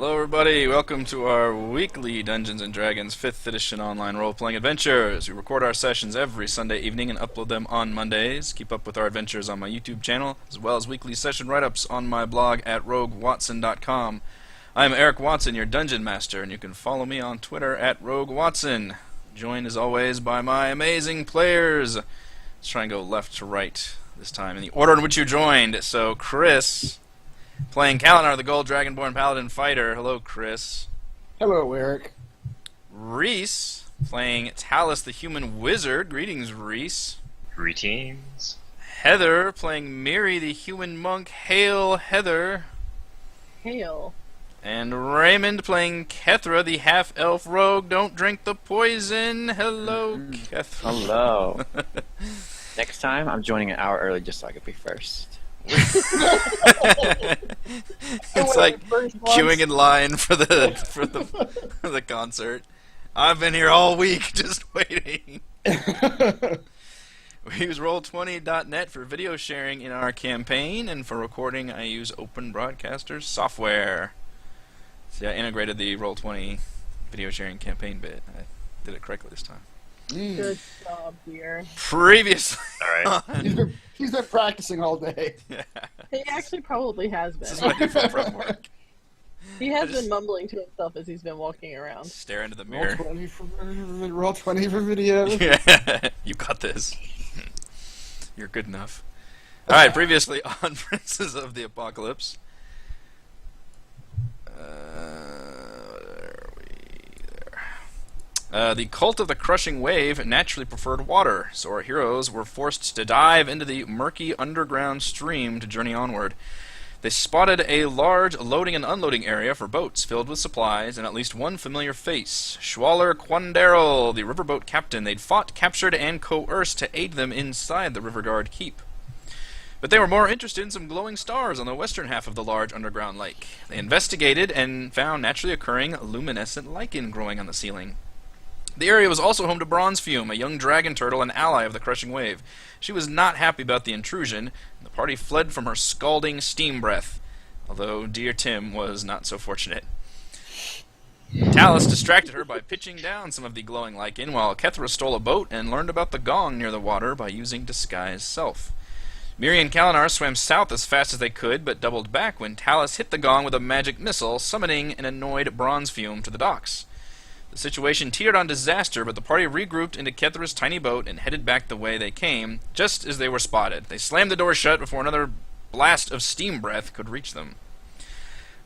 Hello everybody, welcome to our weekly Dungeons & Dragons 5th edition online role-playing adventures. We record our sessions every Sunday evening and upload them on Mondays. Keep up with our adventures on my YouTube channel, as well as weekly session write-ups on my blog at roguewatson.com. I'm Eric Watson, your Dungeon Master, and you can follow me on Twitter at roguewatson. Joined as always by my amazing players. Let's try and go left to right this time in the order in which you joined. So Chris, playing Kalinar, the Gold Dragonborn Paladin Fighter. Hello, Chris. Hello, Eric. Reese, playing Talus, the Human Wizard. Greetings, Reese. Greetings. Heather, playing Miri, the Human Monk. Hail, Heather. Hail. And Raymond, playing Kethra, the Half-Elf Rogue. Don't drink the poison. Hello, Kethra. Hello. Next time, I'm joining an hour early just so I could be first. It's like queuing in line for the concert. I've been here all week just waiting. We use Roll20.net for video sharing in our campaign, and for recording I use Open Broadcaster software. See, I integrated the Roll20 video sharing campaign bit. I did it correctly this time. Good job, dear. Previously All right. on... He's been practicing all day. Yeah. He actually probably has This is been. what I do from work. He has just- been mumbling to himself as he's been walking around. Stare into the Roll mirror. 20 roll 20 for video. Yeah, you got this. You're good enough. Alright, previously on Princes of the Apocalypse. The Cult of the Crushing Wave naturally preferred water, so our heroes were forced to dive into the murky underground stream to journey onward. They spotted a large loading and unloading area for boats filled with supplies and at least one familiar face, Schwaller Quandaryl, the riverboat captain they'd fought, captured, and coerced to aid them inside the Riverguard Keep. But they were more interested in some glowing stars on the western half of the large underground lake. They investigated and found naturally occurring luminescent lichen growing on the ceiling. The area was also home to Bronzefume, a young dragon turtle and ally of the Crushing Wave. She was not happy about the intrusion, and the party fled from her scalding steam breath, although dear Tim was not so fortunate. Talus distracted her by pitching down some of the glowing lichen, while Kethra stole a boat and learned about the gong near the water by using Disguise Self. Miri and Kalinar swam south as fast as they could, but doubled back when Talus hit the gong with a magic missile, summoning an annoyed Bronzefume to the docks. The situation teetered on disaster, but the party regrouped into Kethra's tiny boat and headed back the way they came, just as they were spotted. They slammed the door shut before another blast of steam breath could reach them.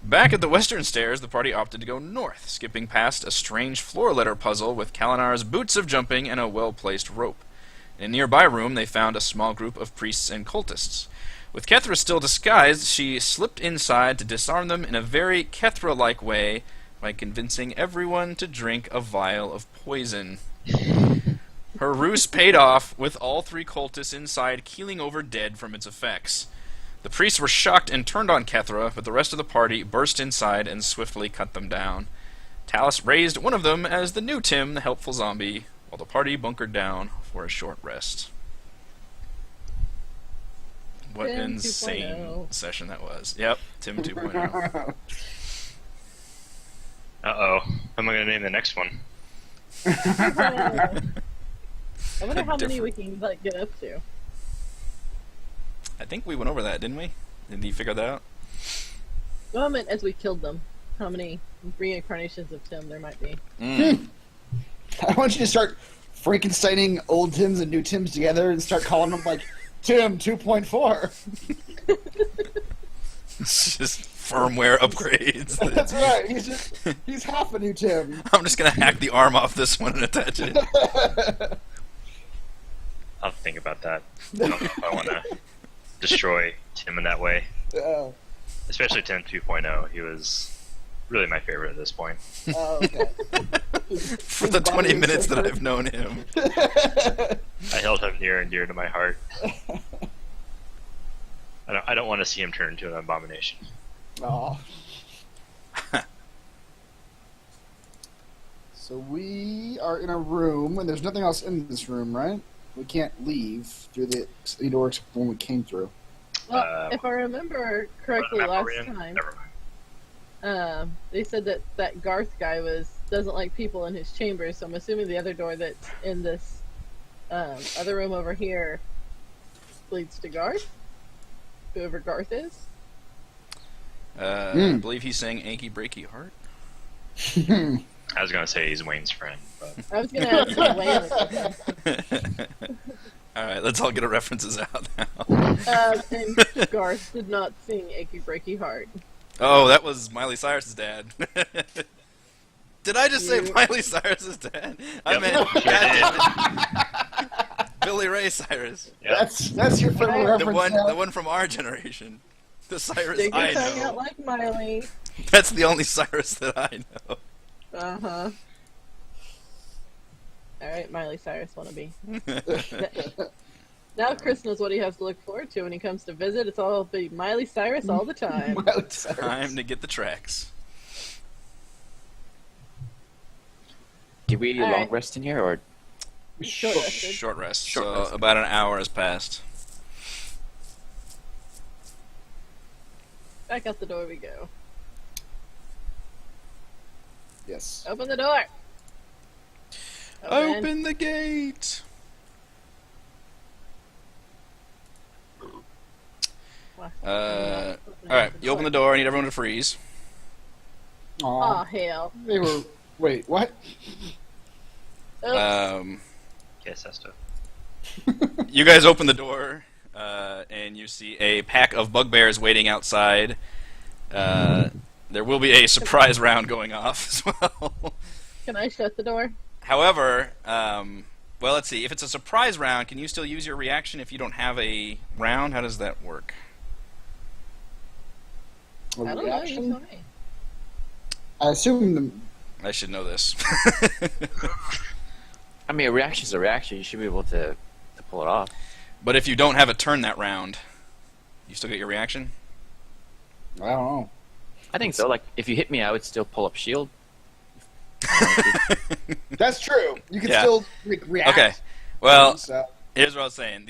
Back at the western stairs, the party opted to go north, skipping past a strange floor letter puzzle with Kalinar's boots of jumping and a well-placed rope. In a nearby room, they found a small group of priests and cultists. With Kethra still disguised, she slipped inside to disarm them in a very Kethra-like way, by convincing everyone to drink a vial of poison. Her ruse paid off, with all three cultists inside keeling over dead from its effects. The priests were shocked and turned on Kethra, but the rest of the party burst inside and swiftly cut them down. Talus raised one of them as the new Tim, the helpful zombie, while the party bunkered down for a short rest. What Tim insane 2.0. session that was. Yep, Tim 2.0. Uh-oh. How am I going to name the next one? I wonder how many Different. we can get up to. I think we went over that, didn't we? Did you figure that out? Well, I meant as we killed them, how many reincarnations of Tim there might be. I want you to start Frankensteining old Tims and new Tims together and start calling them like Tim 2.4. It's just firmware upgrades. That's right. He's half a new Tim. I'm just gonna hack the arm off this one and attach it. I'll think about that. I don't know if I want to destroy Tim in that way. Especially Tim 2.0. He was really my favorite at this point. Okay. For the 20 minutes that I've known him. I held him near and dear to my heart. I don't want to see him turn into an abomination. Aw. So we are in a room, and there's nothing else in this room, right? We can't leave through the door except when we came through. Well, if I remember correctly What map are last we in? time, Never mind. They said that that Garth guy doesn't like people in his chamber, so I'm assuming the other door that's in this other room over here leads to Garth. Whoever Garth is. I believe he's saying "achy breaky heart." I was gonna say he's Wayne's friend, but I was gonna ask if Wayne. All right, let's all get our references out now. And Garth did not sing "Achy Breaky Heart." Oh, that was Miley Cyrus's dad. Did I just say Miley Cyrus's dad? I Yep, meant sure Billy Ray Cyrus. Yep. That's your favorite The reference one, now? the one from our generation. The Cyrus They I just hang out know. like Miley. That's the only Cyrus that I know. Uh-huh. Alright, Miley Cyrus wannabe. Now Chris knows what he has to look forward to when he comes to visit. It's all be Miley Cyrus all the time. Miley Cyrus. Time to get the tracks. Did we All long right. rest in here, or Short rested. Short rest. Short So rest. about an hour has passed. Back out the door we go. Yes. Open the door! Open the gate. Well, All right, you open the door. I need everyone to freeze. Aw, Aw, hell. they were. Wait, what? Oops. Guess that's tough. You guys open the door, and you see a pack of bugbears waiting outside. There will be a surprise round going off as well. Can I shut the door? However, well, let's see. If it's a surprise round, can you still use your reaction if you don't have a round? How does that work? A I don't know, you reaction? tell me. I assume the. I should know this. I mean, a reaction's a reaction. You should be able to pull it off. But if you don't have a turn that round, you still get your reaction? I don't know. I think so. Like, if you hit me, I would still pull up shield. That's true. You can Yeah. still react. Okay. Well, So, here's what I was saying.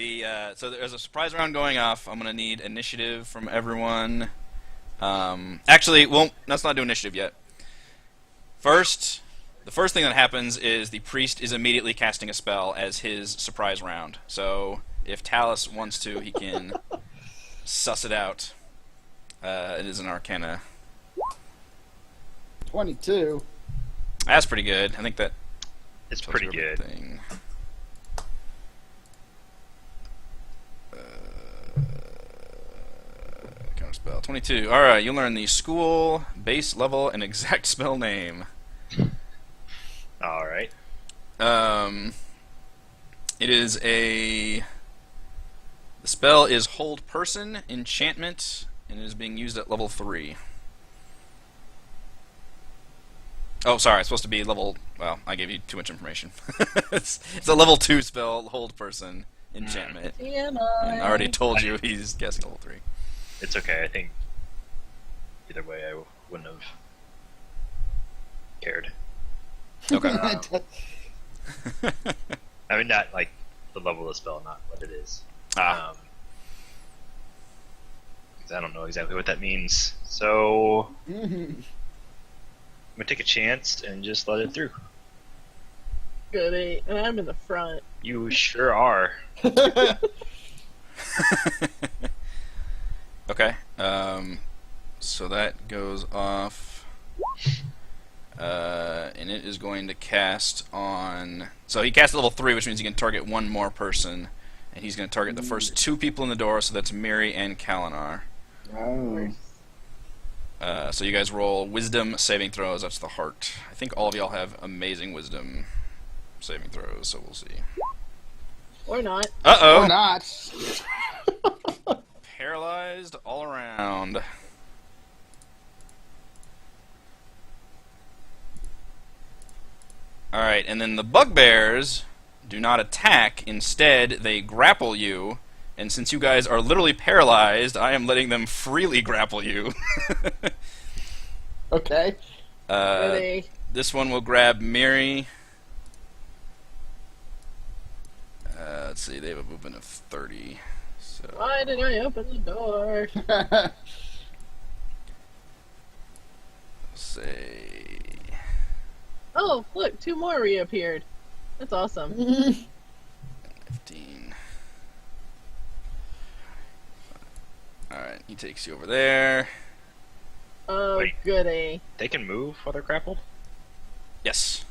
So there's a surprise round going off. I'm going to need initiative from everyone. Actually, let's not do initiative yet. The first thing that happens is the priest is immediately casting a spell as his surprise round. So if Talus wants to, he can suss it out. It is an Arcana. 22. That's pretty good. I think that It's tells pretty you good. everything. Counterspell 22. All right, you learn the school, base level, and exact spell name. All right. It is the spell is Hold Person Enchantment, and it is being used at level 3. Oh, sorry, it's supposed to be level. Well, I gave you too much information. it's a level 2 spell, Hold Person Enchantment. TMI. And I already told you he's guessing level 3. It's okay. I think either way, I wouldn't have cared. Okay. I mean, not like the level of the spell, not what it is. Ah. 'Cause I don't know exactly what that means. So I'm gonna take a chance and just let it through. Goody. And I'm in the front. You sure are. Okay. So that goes off. And it is going to cast on. So he cast level 3, which means he can target one more person. And he's going to target the first 2 people in the door, so that's Miri and Kalinar. Oh. So you guys roll wisdom saving throws. That's the heart. I think all of y'all have amazing wisdom saving throws, so we'll see. Or not. Uh-oh! Or not. Paralyzed all around. Alright, and then the bugbears do not attack. Instead, they grapple you. And since you guys are literally paralyzed, I am letting them freely grapple you. Okay. Goody. This one will grab Miri. Let's see, they have a movement of 30. So Oh, Why? 'Why did I open the door? Say Oh, look, 2 more reappeared. That's awesome. 15. Alright, he takes you over there. Oh, Wait. goody. They can move while they're grappled? Yes.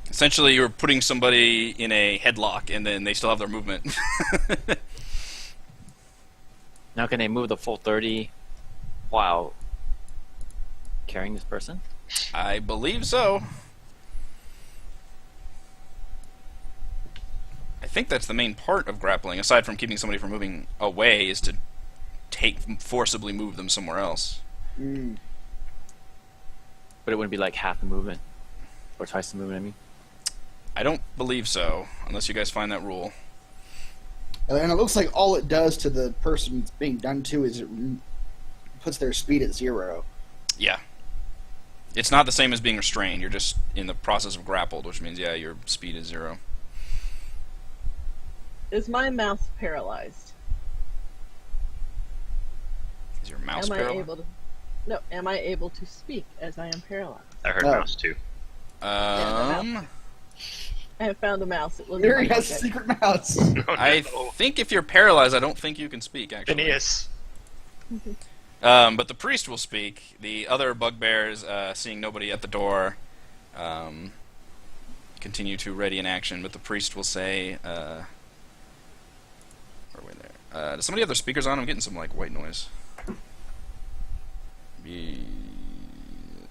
Essentially, you're putting somebody in a headlock, and then they still have their movement. Now can they move the full 30 while carrying this person? I believe so. I think that's the main part of grappling, aside from keeping somebody from moving away, is to forcibly move them somewhere else. Mm. But it wouldn't be like half the movement. Or twice the movement, I mean. I don't believe so, unless you guys find that rule. And it looks like all it does to the person it's being done to is it puts their speed at 0. Yeah. It's not the same as being restrained. You're just in the process of grappled, which means, yeah, your speed is 0. Is my mouse paralyzed? Is your mouse Am I paralyzed? able to? No. Am I able to speak as I am paralyzed? I heard No. mouse too. I have found a mouse. It was in Mary my has a pocket. secret mouse. I think if you're paralyzed, I don't think you can speak, actually. Phineas. But the priest will speak. The other bugbears, seeing nobody at the door, continue to ready in action. But the priest will say, where are we there? Does somebody have their speakers on? I'm getting some, like, white noise.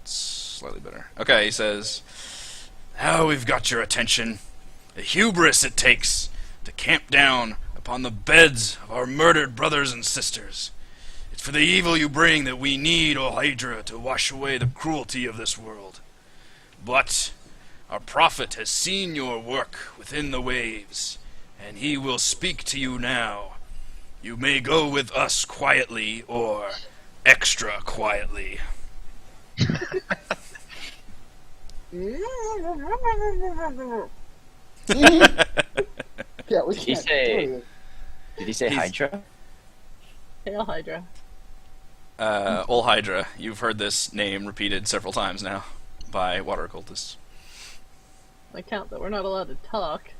It's slightly better. Okay, he says, "Now we've got your attention. The hubris it takes to camp down upon the beds of our murdered brothers and sisters. It's for the evil you bring that we need, O Hydra, to wash away the cruelty of this world. But our prophet has seen your work within the waves, and he will speak to you now. You may go with us quietly or extra quietly." Yeah, we Did he can't say- do it. Did he say He's- Hydra? Hail Hydra. Ol Hydra. You've heard this name repeated several times now by water occultists. I count that we're not allowed to talk.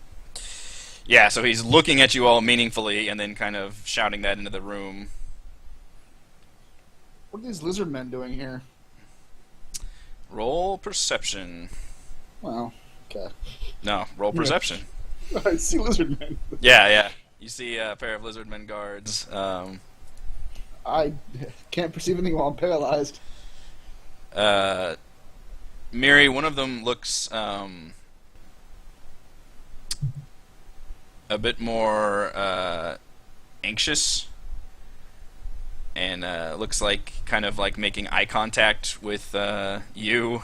Yeah, so he's looking at you all meaningfully and then kind of shouting that into the room. What are these lizard men doing here? Roll perception. Well, okay. No, roll perception. I see lizard men. Yeah. You see a pair of lizardmen guards. I can't perceive anything while I'm paralyzed. Miri, one of them looks a bit more anxious, and looks like kind of like making eye contact with you,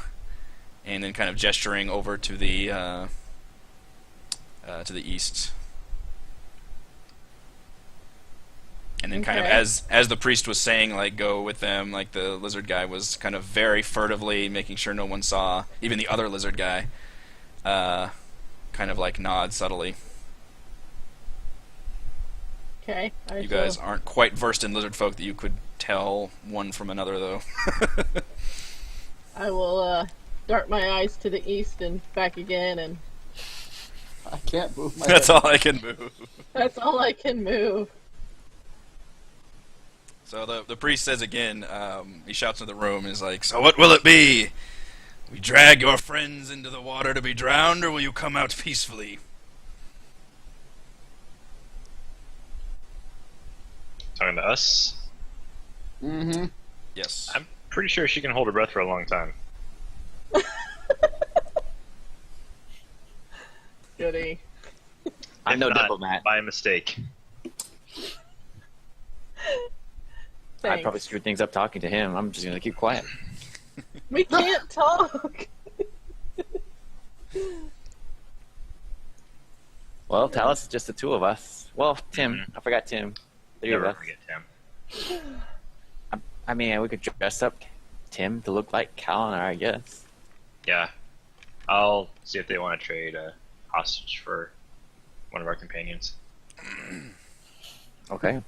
and then kind of gesturing over to the east. And then kind of Okay. as the priest was saying, like, go with them, like, the lizard guy was kind of very furtively making sure no one saw, even the other lizard guy, kind of like nod subtly. Okay. You guys aren't quite versed in lizard folk that you could tell one from another, though. I will dart my eyes to the east and back again, and I can't move my That's head. all I can move. that's all I can move. So the priest says again, he shouts into the room, he's like, "So what will it be? We drag your friends into the water to be drowned, or will you come out peacefully?" Talking to us? Mm-hmm. Yes. I'm pretty sure she can hold her breath for a long time. Goody. I'm If no not, diplomat. by mistake. I Thanks. probably screwed things up talking to him. I'm just gonna keep quiet. We can't talk. Well, tell us, it's just the two of us. Well, Tim. Mhm. I forgot Tim. Three Never of us. forget Tim. I mean, we could dress up Tim to look like Kalinar, I guess. Yeah. I'll see if they want to trade a hostage for one of our companions. Okay.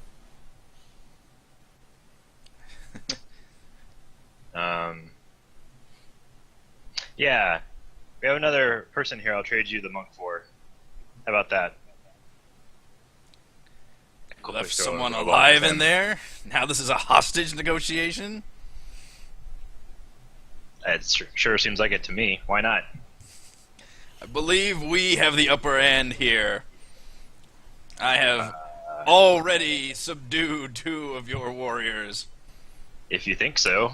Yeah, we have another person here. I'll trade you the monk for. How about that? Left Throw someone a alive ball in there? Now this is a hostage negotiation? It sure seems like it to me. Why not? I believe we have the upper hand here. I have already subdued 2 of your warriors. If you think so.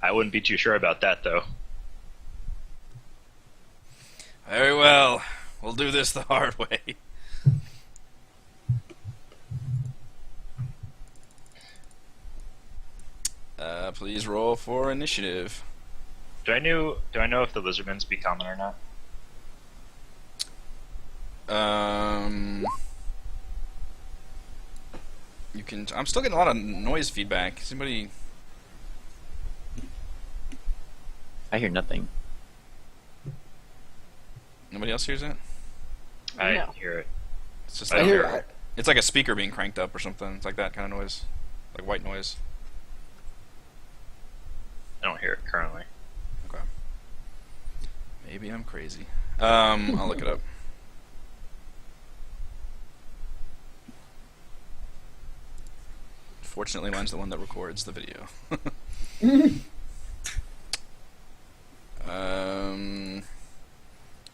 I wouldn't be too sure about that, though. Very well. We'll do this the hard way. Please roll for initiative. Do I know if the lizardmen speak common or not? You can. I'm still getting a lot of noise feedback. Is anybody? I hear nothing. Nobody else hears it? I No. hear it. It's just I like hear it. it's like a speaker being cranked up or something. It's like that kind of noise, like white noise. I don't hear it currently. Okay. Maybe I'm crazy. I'll look it up. Fortunately, mine's the one that records the video.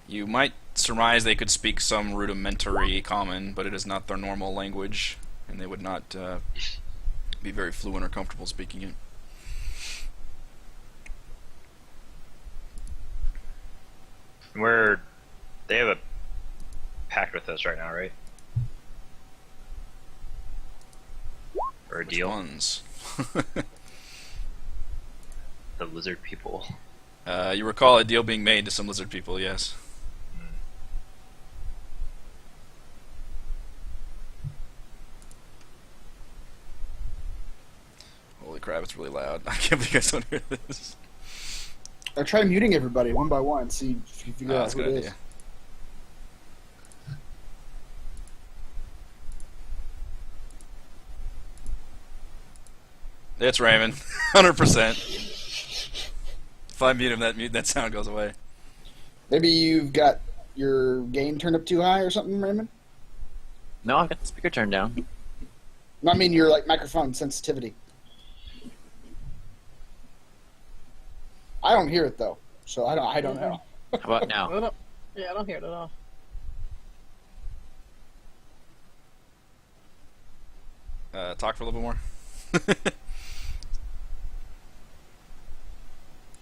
You might surmise they could speak some rudimentary common, but it is not their normal language, and they would not be very fluent or comfortable speaking it. They have a pact with us right now, right? Or a Which deal? ones? The lizard people. You recall a deal being made to some lizard people, yes. Holy crap, it's really loud. I can't believe you guys don't hear this. Or try muting everybody one by one. See if you figure out That's a who good it idea. is. It's Raymond, 100%. If I mute him, that sound goes away. Maybe you've got your gain turned up too high or something, Raymond? No, I've got the speaker turned down. No, I mean your like microphone sensitivity. I don't hear it though, so I don't know. How about I now? don't, yeah, I don't hear it at all. Talk for a little bit more.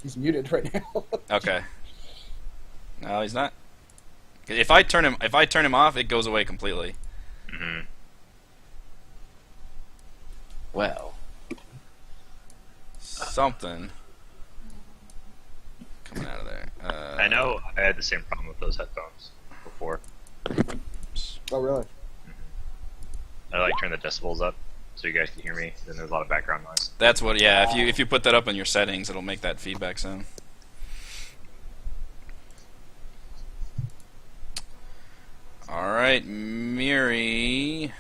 He's muted right now. Okay. No, he's not. If I turn him off, it goes away completely. Hmm. Well, Something coming out of there. I know I had the same problem with those headphones before. Oh really? I like turn the decibels up so you guys can hear me. Then there's a lot of background noise. That's what. Yeah, if you put that up in your settings, it'll make that feedback sound. All right, Miri.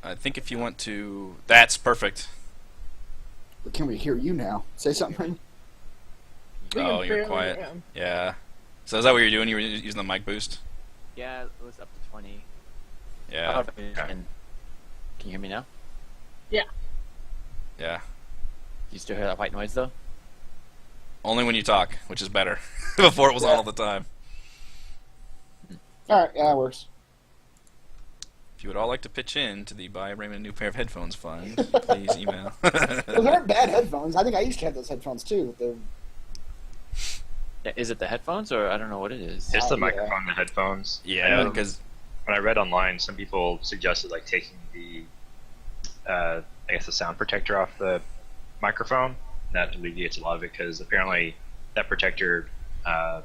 I think if you want to, that's perfect. But can we hear you now? Say something. We Oh, can you're barely quiet. hear him. Yeah. So is that what you're doing? You were using the mic boost? yeah, it was up to 20. Yeah. Can you hear me now? Yeah. Do you still hear that white noise though? Only when you talk, which is better. Before it was on all the time. All right, yeah, that works. If you would all like to pitch in to the Buy Raymond a New Pair of Headphones Fund, please email. Those aren't bad headphones. I think I used to have those headphones too. They're Yeah, is it the headphones or I don't know what it is? Just the yeah. microphone, the headphones. I Yeah, know because when I read online, some people suggested like taking the, I guess the sound protector off the microphone. That alleviates a lot of it because apparently that protector insulates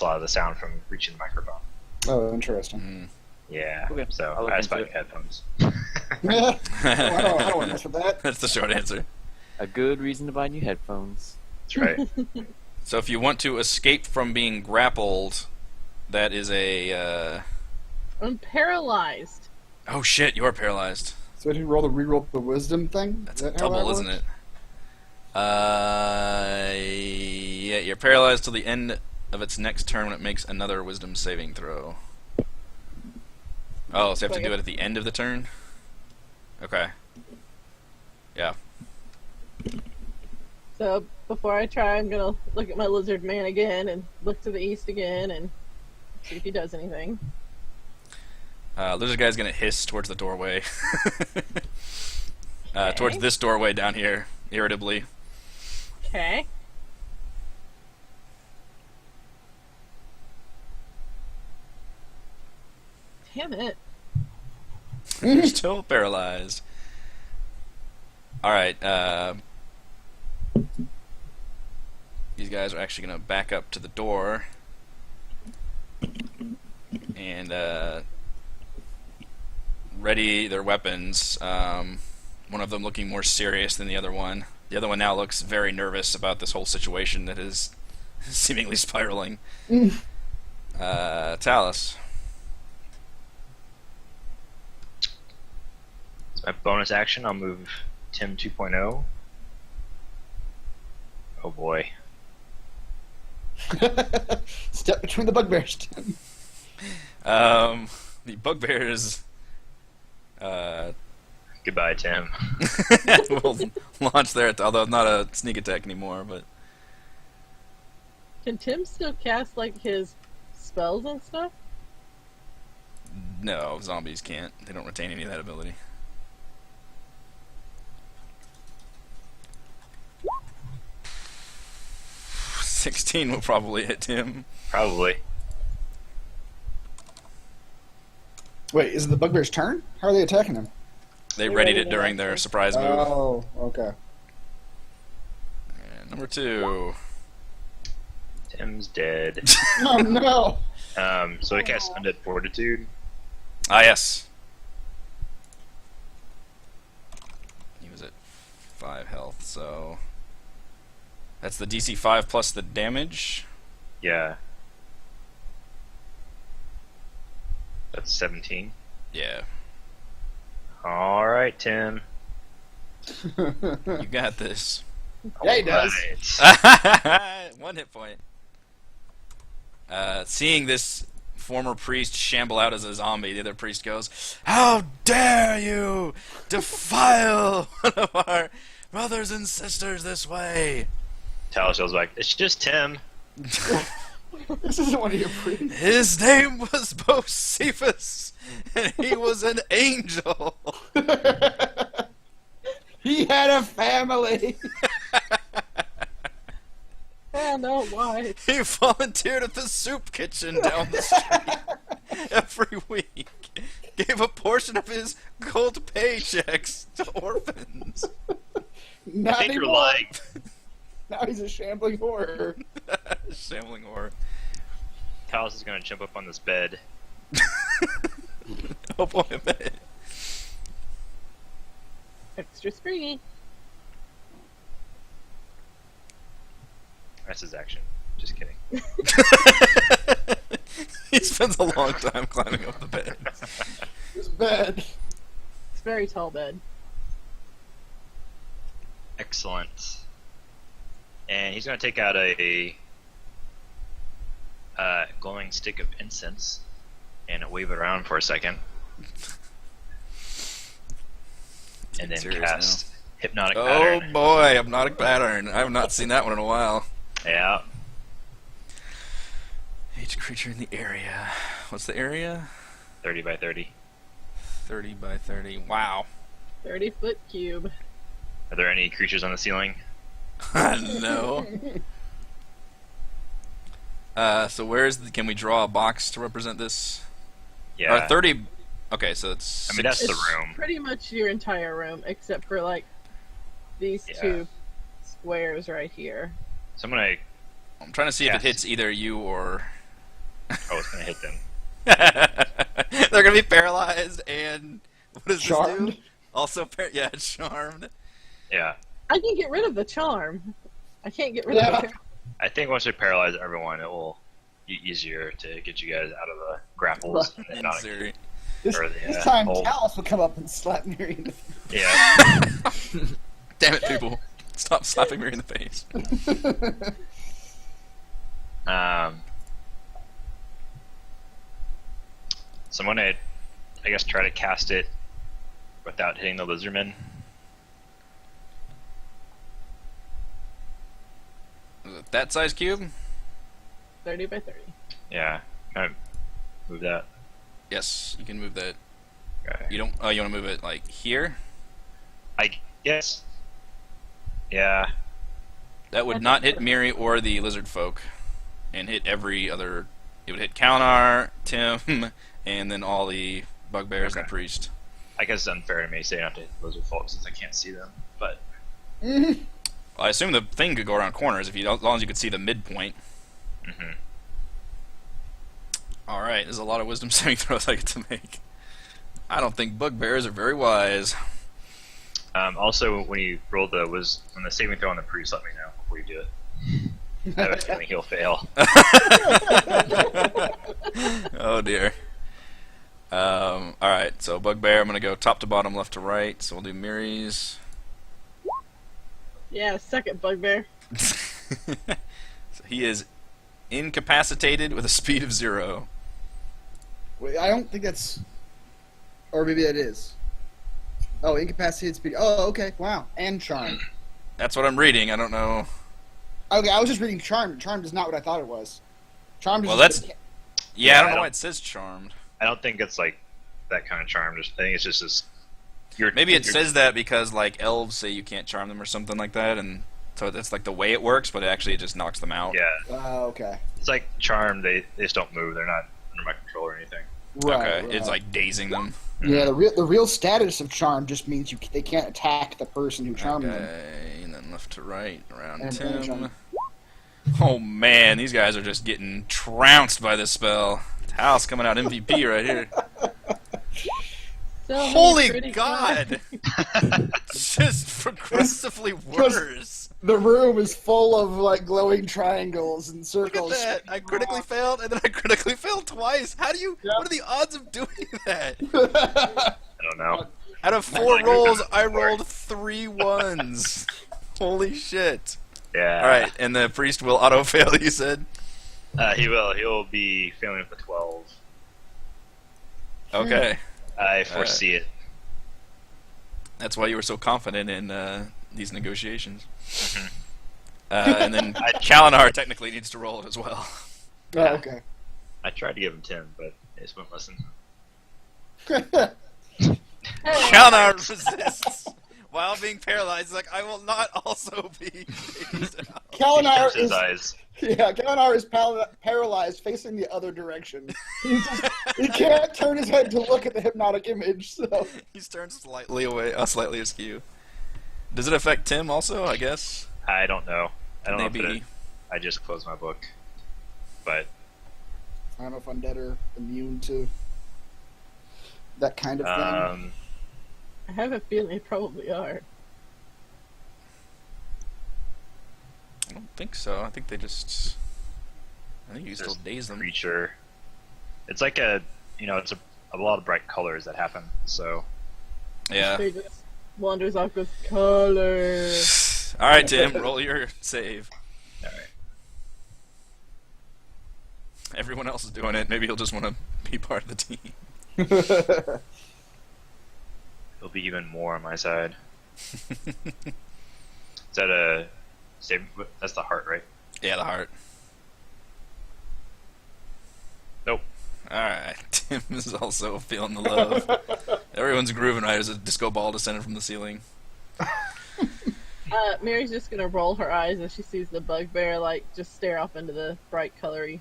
a lot of the sound from reaching the microphone. oh, interesting. Yeah. Okay, So I'll look I just into buy it. headphones. I don't want to mess with that. that's the short answer. A good reason to buy new headphones. That's right. So if you want to escape from being grappled, that is a. I'm paralyzed. Oh shit! You are paralyzed. So did you reroll the wisdom thing? That's Is a that how that double, works? isn't it? Yeah, you're paralyzed till the end of its next turn when it makes another wisdom saving throw. Oh, so you have to do it at the end of the turn? Okay. Yeah. So before I try, I'm gonna look at my lizard man again and look to the east again and see if he does anything. Lizard guy's gonna hiss towards the doorway. Towards Okay. this doorway down here, irritably. Okay. Damn it. You're still paralyzed. Alright, these guys are actually gonna back up to the door. And, ready their weapons. One of them looking more serious than the other one. The other one now looks very nervous about this whole situation that is seemingly spiraling. Talus. As my bonus action, I'll move Tim 2.0. Oh boy. Step between the bugbears, Tim. The bugbears Goodbye, Tim. will launch their, although not a sneak attack anymore, but Can Tim still cast like his spells and stuff? no, zombies can't. They don't retain any of that ability. $16 will probably hit Tim. Probably. Wait, is it the bugbear's turn? How are they attacking him? They They readied readied it it during their after. surprise move. Oh, okay. And number 2. Tim's dead. Oh no! So I cast Undead Fortitude. Ah, yes. He was at 5 health, so that's the DC 5 plus the damage. Yeah. That's 17. Yeah, Alright, Tim. you got this. Yeah, he does. Alright. 1 hit point. Seeing this former priest shamble out as a zombie, the other priest goes, "How dare you defile one of our brothers and sisters this way?" Talus was like, it's just Tim. This isn't one of your priests. His name was Bocephus, and he was an angel. He had a family. I know why. He volunteered at the soup kitchen down the street every week. Gave a portion of his cult paychecks to orphans. Not I think you're anymore. lying. Now he's a shambling horror. Shambling horror. Talus is gonna jump up on this bed. Oh boy, I bet. Extra springy. That's his action. Just kidding. He spends a long time climbing up the bed. It's bad. It's a very tall bed. Excellent. And he's gonna take out a glowing stick of incense and wave it around for a second. And then Serious cast Hypnotic Oh Pattern. boy, hypnotic pattern. I have not seen that one in a while. Yeah. Each creature in the area. What's the area? 30 by 30. 30 by 30. Wow. 30-foot cube. Are there any creatures on the ceiling? No. So where's the, can we draw a box to represent this? Yeah. Or 30. Okay, so it's. I mean, that's the It's room. pretty much your entire room, except for like these Yeah. two squares right here. So I'm gonna. I'm trying to see if Yes. it hits either you or. Oh, it's gonna hit them. They're gonna be paralyzed and what does this Charmed? do? Also, yeah, charmed. Yeah. I can get rid of the charm. I can't get rid Yeah. of the I think once we paralyze everyone, it will be easier to get you guys out of the grapples. And the In hypnotic- theory. This, Or the, this time, old- Talus will come up and slap Miriam. Yeah. Damn it, people. Stop slapping me in the face. So I'm gonna, I guess, try to cast it without hitting the lizardman. That size cube? 30 by 30. Yeah, kind of move that. Yes, you can move that. Okay. You don't. Oh, you want to move it like here? I guess. Yeah. That would not hit Miri or the lizard folk, and hit every other. It would hit Kalinar, Tim, and then all the bugbears and the Okay. priest. I guess it's unfair to me saying I have to hit lizard folk since I can't see them. But Well, I assume the thing could go around corners if you, as long as you could see the midpoint. hmm All right, there's a lot of wisdom saving throws I get to make. I don't think bugbears are very wise. Also, when you roll when the saving throw on the priest, let me know before you do it. I have a feeling he'll fail. Oh dear. All right, so bugbear. I'm gonna go top to bottom, left to right. So we'll do Miri's. Yeah, second bugbear. So he is incapacitated with a speed of 0. Wait, I don't think that's... Or maybe that is. Oh, incapacitated speed. Oh, okay. Wow. And charmed. That's what I'm reading. I don't know. Okay, I was just reading charmed. Charmed is not what I thought it was. Charmed is Well, just... Yeah, Yeah, I don't I know why don't- it says charmed. I don't think it's like that kind of charm. I think it's just this. Maybe it says that because like elves say you can't charm them or something like that, and so that's like the way it works. But actually, it just knocks them out. Yeah, okay. it's like charm. They just don't move. They're not under my control or anything. Right, Okay, it's like dazing them. Yeah, the real status of charm just means they can't attack the person who charmed them. Okay, and then left to right around And Tim. charm. Oh man, these guys are just getting trounced by this spell. House coming out MVP right here. So many Holy pretty God! cards. Just progressively worse. The room is full of like glowing triangles and Look circles. at that! I critically failed, and then I critically failed twice. How do you? Yep. What are the odds of doing that? I don't know. Out of 4 rolls, I rolled 3 ones. Holy shit! Yeah. All right, and the priest will auto fail. You said. He will. He'll be failing with a 12. Okay, I foresee it. that's why you were so confident in these negotiations. Mhm. And then Kalinar technically needs to roll it as well. Oh, okay. I tried to give him 10, but they just wouldn't listen. Hey, Kalinar resists while being paralyzed. He's like, I will not also be phased out. He Kalinar turns his is eyes. Kalinar is paralyzed, facing the other direction. He can't turn his head to look at the hypnotic image. So He's turned slightly away, slightly askew. Does it affect Tim also? I guess. I don't know. I don't know if Maybe. it. I just closed my book, but I don't know if undead are immune to that kind of thing. I have a feeling they probably are. I don't think so. I think they just. I think you still Just daze them. creature. It's like it's a lot of bright colors that happen. So Yeah. They just wanders off with color. All right, Tim, roll your save. all right. Everyone else is doing it. Maybe he'll just want to be part of the team. It'll be even more on my side. Is that a save? That's the heart, right? Yeah, the heart. Nope. Alright, Tim is also feeling the love. Everyone's grooving right as a disco ball descended from the ceiling. Mary's just gonna roll her eyes as she sees the bugbear just stare off into the bright colory.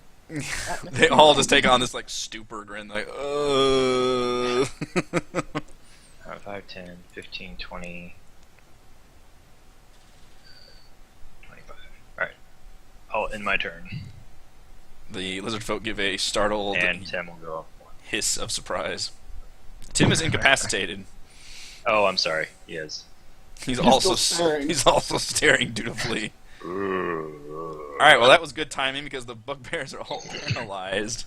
They all just take on this like stupor grin, like, 5, 10, 15, 20, 25. Alright. Oh, in my turn. The lizard folk give a startled And Tim will go up 1. hiss of surprise. Tim is incapacitated. Oh, I'm sorry. He is. He's still also staring. he's also staring dutifully. Ooh. All right, well that was good timing because the bugbears are all paralyzed.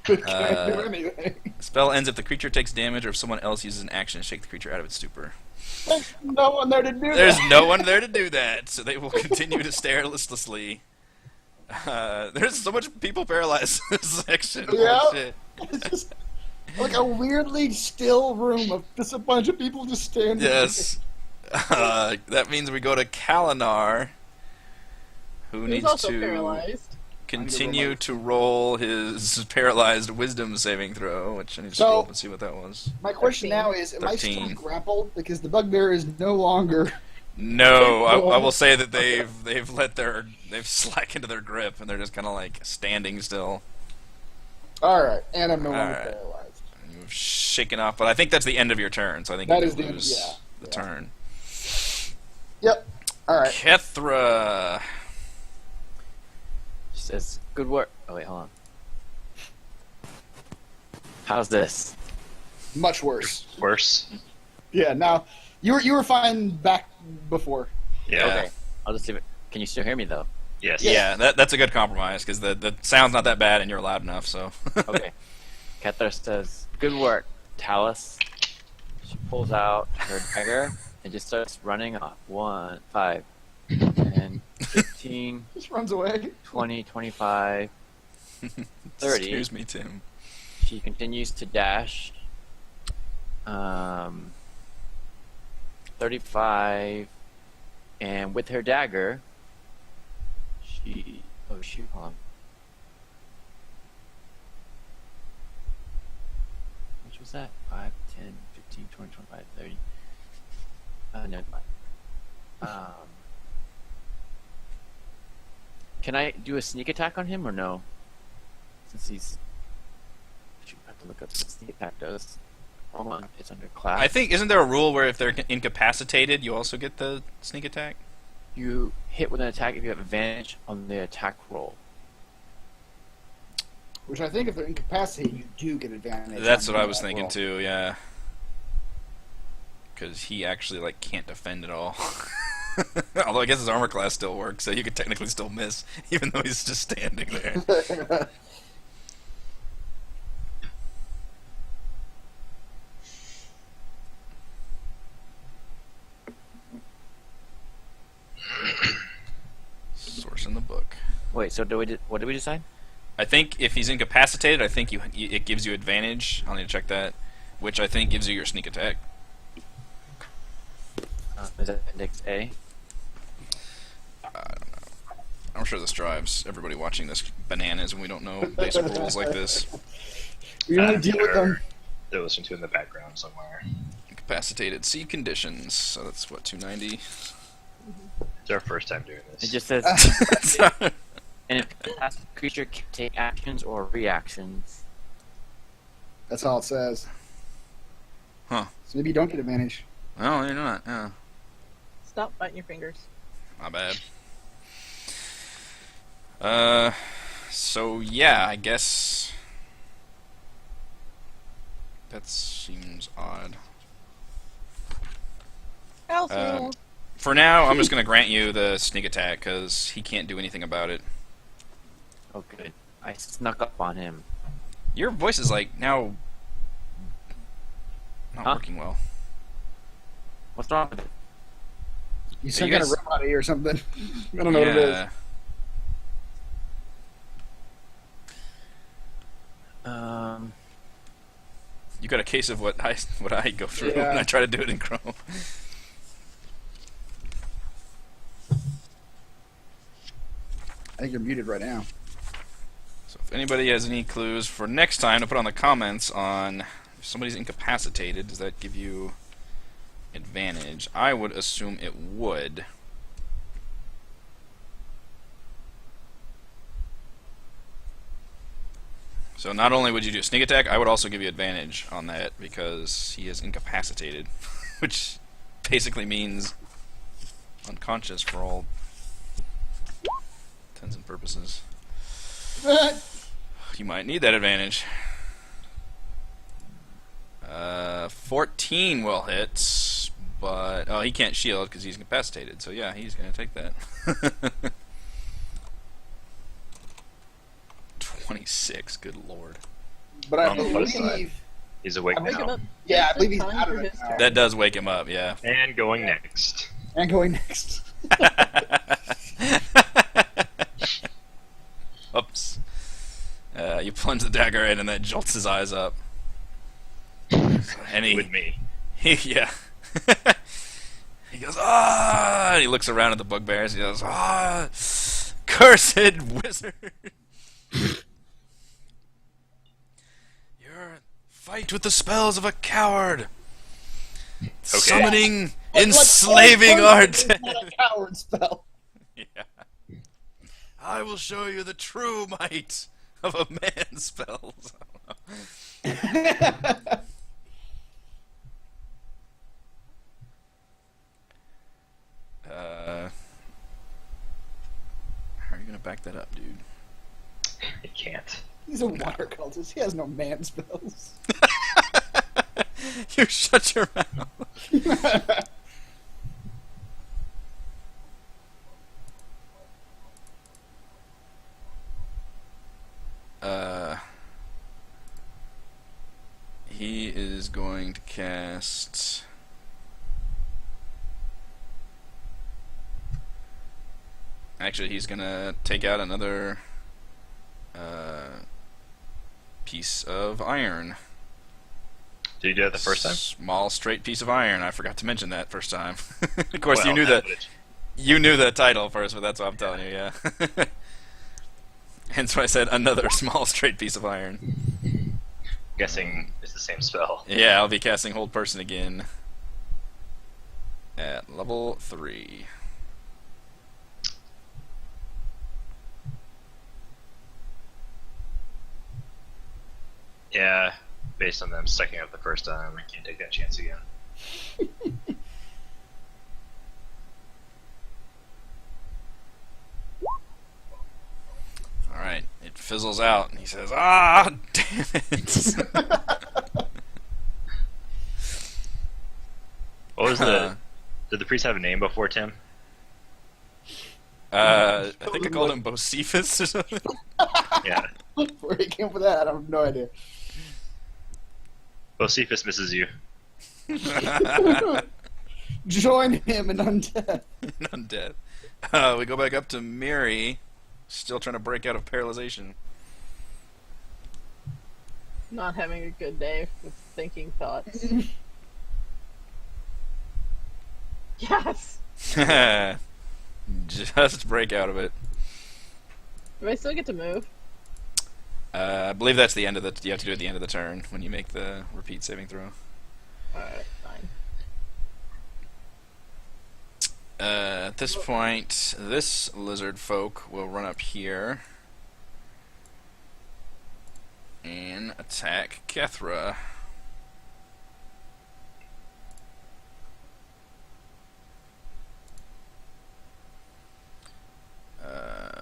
But can't do anything. Spell ends if the creature takes damage or if someone else uses an action to shake the creature out of its stupor. There's no one there to do There's that. no one there to do that, so they will continue to stare listlessly. There's so much people paralyzed in this section. Yeah. Holy shit. It's just like a weirdly still room of just a bunch of people just standing. Yes. That means we go to Kalinar, who He's needs also to paralyzed. continue to roll his paralyzed wisdom saving throw, which I need to So- scroll up and see what that was. My question 13. now is, am I still 13. grappled? Because the bugbear is no longer... No, I will say that they've slackened their grip and they're just kind of like standing still. Alright, and I'm no longer Alright. paralyzed. You've shaken off, but I think that's the end of your turn, so I think That you is the end, lose yeah, the yeah. turn. Yep. Alright. Kethra. She says, "Good work." Oh wait, hold on. How's this? Much worse. Worse. Yeah, now, you were fine back before. Yeah. Okay, I'll just leave it. Can you still hear me though? Yes. Yeah, that's a good compromise because the sound's not that bad and you're loud enough. So Okay. Kethra says, "Good work, Talus." She pulls out her dagger and just starts running off. 1, 5, 10, 15, Just runs away. 20, 25, 30. Excuse me, Tim. She continues to dash. 35, and with her dagger, she. Oh shoot! Hold on. Which was that? 5, 10, 15, 20, 25, 30. Never mind. Can I do a sneak attack on him or no? Since he's. Shoot, I have to look up what sneak attack does. Hold on, it's under class. I think isn't there a rule where if they're incapacitated, you also get the sneak attack? You hit with an attack if you have advantage on the attack roll. Which I think if they're incapacitated, you do get advantage. That's on what I that was thinking roll. too. Yeah, because he actually like can't defend at all. Although I guess his armor class still works, so you could technically still miss, even though he's just standing there. Source in the book. Wait, so what did we decide? I think if he's incapacitated, I think it gives you advantage. I'll need to check that, which I think gives you your sneak attack. Is that Appendix A? I don't know. I'm sure this drives everybody watching this bananas when we don't know basic rules like this. We only deal with them. They're listening to in the background somewhere. Incapacitated seed conditions. So that's what 290. It's our first time doing It this. just says an incapacitated creature can take actions or reactions. That's all it says. Huh. So maybe you don't get advantage. Oh, you're not. Yeah, Stop biting your fingers. my bad. So yeah, I guess that seems odd. Also, For now, I'm just gonna grant you the sneak attack because he can't do anything about it. Oh, good. I snuck up on him. Your voice is like now not Huh? working well. What's wrong with it? You some you kind of guys- robot or something. I don't know what it is. You got a case of what I go through Yeah. when I try to do it in Chrome. I think you're muted right now. So if anybody has any clues for next time to put on the comments on if somebody's incapacitated, does that give you advantage? I would assume it would. So not only would you do a sneak attack, I would also give you advantage on that because he is incapacitated, which basically means unconscious for all intents and purposes. You might need that advantage. 14 will hit, but oh, he can't shield because he's incapacitated. So yeah, he's gonna take that. 26. Good lord. But I On the plus side. believe. He's awake Wake him now. up. Yeah, I Just believe he's in time out for of it his now. turn. That does wake him up, yeah. And going next. And going next. Oops. You plunge the dagger in, and that jolts his eyes up. And With me. yeah. He goes, ah! And he looks around at the bugbears. He goes, ah! Cursed wizard! Your fight with the spells of a coward! Summoning, enslaving our It's dead! not a coward spell. Yeah. I will show you the true might of a man's spells. How are you gonna back that up, dude? I can't. He's a water cultist. He has no man spells. You shut your mouth. He is going to cast. Actually, he's gonna take out another piece of iron. Did you do it the first time? Small, straight piece of iron. I forgot to mention that first time. Of course, Well, you knew that that. would've- You knew the title first, but that's what I'm telling you. Yeah. Hence why I said another small, straight piece of iron. Guessing it's the same spell. Yeah, I'll be casting Hold Person again at level 3. Yeah, based on them sucking up the first time, I can't take that chance again. Alright, it fizzles out, and he says, ah, damn it. What was the... Did the priest have a name before Tim? I think I called him Bocephus or something. Yeah. Where he came up with that, I have no idea. Bocephus misses you. Join him in undead. Undead. We go back up to Miri, still trying to break out of paralyzation. Not having a good day with thinking thoughts. Yes! Just break out of it. Do I still get to move? I believe that's the end of the. You have to do it at the end of the turn when you make the repeat saving throw. Alright, fine. At this point, this lizard folk will run up here and attack Kethra.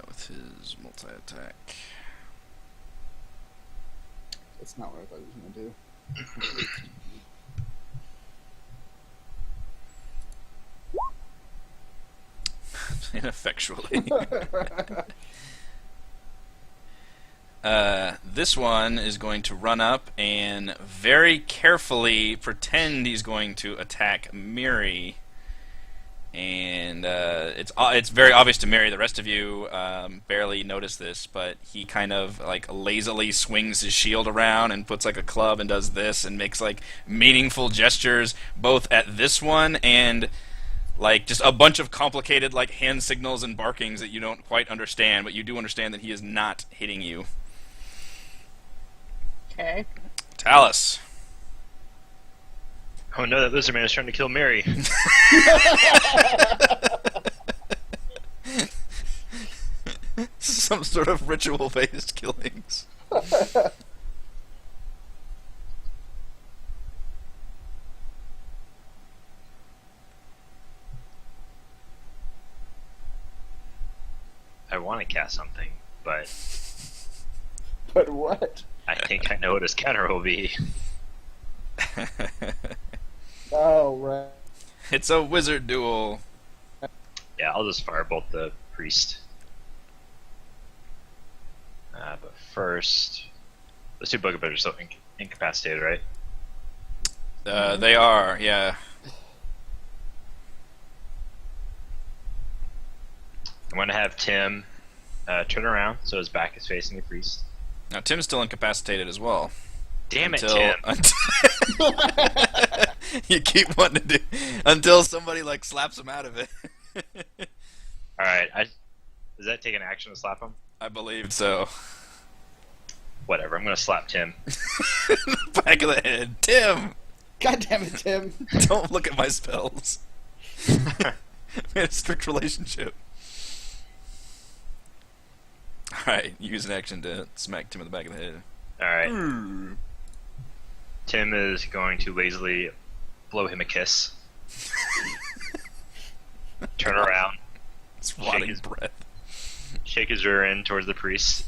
With his multi-attack. That's not what I thought he was going to do. Ineffectually. This one is going to run up and very carefully pretend he's going to attack Miri. And it's very obvious to Miri. The rest of you barely notice this, but he kind of like lazily swings his shield around and puts like a club and does this and makes like meaningful gestures both at this one and like just a bunch of complicated like hand signals and barkings that you don't quite understand, but you do understand that he is not hitting you. Okay. Talus. Oh no, that lizard man is trying to kill Mary. Some sort of ritual-based killings. I want to cast something, but But what? I think I know what his counter will be. Oh, right. It's a wizard duel. Yeah, I'll just firebolt the priest. But first, Those two bugaboos are still incapacitated, right? They are, yeah. I'm going to have Tim turn around so his back is facing the priest. Now Tim's still incapacitated as well. Damn it, Tim! You keep wanting to do until somebody like slaps him out of it. All right, does that take an action to slap him? I believe so. Whatever, I'm going to slap Tim. Back of the head, Tim. God damn it, Tim. Don't look at my spells. We had a strict relationship. Alright, use an action to smack Tim in the back of the head. Alright. Tim is going to lazily blow him a kiss. Turn around. It's rotting breath. Shake his rear end towards the priest.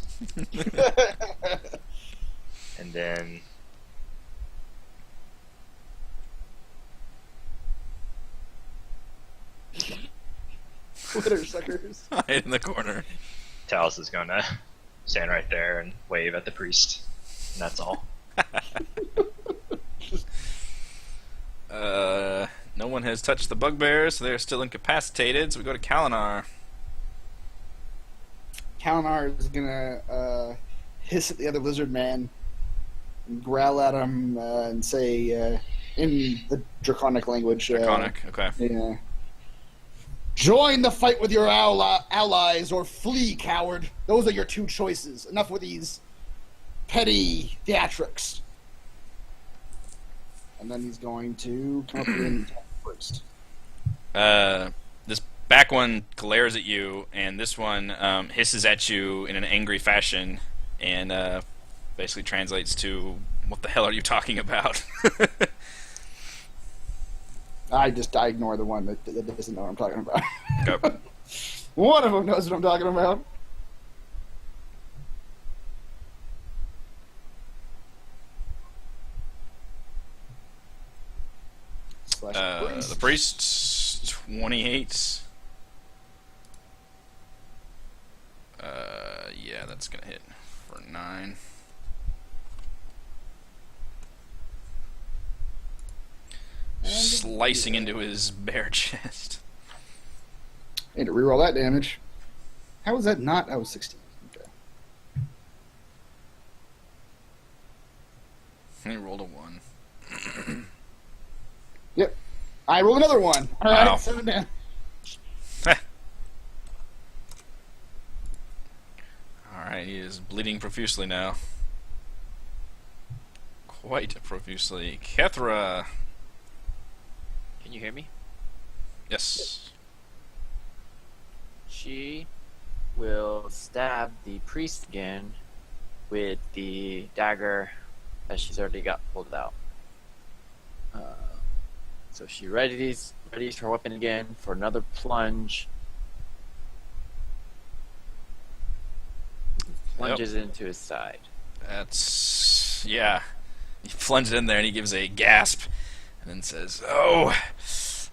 And then... Twitter suckers. Hide in the corner. Talus is gonna stand right there and wave at the priest. And that's all. No one has touched the bugbears, so they're still incapacitated, so we go to Kalinar. Kalinar is gonna hiss at the other lizard man and growl at him and say in the draconic language. Draconic, okay. Yeah. Join the fight with your allies or flee, coward. Those are your two choices. Enough with these petty theatrics. And then he's going to come up with an attack first. This back one glares at you, and this one hisses at you in an angry fashion, and basically translates to, "What the hell are you talking about?" I ignore the one that doesn't know what I'm talking about. Okay. One of them knows what I'm talking about. The priest, 28. Yeah, that's gonna hit for 9. Slicing into his bare chest. I need to reroll that damage. How was that not? I was 16. Okay. He rolled a 1. Yep. I rolled another one. All right, Wow. 7 down. Alright, he is bleeding profusely now. Quite profusely. Kethra. Can you hear me? Yes. She will stab the priest again with the dagger that she's already got pulled out. So she readies her weapon again for another plunge. Plunges into his side. That's... yeah. He plunges in there and he gives a gasp and then says, "Oh,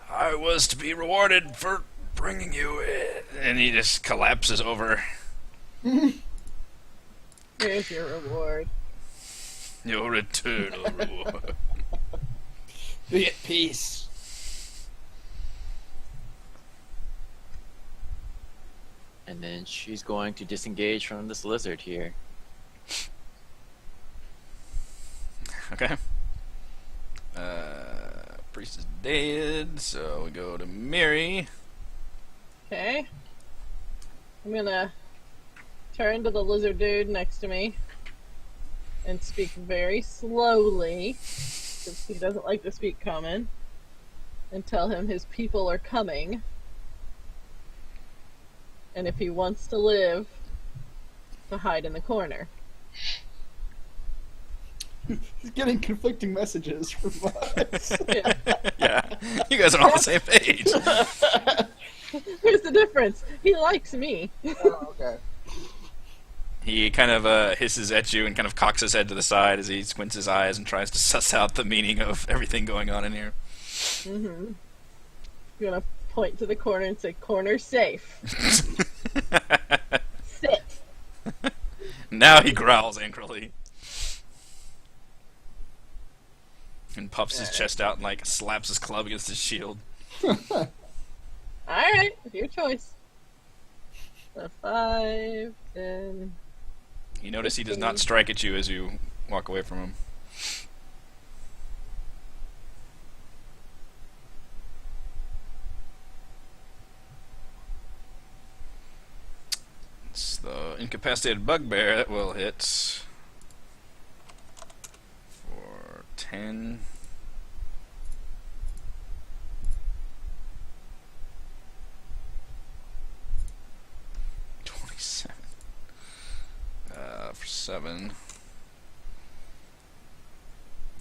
I was to be rewarded for bringing you in." And he just collapses over. Here's your reward. Your eternal reward. Be at peace. And then she's going to disengage from this lizard here. Okay. Priest is dead, so we go to Mary. Okay. I'm gonna turn to the lizard dude next to me and speak very slowly, because he doesn't like to speak common, and tell him his people are coming. And if he wants to live, to hide in the corner. He's getting conflicting messages from us. Yeah. Yeah, you guys are on the same page. Here's the difference. He likes me. Oh, okay. He kind of hisses at you and kind of cocks his head to the side as he squints his eyes and tries to suss out the meaning of everything going on in here. Mm-hmm. I'm gonna point to the corner and say, "Corner safe. Sit." Now he growls angrily. And puffs his chest out and like slaps his club against his shield. Alright, your choice. So 5, 10. You notice he does not strike at you as you walk away from him. It's the incapacitated bugbear that will hit for 10. For 7.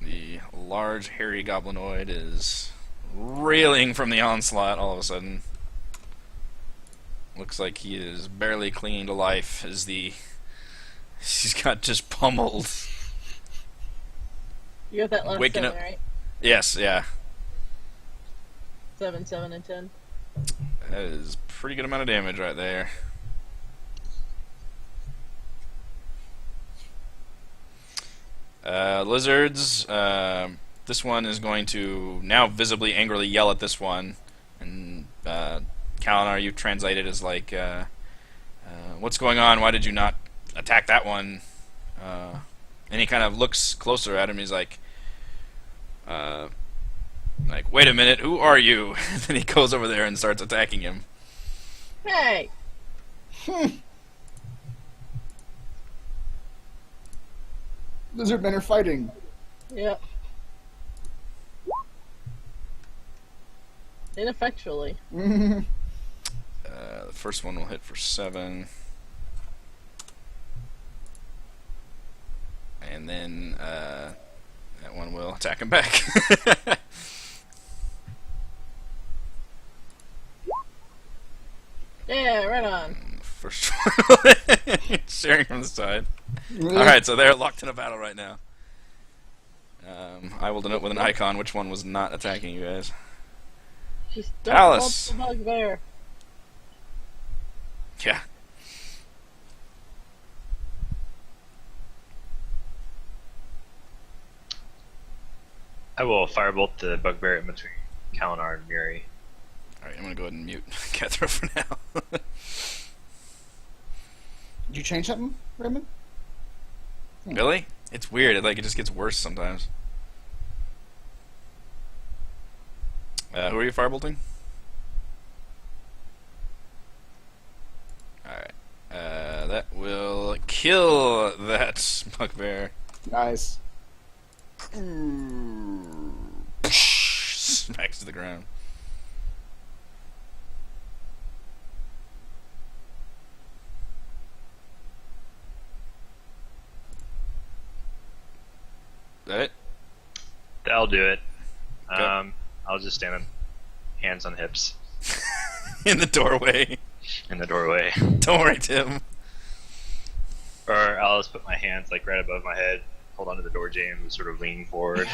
The large, hairy goblinoid is reeling from the onslaught all of a sudden. Looks like he is barely clinging to life as he's got just pummeled. You got that last Waking 7, up. right? Yes, yeah. 7, 7, and 10. That is a pretty good amount of damage right there. Lizards, this one is going to now visibly angrily yell at this one, and Kalinar, you've translated as like, what's going on? Why did you not attack that one? And he kind of looks closer at him. He's like, wait a minute, who are you? And then he goes over there and starts attacking him. Hey! Lizard men are fighting. Yep. Ineffectually. The first one will hit for 7. And then that one will attack him back. Yeah, right on. First one. Sharing from the side. Alright, so they're locked in a battle right now. I will denote with an icon which one was not attacking you guys. Just don't Alice. bump the bugbear. Yeah. I will firebolt the bugbear in between Kalinar and Muri. Alright, I'm gonna go ahead and mute Kethra for now. Did you change something, Raymond? Really? It's weird. It just gets worse sometimes. Who are you firebolting? Alright. That will kill that bugbear. Nice. Smacks to the ground. Is that it? That'll do it. Go. I'll just stand on hands on hips In the doorway. in the doorway. Don't worry, Tim. Or I'll just put my hands like right above my head, hold onto the door jamb, and sort of lean forward.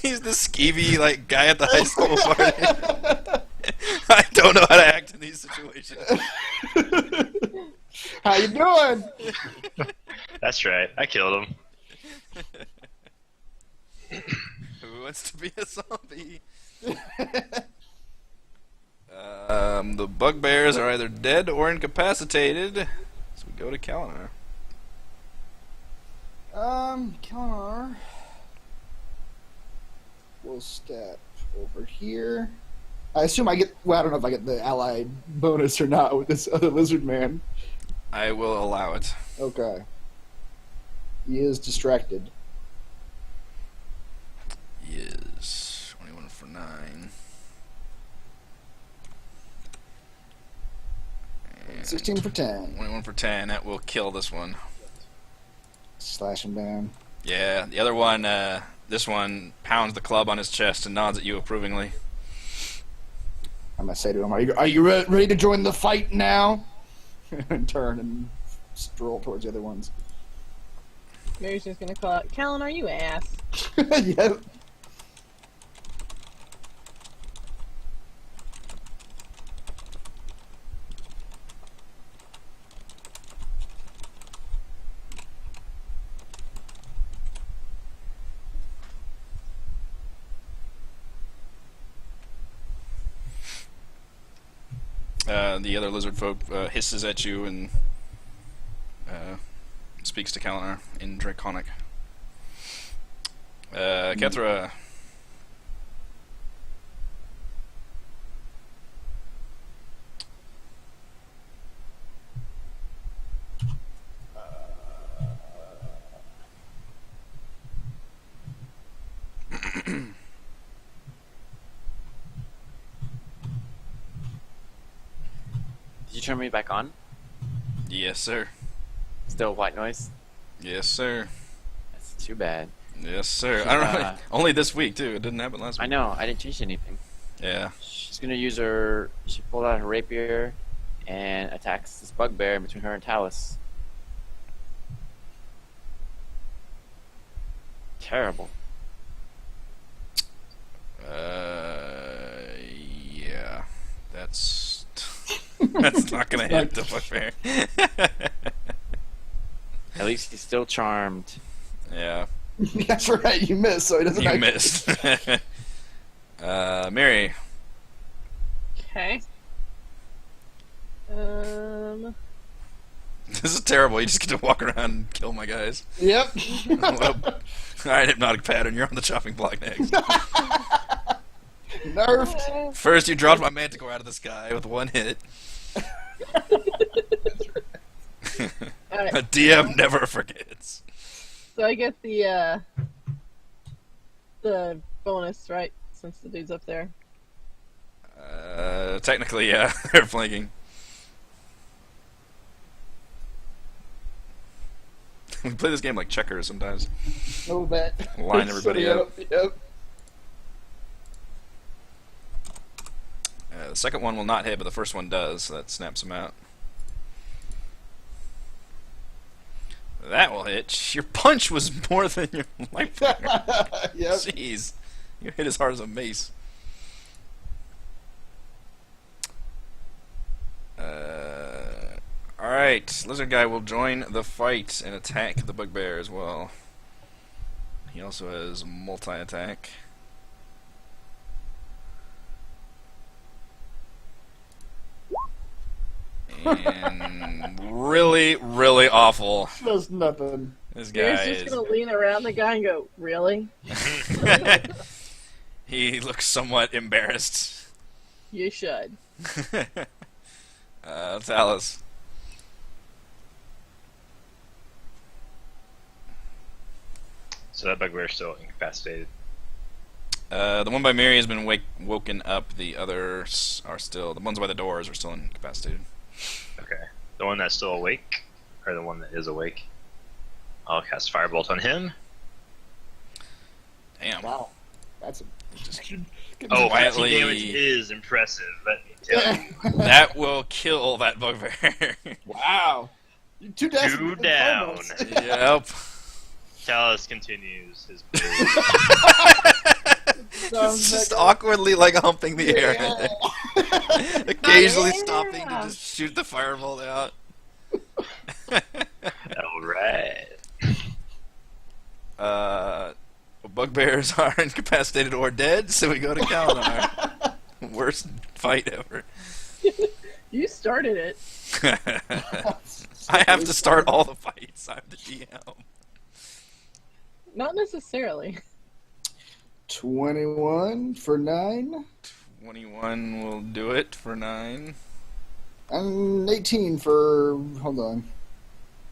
He's the skeevy guy at the high school party. I don't know how to act in these situations. How you doing? That's right. I killed him. Who wants to be a zombie? The bugbears are either dead or incapacitated. So we go to Kalinar. Kalinar will step over here. I assume I get. Well, I don't know if I get the allied bonus or not with this other lizard man. I will allow it. Okay. He is distracted. He is 21 for 9. And 16 for 10. 21 for 10. That will kill this one. Slash him down. Yeah, the other one, this one pounds the club on his chest and nods at you approvingly. I'm gonna say to him, "Are you ready to join the fight now?" And turn and stroll towards the other ones. Mary's just gonna call out, Kalinar, you ass. Yeah. The other lizard folk hisses at you and speaks to Kalinar in Draconic. Kethra. Did you turn me back on? Yes, sir. Still white noise? Yes, sir. That's too bad. Yes, sir. I don't know. Only this week too. It didn't happen last week. I know, I didn't change anything. Yeah. She's gonna use her. She pulled out her rapier and attacks this bugbear between her and Talus. Terrible. Yeah. That's that's not gonna hit the bugbear. At least he's still charmed. Yeah. That's right. You missed, so he doesn't. You missed. Mary. Okay. This is terrible. You just get to walk around and kill my guys. Yep. Well, alright, Hypnotic Pattern, you're on the chopping block next. Nerfed. First, you dropped my Manticore out of the sky with one hit. Alright, A DM never forgets. so I get the bonus, right? Since the dude's up there. Technically, yeah, they're flanking. We play this game like checkers sometimes. No bet. Line everybody up. Yep. The second one will not hit, but the first one does, so that snaps him out. That will hit. Your punch was more than your life. Yep. Jeez. You hit as hard as a mace. Alright, Lizard Guy will join the fight and attack the bugbear as well. He also has multi-attack. And really, really awful. Does nothing. This You're guy just is... gonna lean around the guy and go, really? He looks somewhat embarrassed. You should. Talus. So that bugbear's still incapacitated. The one by Mary has been woken up. The others are still... The ones by the doors are still incapacitated. Okay. The one that's still awake, or the one that is awake. I'll cast Firebolt on him. Damn. Wow. That's a. Oh, Quietly- 15 damage is impressive, let me tell you. That will kill that bugbear. Wow. Two down. Two down. Yep. Talus continues his build. It's just awkwardly like humping the air. Occasionally stopping to just shoot the firebolt out. Alright. Bugbears are incapacitated or dead, so we go to Kalinar. Worst fight ever. You started it. I have to start all the fights. I'm the GM. Not necessarily. 21 for 9. 21 will do it for 9. And 18 for. Hold on.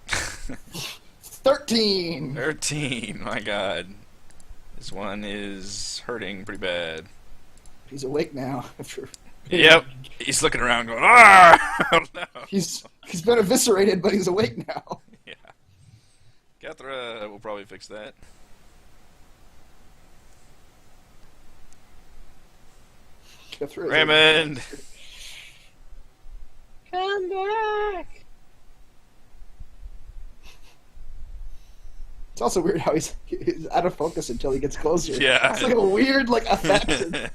13. 13. My God. This one is hurting pretty bad. He's awake now. After Yep. He's looking around going, ah! Oh, no. he's been eviscerated, but he's awake now. Yeah. Kethra will probably fix that. Raymond! Come back! It's also weird how he's out of focus until he gets closer. Yeah. It's like a weird effect.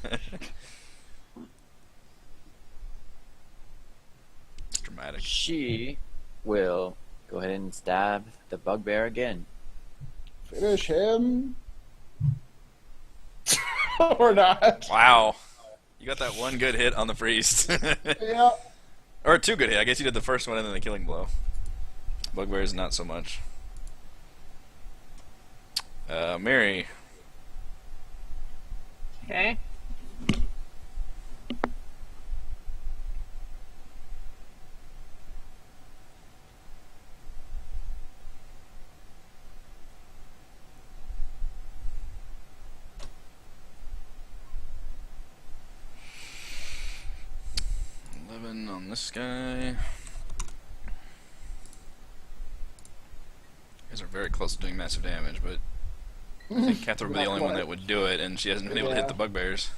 Dramatic. She will go ahead and stab the bugbear again. Finish him. Or not. Wow. You got that one good hit on the priest. Yeah. Or two good hit. I guess you did the first one and then the killing blow. Bugbears not so much. Mary. Okay. On this guy. You guys are very close to doing massive damage, but I think Catherine would be the only one that would do it, and she hasn't been able to hit the bugbears.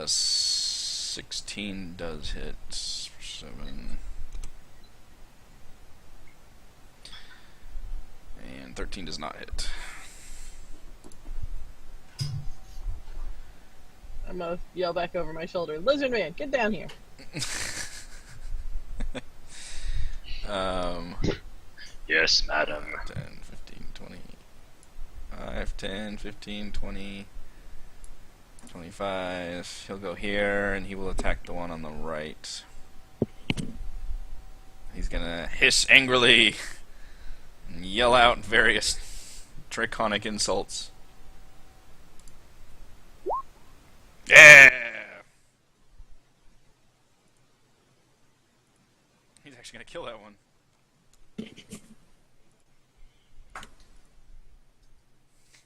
16 does hit. 7. And 13 does not hit. I'm gonna yell back over my shoulder, Lizard Man, get down here. Yes, madam. 10, 15, 20. 5, 10, 15, 20, 25. He'll go here, and he will attack the one on the right. He's gonna hiss angrily and yell out various draconic insults. Yeah! He's actually gonna kill that one.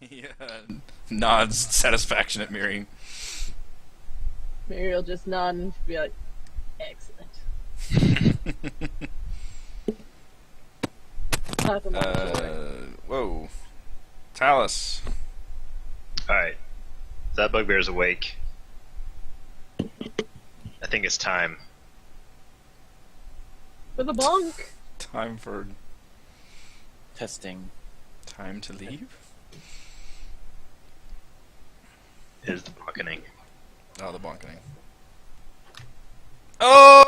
He nods satisfaction at Miri. Mary will just nod and be like, excellent. Clap him on the shoulder. Whoa. Talus. Alright. That bugbear's awake. I think it's time. For the bonk! Time for... Testing. Time to leave? Is the bonkening. Oh, the bonkening. Oh!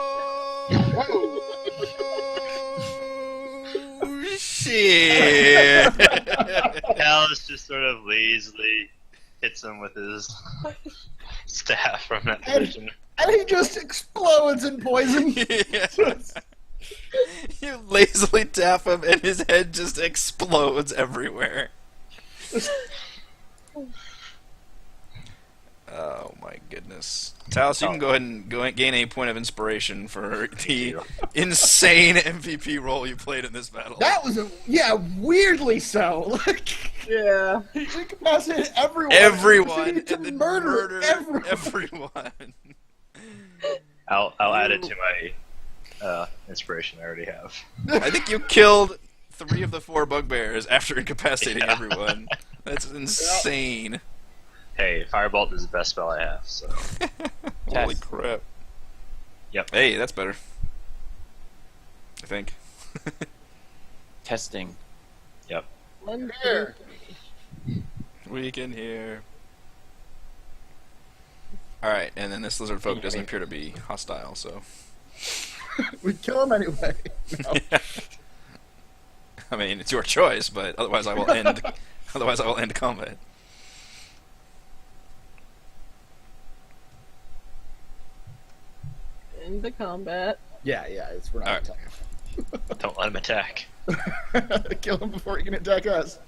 Shit! Alice just sort of lazily hits him with his staff from that position. And he just explodes in poison. Yes. You lazily tap him and his head just explodes everywhere. Oh my goodness. Talos, you can go ahead and gain a point of inspiration for the insane MVP role you played in this battle. That was weirdly so. Yeah. He incapacitated everyone. Everyone, He proceeded and to then murder everyone. I'll add it to my inspiration I already have. I think you killed 3 of the 4 bugbears after incapacitating Yeah. everyone. That's insane. Hey, Firebolt is the best spell I have, so. Holy Test. crap. Yep. Hey, that's better. I think. Testing. Yep. 1, 2, Here. 3. We can hear. Alright, and then this lizard folk doesn't appear to be hostile, so. We kill him anyway. No. I mean, it's your choice, but otherwise I will end. Otherwise I will end combat. Into combat. Yeah, we're not Alright. Don't let him attack. attacking. Kill him before he can attack us.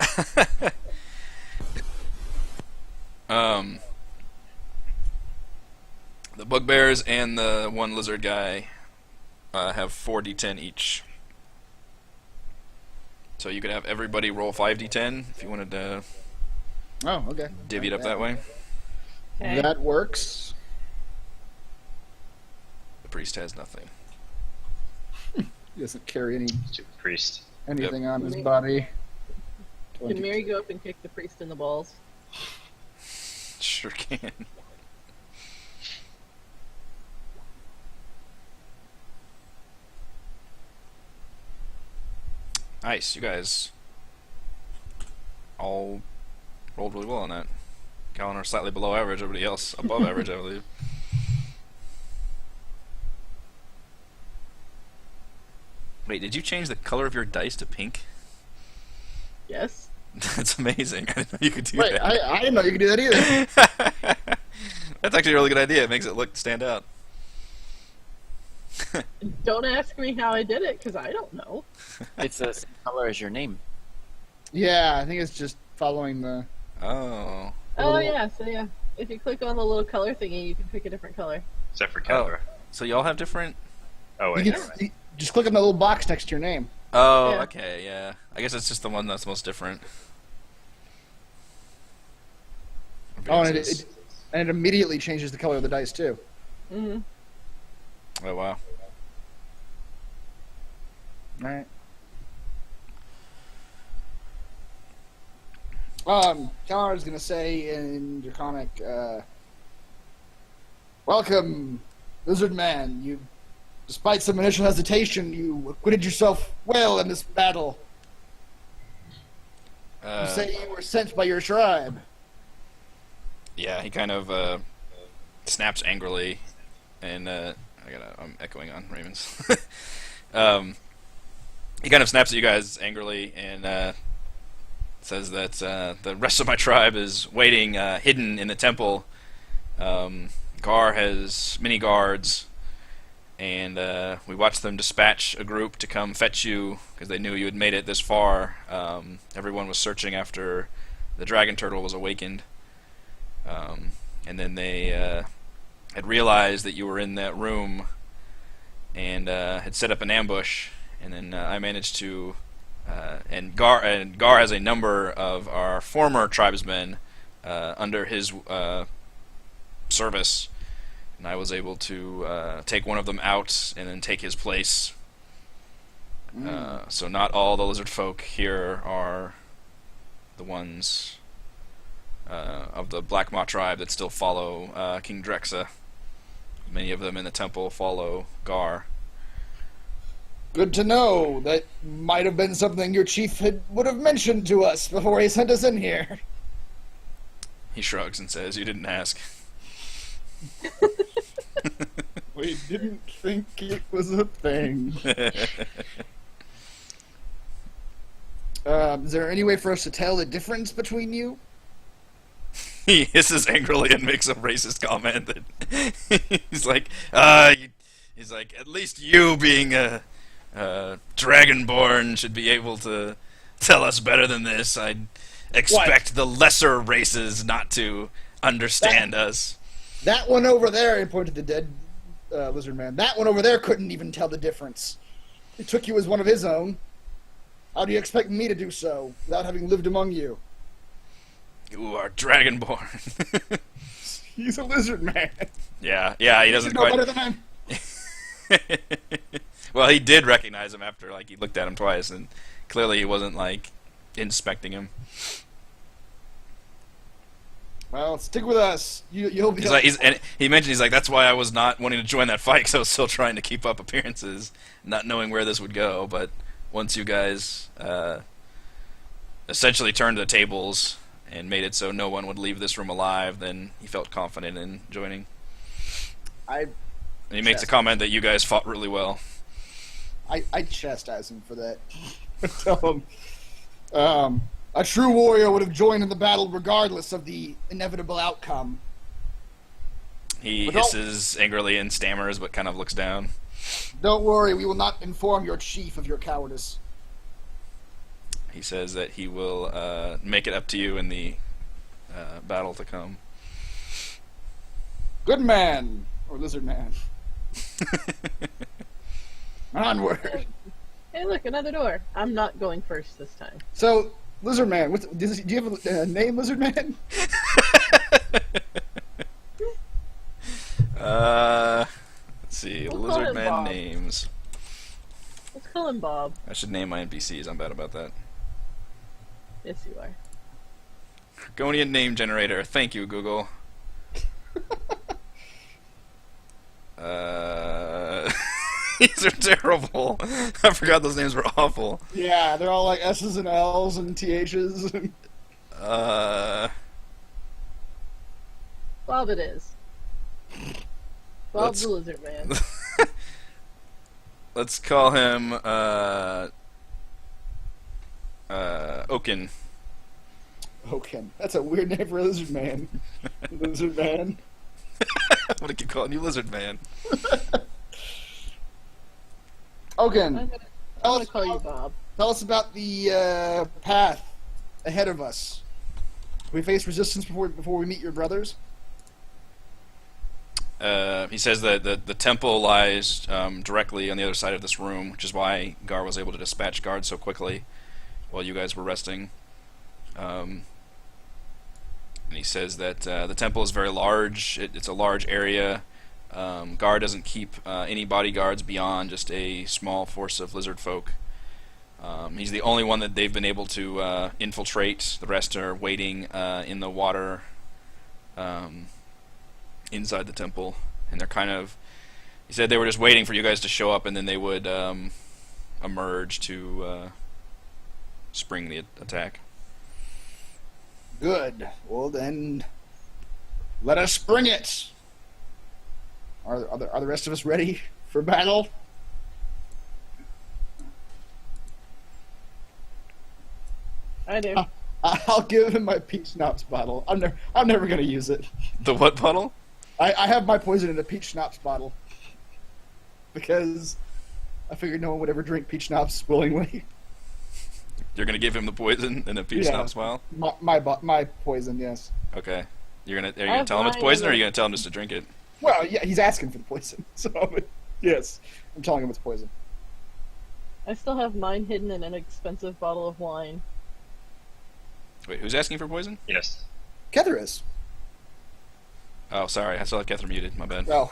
The bugbears and the one lizard guy have 4d10 each. So you could have everybody roll 5d10 if you wanted to Oh, okay. divvy it up that way. Okay. That works. The priest has nothing. He doesn't carry Stupid priest. anything on his body. Can Mary go up and kick the priest in the balls? Sure can. Nice, you guys all rolled really well on that. Callan are slightly below average, everybody else above average, I believe. Wait, did you change the color of your dice to pink? Yes. That's amazing. I didn't know you could do Wait, that. I didn't know you could do that either. That's actually a really good idea. It makes it look stand out. Don't ask me how I did it, because I don't know. It's the same color as your name. Yeah, I think it's just following the. Oh. Oh, yeah, so yeah. If you click on the little color thingy, you can pick a different color. Except for Kendra. So y'all have different... Oh, wait. You never mind. can, just click on the little box next to your name. Oh, Yeah. okay, yeah. I guess it's just the one that's most different. Oh, and it immediately changes the color of the dice too. Mm-hmm. Oh, wow. All right. Kalar is gonna say in your comic, "Welcome, Lizard Man. You, despite some initial hesitation, you acquitted yourself well in this battle. You say you were sent by your tribe." Yeah, he kind of snaps angrily, and I'm echoing on Raymond's. He kind of snaps at you guys angrily and says that the rest of my tribe is waiting hidden in the temple. Gar has many guards, and we watched them dispatch a group to come fetch you because they knew you had made it this far. Everyone was searching after the dragon turtle was awakened. And then they had realized that you were in that room and had set up an ambush. And then I managed to, and Gar has a number of our former tribesmen under his service, and I was able to take one of them out and then take his place. So not all the lizard folk here are the ones of the Black Maw tribe that still follow King Drexa. Many of them in the temple follow Gar. Good to know. That might have been something your chief would have mentioned to us before he sent us in here. He shrugs and says, "You didn't ask." We didn't think it was a thing. Is there any way for us to tell the difference between you? He hisses angrily and makes a racist comment that he's like, at least you being a Dragonborn should be able to tell us better than this. I'd expect the lesser races not to understand us. That one over there, and pointed to the dead lizard man. That one over there couldn't even tell the difference. He took you as one of his own. How do you expect me to do so without having lived among you? You are Dragonborn. He's a lizard man. Yeah, he doesn't know quite. better than him. Well, he did recognize him after he looked at him twice, and clearly he wasn't inspecting him. Well, stick with us. You'll be. And he mentioned that's why I was not wanting to join that fight because I was still trying to keep up appearances, not knowing where this would go. But once you guys essentially turned the tables and made it so no one would leave this room alive, then he felt confident in joining. And he makes a comment that you guys fought really well. I chastise him for that. Tell him, a true warrior would have joined in the battle regardless of the inevitable outcome. He hisses angrily and stammers, but kind of looks down. Don't worry, we will not inform your chief of your cowardice. He says that he will make it up to you in the battle to come. Good man, or lizard man. Onward. Hey, look, another door. I'm not going first this time. So, lizard man, do you have a name, lizard man? Let's see, We'll call lizard him man Bob. names. Let's call him Bob. I should name my NPCs. I'm bad about that. Yes, you are. Argonian name generator. Thank you, Google. These are terrible. I forgot those names were awful. Yeah, they're all like S's and L's and TH's. Bob it is. Bob the Lizard Man. Let's call him Oaken. Okay, that's a weird name for a lizard man. Lizard man. I'm gonna keep calling you Lizard Man. Ogun, I'm gonna call you Bob. tell us about the path ahead of us. We face resistance before we meet your brothers. He says that the temple lies directly on the other side of this room, which is why Gar was able to dispatch guards so quickly while you guys were resting. And he says that the temple is very large. It's a large area. Gar doesn't keep any bodyguards beyond just a small force of lizard folk. He's the only one that they've been able to infiltrate. The rest are waiting in the water inside the temple, and they're kind of... He said they were just waiting for you guys to show up, and then they would emerge to spring the attack. Good. Well then, let us spring it. Are the rest of us ready for battle? I do. I'll give him my peach schnapps bottle. I'm never gonna use it. The what bottle? I have my poison in a peach schnapps bottle because I figured no one would ever drink peach schnapps willingly. You're gonna give him the poison in a peach schnapps vial? My poison, yes. Okay. Are you gonna have tell him it's mine poison, or are in you gonna tell him just to drink it? Well, yeah, he's asking for the poison, so yes, I'm telling him it's poison. I still have mine hidden in an expensive bottle of wine. Wait, who's asking for poison? Yes. Kether is. Oh, sorry, I saw that Kether muted. My bad. Oh,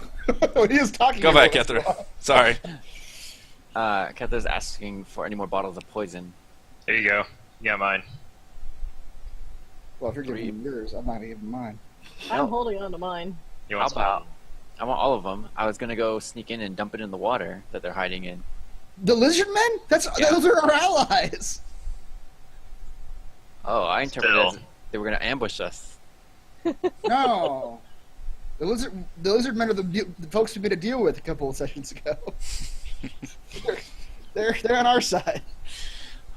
he is talking. Go back, about us. Kether. Sorry. Kether's asking for any more bottles of poison. There you go. You got mine. Well, if you're giving him yours, I'm not gonna give him mine. I'm holding on to mine. You How want some? about... I want all of them. I was gonna go sneak in and dump it in the water that they're hiding in. The lizard men? Those are our allies. Oh, I interpreted it Still. as they were gonna ambush us. No, the lizard men are the folks we made a deal with a couple of sessions ago. they're on our side.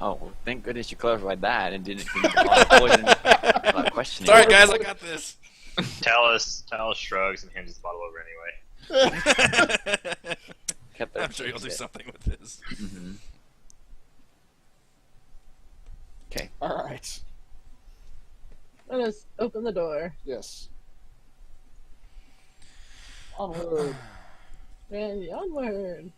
Oh, well, thank goodness you clarified that and didn't give me a lot of poison without questioning. Sorry, guys, I got this. Talus shrugs and hands the bottle over anyway. Kether I'm sure you'll do it. something with this. Mm-hmm. Okay. All right. Let us open the door. Yes. Onward. And onward.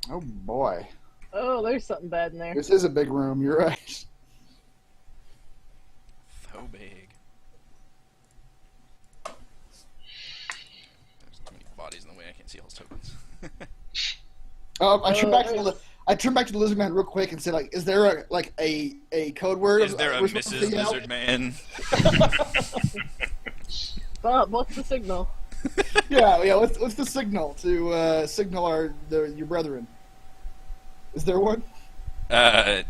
Oh boy, Oh, there's something bad in there. this is a big room. You're right. So big. There's too many bodies in the way. I can't see all those tokens. I turned back to the lizard man real quick and said, like, is there a code word? Is there a we're supposed to Mrs. figure out? Lizard Man? Bob, what's the signal? Yeah. What's the signal to signal your brethren? Is there one?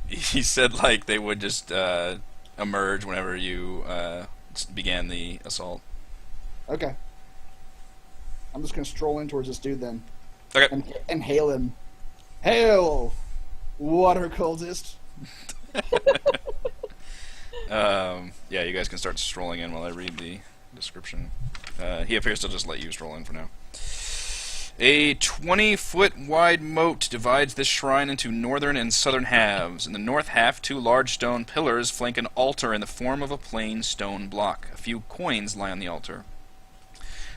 He said like they would just emerge whenever you began the assault. Okay. I'm just gonna stroll in towards this dude then, Okay. and hail him. Hail, water cultist. Yeah, you guys can start strolling in while I read the description. He appears to just let you stroll in for now. A 20-foot wide moat divides this shrine into northern and southern halves. In the north half, two large stone pillars flank an altar in the form of a plain stone block. A few coins lie on the altar.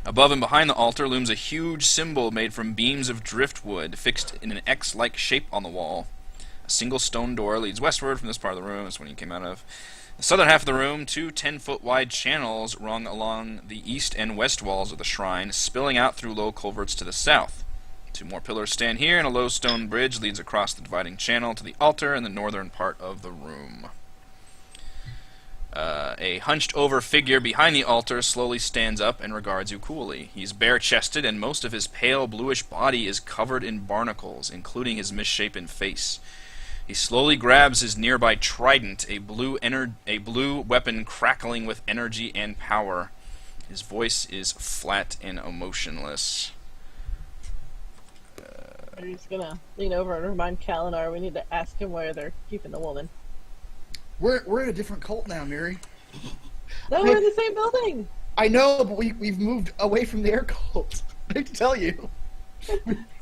Above and behind the altar looms a huge symbol made from beams of driftwood, fixed in an X-like shape on the wall. A single stone door leads westward from this part of the room. That's when you came out of. The southern half of the room, two 10-foot wide channels run along the east and west walls of the shrine, spilling out through low culverts to the south. Two more pillars stand here, and a low stone bridge leads across the dividing channel to the altar in the northern part of the room. A hunched-over figure behind the altar slowly stands up and regards you coolly. He's bare-chested, and most of his pale bluish body is covered in barnacles, including his misshapen face. He slowly grabs his nearby trident, a blue weapon crackling with energy and power. His voice is flat and emotionless. I'm just gonna lean over and remind Kalinar we need to ask him where they're keeping the woman. We're in a different cult now, Miri. No, we're in the same building! I know, but we've moved away from the air cult. I hate to tell you.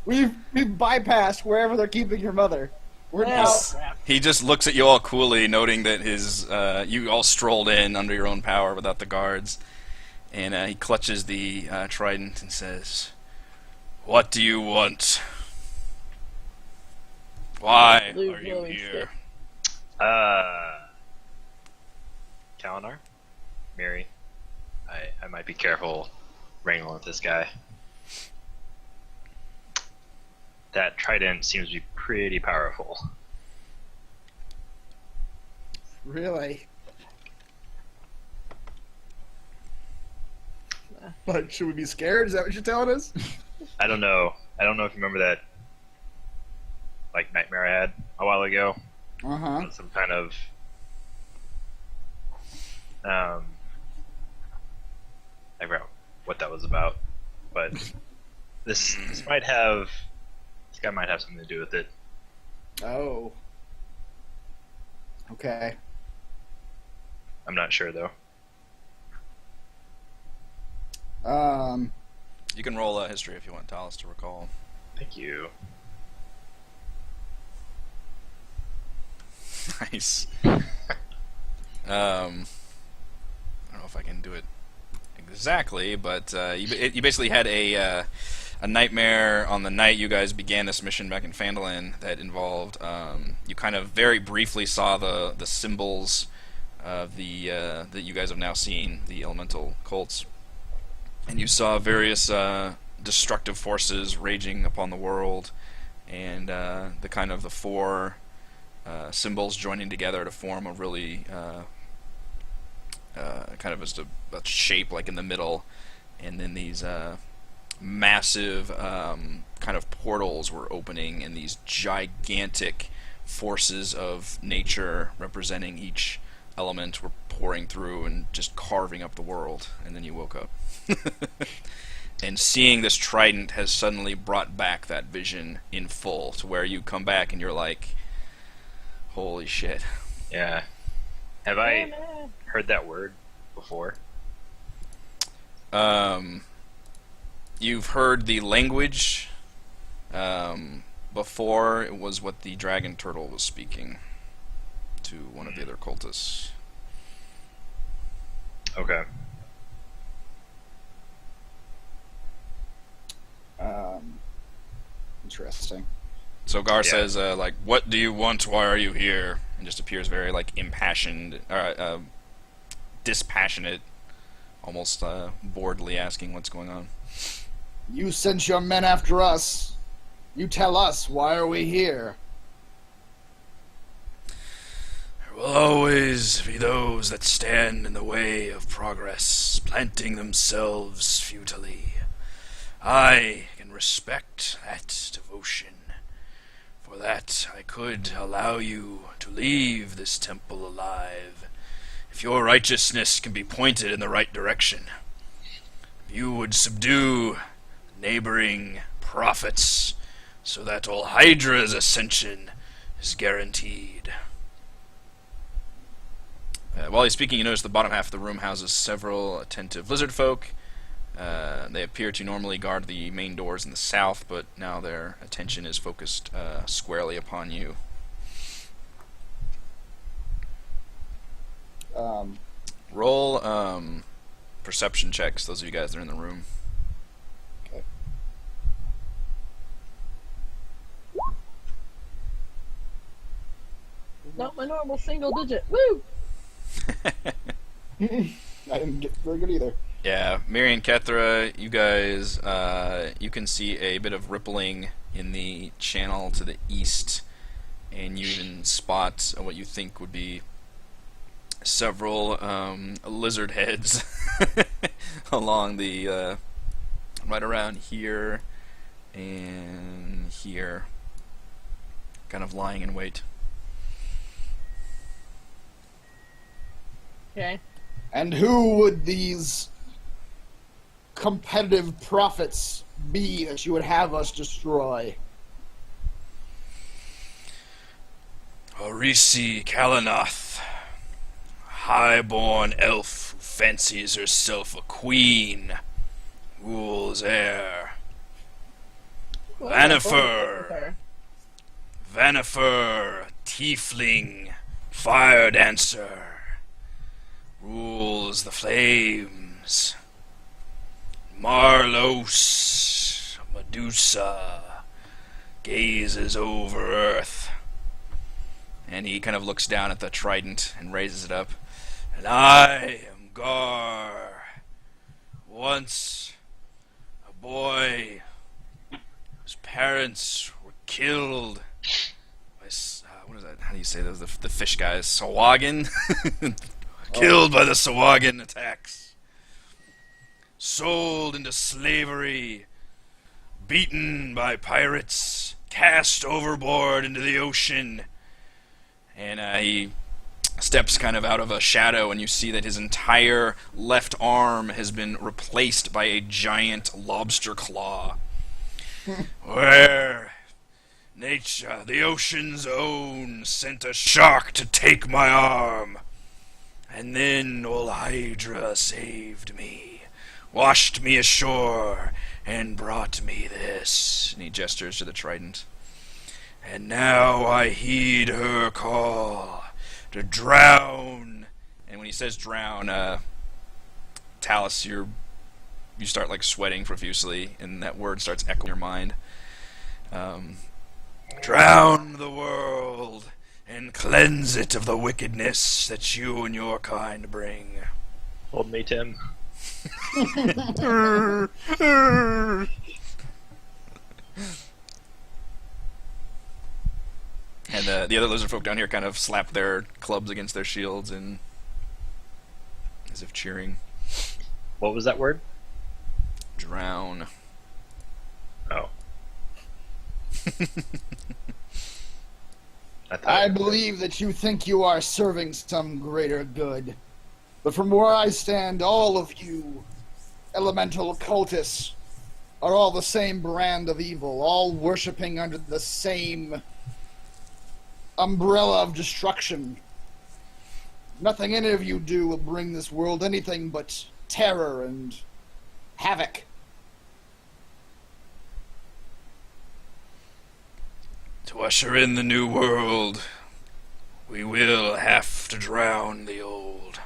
We've bypassed wherever they're keeping your mother. We're now. Well, He just looks at you all coolly, noting that you all strolled in under your own power without the guards. And he clutches the trident and says, "What do you want? Why Blue are you glowing here?" Kalinar, Mary, I might be careful wrangling with this guy. That trident seems to be pretty powerful. Really? But should we be scared? Is that what you're telling us? I don't know. I don't know if you remember that, like, nightmare I had a while ago. Uh-huh. Some kind of I forgot what that was about, but this guy might have something to do with it. Oh. Okay. I'm not sure though. You can roll a history if you want Talos to recall. Thank you. Nice. I don't know if I can do it exactly, but you basically had a nightmare on the night you guys began this mission back in Phandalin that involved you kind of very briefly saw the symbols of the that you guys have now seen, the elemental cults, and you saw various destructive forces raging upon the world, and the kind of the four symbols joining together to form a really kind of just a shape like in the middle, and then these massive kind of portals were opening, and these gigantic forces of nature representing each element were pouring through and just carving up the world. And then you woke up. And seeing this trident has suddenly brought back that vision in full, to where you come back and you're like, holy shit. Yeah. Have I heard that word before? You've heard the language before. It was what the dragon turtle was speaking to one of the other cultists. Okay. Interesting. So Gar Yeah. says, like, "What do you want? Why are you here?" And just appears very, like, impassioned, dispassionate, almost boredly asking what's going on. You sent your men after us. You tell us, why are we here? There will always be those that stand in the way of progress, planting themselves futilely. I can respect that devotion. For that, I could allow you to leave this temple alive, if your righteousness can be pointed in the right direction. You would subdue neighboring prophets, so that all Hydra's ascension is guaranteed. While he's speaking, you notice the bottom half of the room houses several attentive lizard folk. They appear to normally guard the main doors in the south, but now their attention is focused squarely upon you. Roll perception checks, those of you guys that are in the room. Okay. Not my normal single digit. Woo! I didn't get very good either. Yeah, Miri and Kethra, you guys, you can see a bit of rippling in the channel to the east, and you even spot what you think would be several lizard heads along the right around here and here, kind of lying in wait. Okay. And who would these competitive prophets be that you would have us destroy? Orisi Kalanath, high-born elf who fancies herself a queen, rules air. Well, Vanifer. Vanifer, tiefling, fire dancer, rules the flames. Marlos, Medusa, gazes over Earth. And he kind of looks down at the trident and raises it up. And I am Gar. Once a boy whose parents were killed by what is that? How do you say those? The fish guys, Sawagan, killed by the Sawagan attacks, sold into slavery, beaten by pirates, cast overboard into the ocean, and he steps kind of out of a shadow, and you see that his entire left arm has been replaced by a giant lobster claw. Where nature, the ocean's own, sent a shark to take my arm. And then old Hydra saved me, washed me ashore, and brought me this. And he gestures to the trident. And now I heed her call to drown. And when he says drown, Talus, you start like sweating profusely, and that word starts echoing in your mind. Drown the world and cleanse it of the wickedness that you and your kind bring. Hold me, Tim. And the other lizard folk down here kind of slap their clubs against their shields and as if cheering. What was that word? Drown. Oh. I believe that you think you are serving some greater good. But from where I stand, all of you elemental cultists are all the same brand of evil, all worshipping under the same umbrella of destruction. Nothing any of you do will bring this world anything but terror and havoc. To usher in the new world, we will have to drown the old.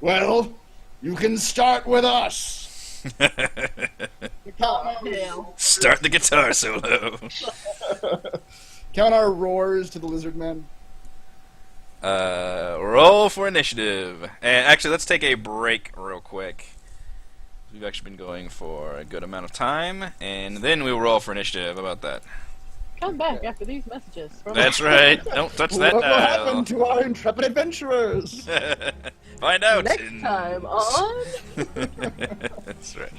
Well, you can start with us. Start the guitar solo. Count our roars to the lizard men. Roll for initiative. And actually, let's take a break real quick. We've actually been going for a good amount of time, and then we'll roll for initiative. How about that? Come back after these messages. That's right. Don't touch that What will dial. happen to our intrepid adventurers? Find out. Next time on... That's right.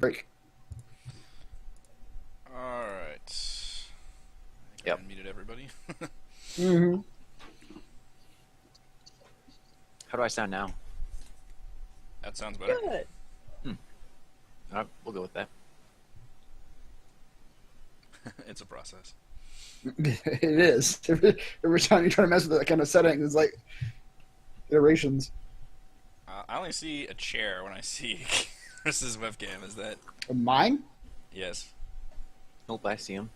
break. Alright. I think Yep. I unmuted everybody. Mm-hmm. How do I sound now? That sounds better. Good. All right, we'll go with that. It's a process. It is. Every time you try to mess with that kind of setting, it's like iterations. I only see a chair when I see Chris's webcam. Is that... Mine? Yes. Nope, I see him.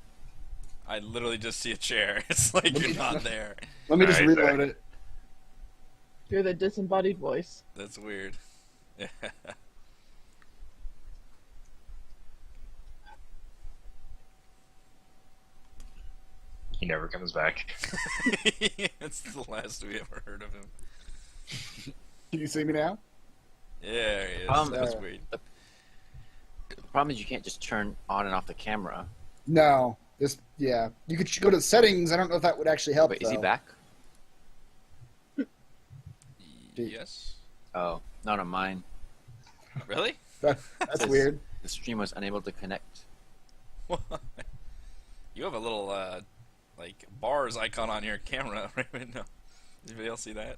I literally just see a chair. It's like you're not there. Let me just Alright, reload sorry. it. You're the disembodied voice. That's weird. He never comes back. It's the last we ever heard of him. Can you see me now? Yeah, there he is. Um, That's uh, weird. The problem is you can't just turn on and off the camera. No. Yeah. You could go to the settings. I don't know if that would actually help. Wait, is he though. back? Yes. Oh, not on mine. Really? That's Says weird. The stream was unable to connect. You have a little like bars icon on your camera right now. Does anybody else see that?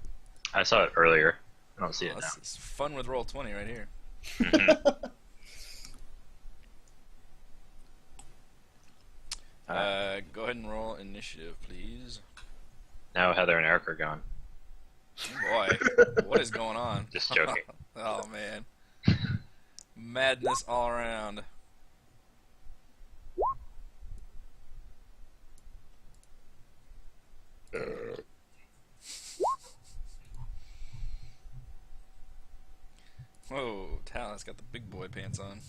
I saw it earlier. I don't see it now. This is fun with Roll20 right here. Go ahead and roll initiative, please. Now Heather and Eric are gone. Boy, what is going on? Just joking. Oh man, madness all around. Whoa, Talon's got the big boy pants on.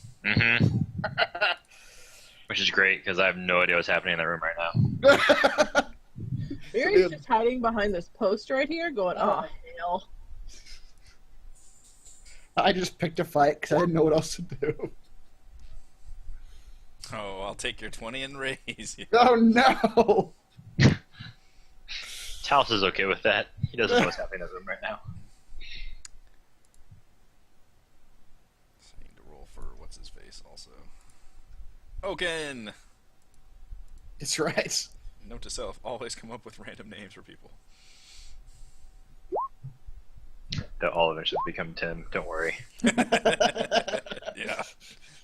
Which is great because I have no idea what's happening in that room right now. Mary's just hiding behind this post right here, going, "Oh hell!" I just picked a fight because I didn't know what else to do. Oh, I'll take your 20 and raise you. Oh no! Talos is okay with that. He doesn't know what's happening in that room right now. So I need to roll for what's his face also. Oaken! It's right. Note to self: always come up with random names for people. They'll all eventually become Tim. Don't worry. Yeah.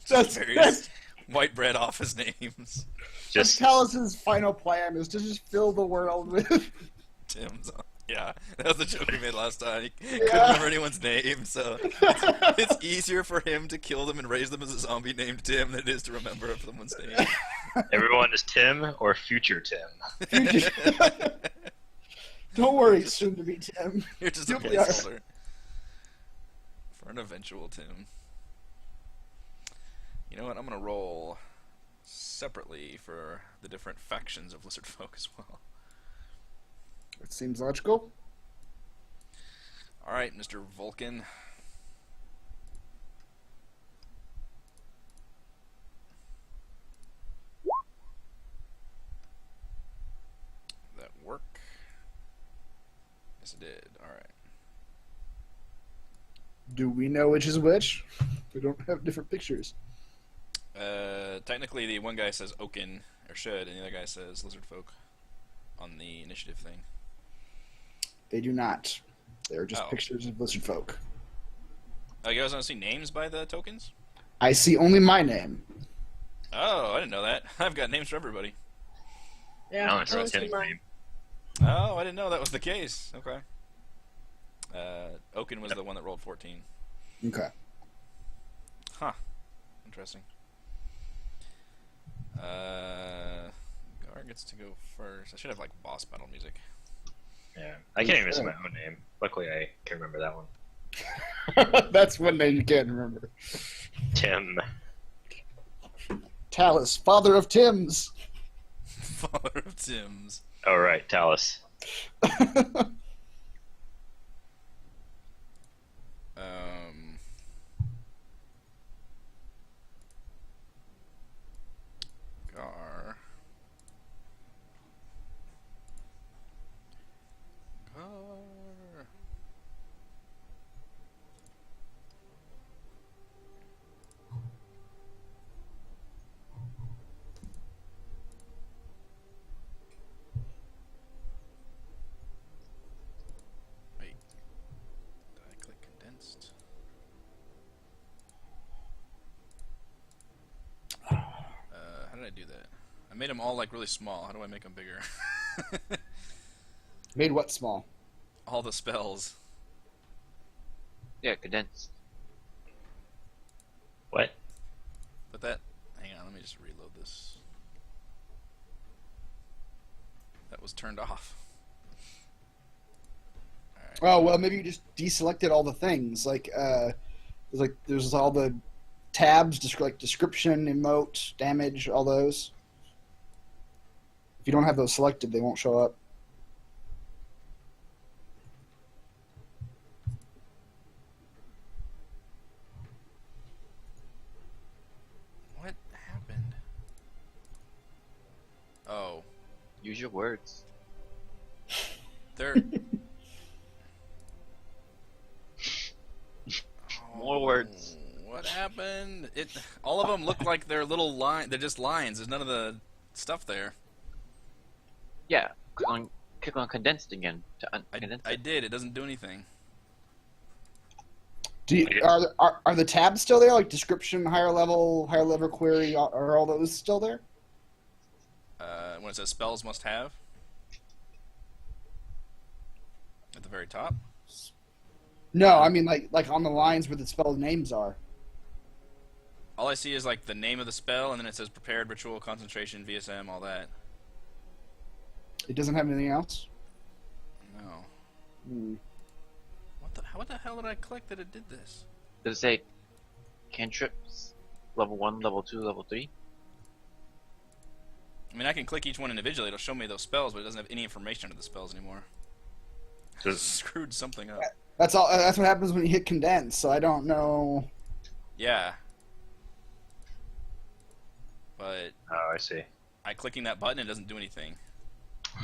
That's Various white bread office names. Just Talos' final plan is to just fill the world with. Tim's. Yeah, that was the joke we made last time. He couldn't remember anyone's name, so it's easier for him to kill them and raise them as a zombie named Tim than it is to remember someone's name. everyone is Tim or future Tim. Don't worry, soon to be Tim. You're just a You'll be all right. placeholder for an eventual Tim. You know what? I'm gonna roll separately for the different factions of lizardfolk as well. It seems logical. All right, Mr. Vulcan. That work? Yes, it did. All right. Do we know which is which? We don't have different pictures. Technically, the one guy says Oaken, or should, and the other guy says lizardfolk on the initiative thing. They do not. They're just Oh. pictures of lizard folk. Oh, you guys want to see names by the tokens? I see only my name. Oh, I didn't know that. I've got names for everybody. Yeah, I only saw I see Tim's mine. name. Oh, I didn't know that was the case. Okay. Oaken was the one that rolled 14. Okay. Huh. Interesting. Gar gets to go first. I should have, like, boss battle music. Yeah, I can't even say my own name. Luckily, I can remember that one. That's one name you can't remember. Tim. Talus, father of Tims. Father of Tim's. Oh right, Talos. Gar. Gar. did I do that? I made them all like really small. How do I make them bigger? Made what small? All the spells. Yeah, condensed. What? But that... Hang on, let me just reload this. That was turned off. Alright. Oh well, maybe you just deselected all the things. There's all the tabs, like description, emote, damage, all those. If you don't have those selected, they won't show up. What happened? Oh. Use your words. They're... More words. What happened? All of them look like they're little line. They're just lines. There's none of the stuff there. Yeah, click on condensed again to uncondense I it. did. It doesn't do anything. Are the tabs still there? Like description, higher level query, are all those still there? When it says spells must have at the very top. No, I mean like on the lines where the spell names are. All I see is like the name of the spell, and then it says prepared, ritual, concentration, VSM, all that. It doesn't have anything else? No. Hmm. What the hell did I click that it did this? Does it say cantrips, level 1, level 2, level 3? I mean, I can click each one individually. It'll show me those spells, but it doesn't have any information under the spells anymore. Screwed something up. That's all. That's what happens when you hit condense. So I don't know. Yeah. But Oh, I see. clicking that button, it doesn't do anything.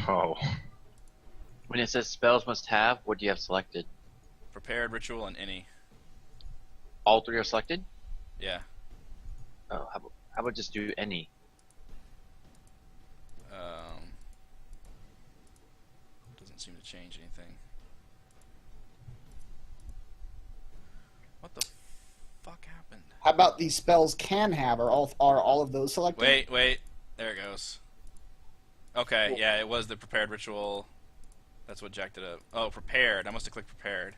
Oh. When it says spells must have, what do you have selected? Prepared, ritual, and any. All 3 are selected? Yeah. Oh, how about just do any? Doesn't seem to change anything. What the fuck happened? How about these spells can have? Are all of those selected? Wait. There it goes. Okay, Cool. yeah, it was the prepared ritual. That's what jacked it up. Oh, prepared. I must have clicked prepared.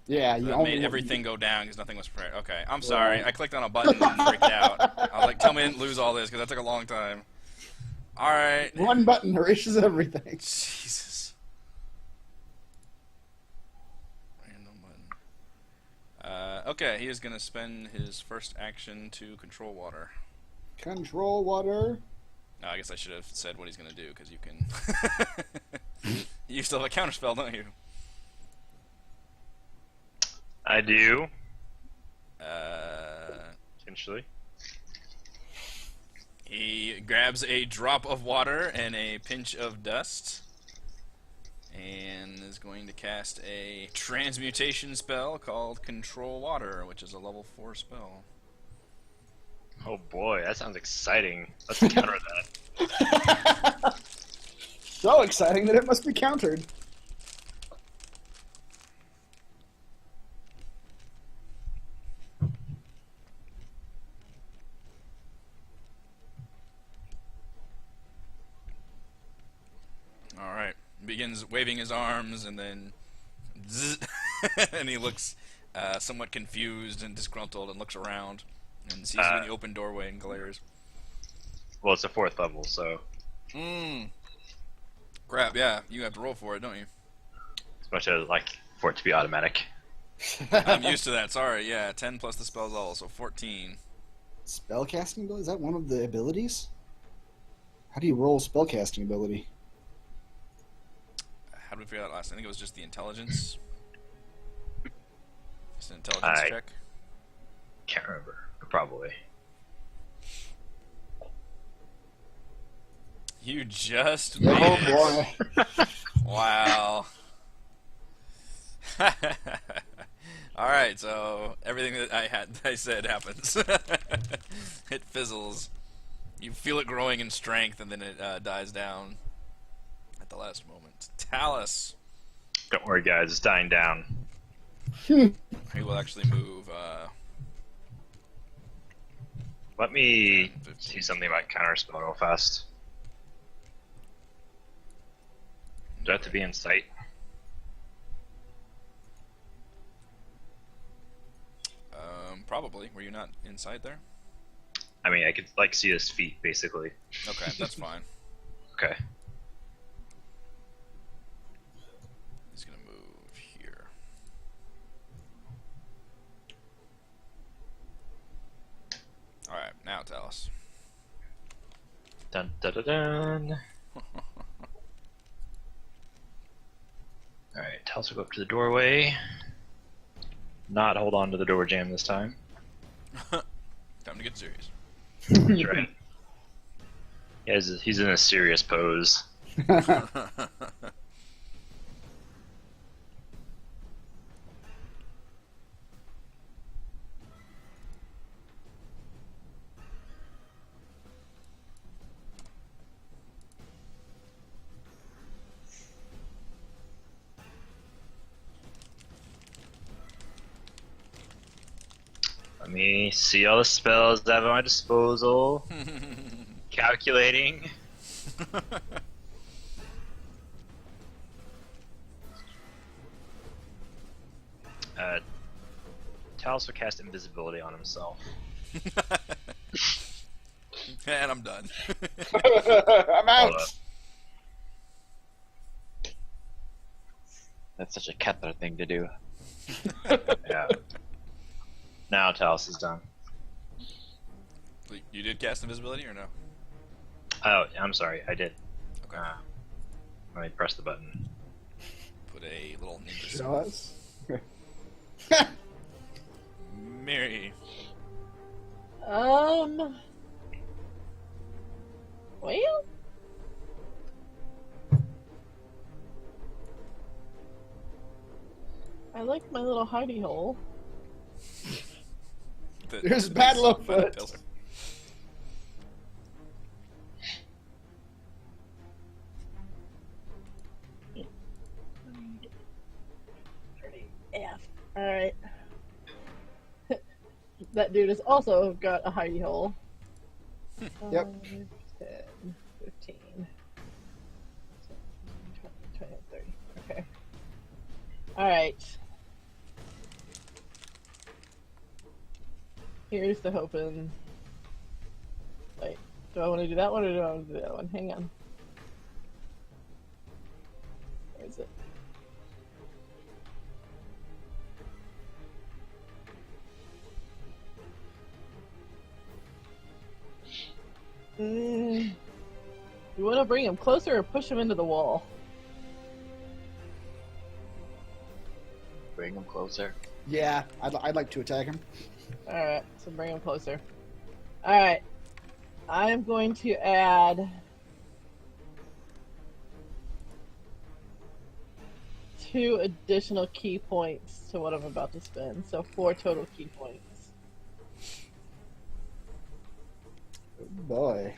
Yeah, you That only made everything go down because nothing was prepared. Okay, I'm sorry. I clicked on a button and freaked out. I was like, tell me I didn't lose all this because that took a long time. Alright. One button erases everything. Jesus. Random button. Okay, he is going to spend his first action to control water. Control water. No, I guess I should have said what he's going to do because you can... You still have a counterspell, don't you? I do. Uh... Potentially. He grabs a drop of water and a pinch of dust and is going to cast a transmutation spell called Control Water, which is a level 4 spell. Oh boy, that sounds exciting. Let's counter that. So exciting that it must be countered. Alright. Begins waving his arms and then zzz, and he looks somewhat confused and disgruntled and looks around and sees you in the open doorway and glares. Well, it's a 4th level, so Crap, yeah. You have to roll for it, don't you? as much as like for it to be automatic. I'm used to that, sorry. Yeah, 10 plus the spell's all, so 14. Spellcasting ability? Is that one of the abilities? How do you roll spellcasting ability? How did we figure that last? I think it was just the intelligence. Just an intelligence check. Can't remember. Probably. You just Oh made it. boy. Wow. Alright, so everything that I said happens. It fizzles. You feel it growing in strength, and then it dies down at the last moment. Talus. Don't worry, guys. It's dying down. He will actually move. Let me see something about counterspell real fast. Do I have to be in sight? Probably. Were you not inside there? I mean, I could like see his feet, basically. Okay, that's fine. Okay. He's gonna move here. Alright, now tell us. Dun dun dun dun. Alright, Talos will go up to the doorway. Not hold on to the door jam this time. Time to get serious. That's right. Yeah, he's in a serious pose. Let me see all the spells I have at my disposal. Calculating. Talos will cast invisibility on himself. And I'm done. I'm out. Hold up. That's such a Kethler thing to do. Yeah. Now Talos is done. You did cast invisibility or no? Oh, I'm sorry, I did. Okay. Let me press the button. Put a little ninja Show symbol. us. Mary. Well, I like my little hidey hole. There's Battle of Foot. Pillar. F. Alright. That dude has also got a hidey hole. Yep. 5, 10, 15, 20, 30. Okay. Alright. Here's the hoping. Wait, do I want to do that one or do I want to do that one? Hang on. Where is it? You want to bring him closer or push him into the wall? Bring him closer. Yeah, I'd like to attack him. Alright, so bring him closer. Alright. I'm going to add 2 additional key points to what I'm about to spend. So 4 total key points. Oh boy.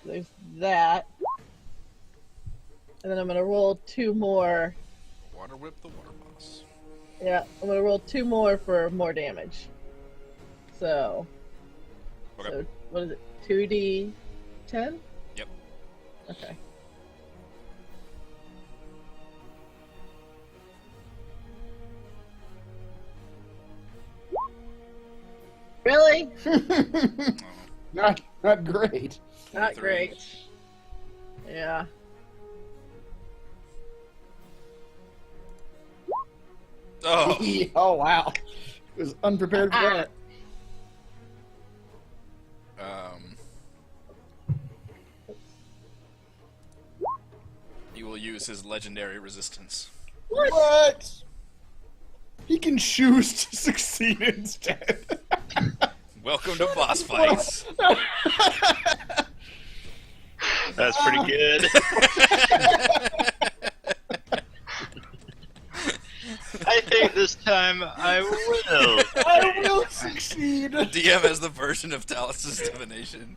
There's that. And then I'm going to roll 2 more. Water whip the water boss. Yeah, I'm going to roll 2 more for more damage. So, Okay. so what is it? 2d10? Yep. Okay. Really? Not great. Not 23. great. Yeah. Oh. Oh wow. Was unprepared for that. He will use his legendary resistance. What? He can choose to succeed instead. Welcome to boss fights. That's pretty good. I think this time I will. I will succeed. DM has the version of Talos' divination.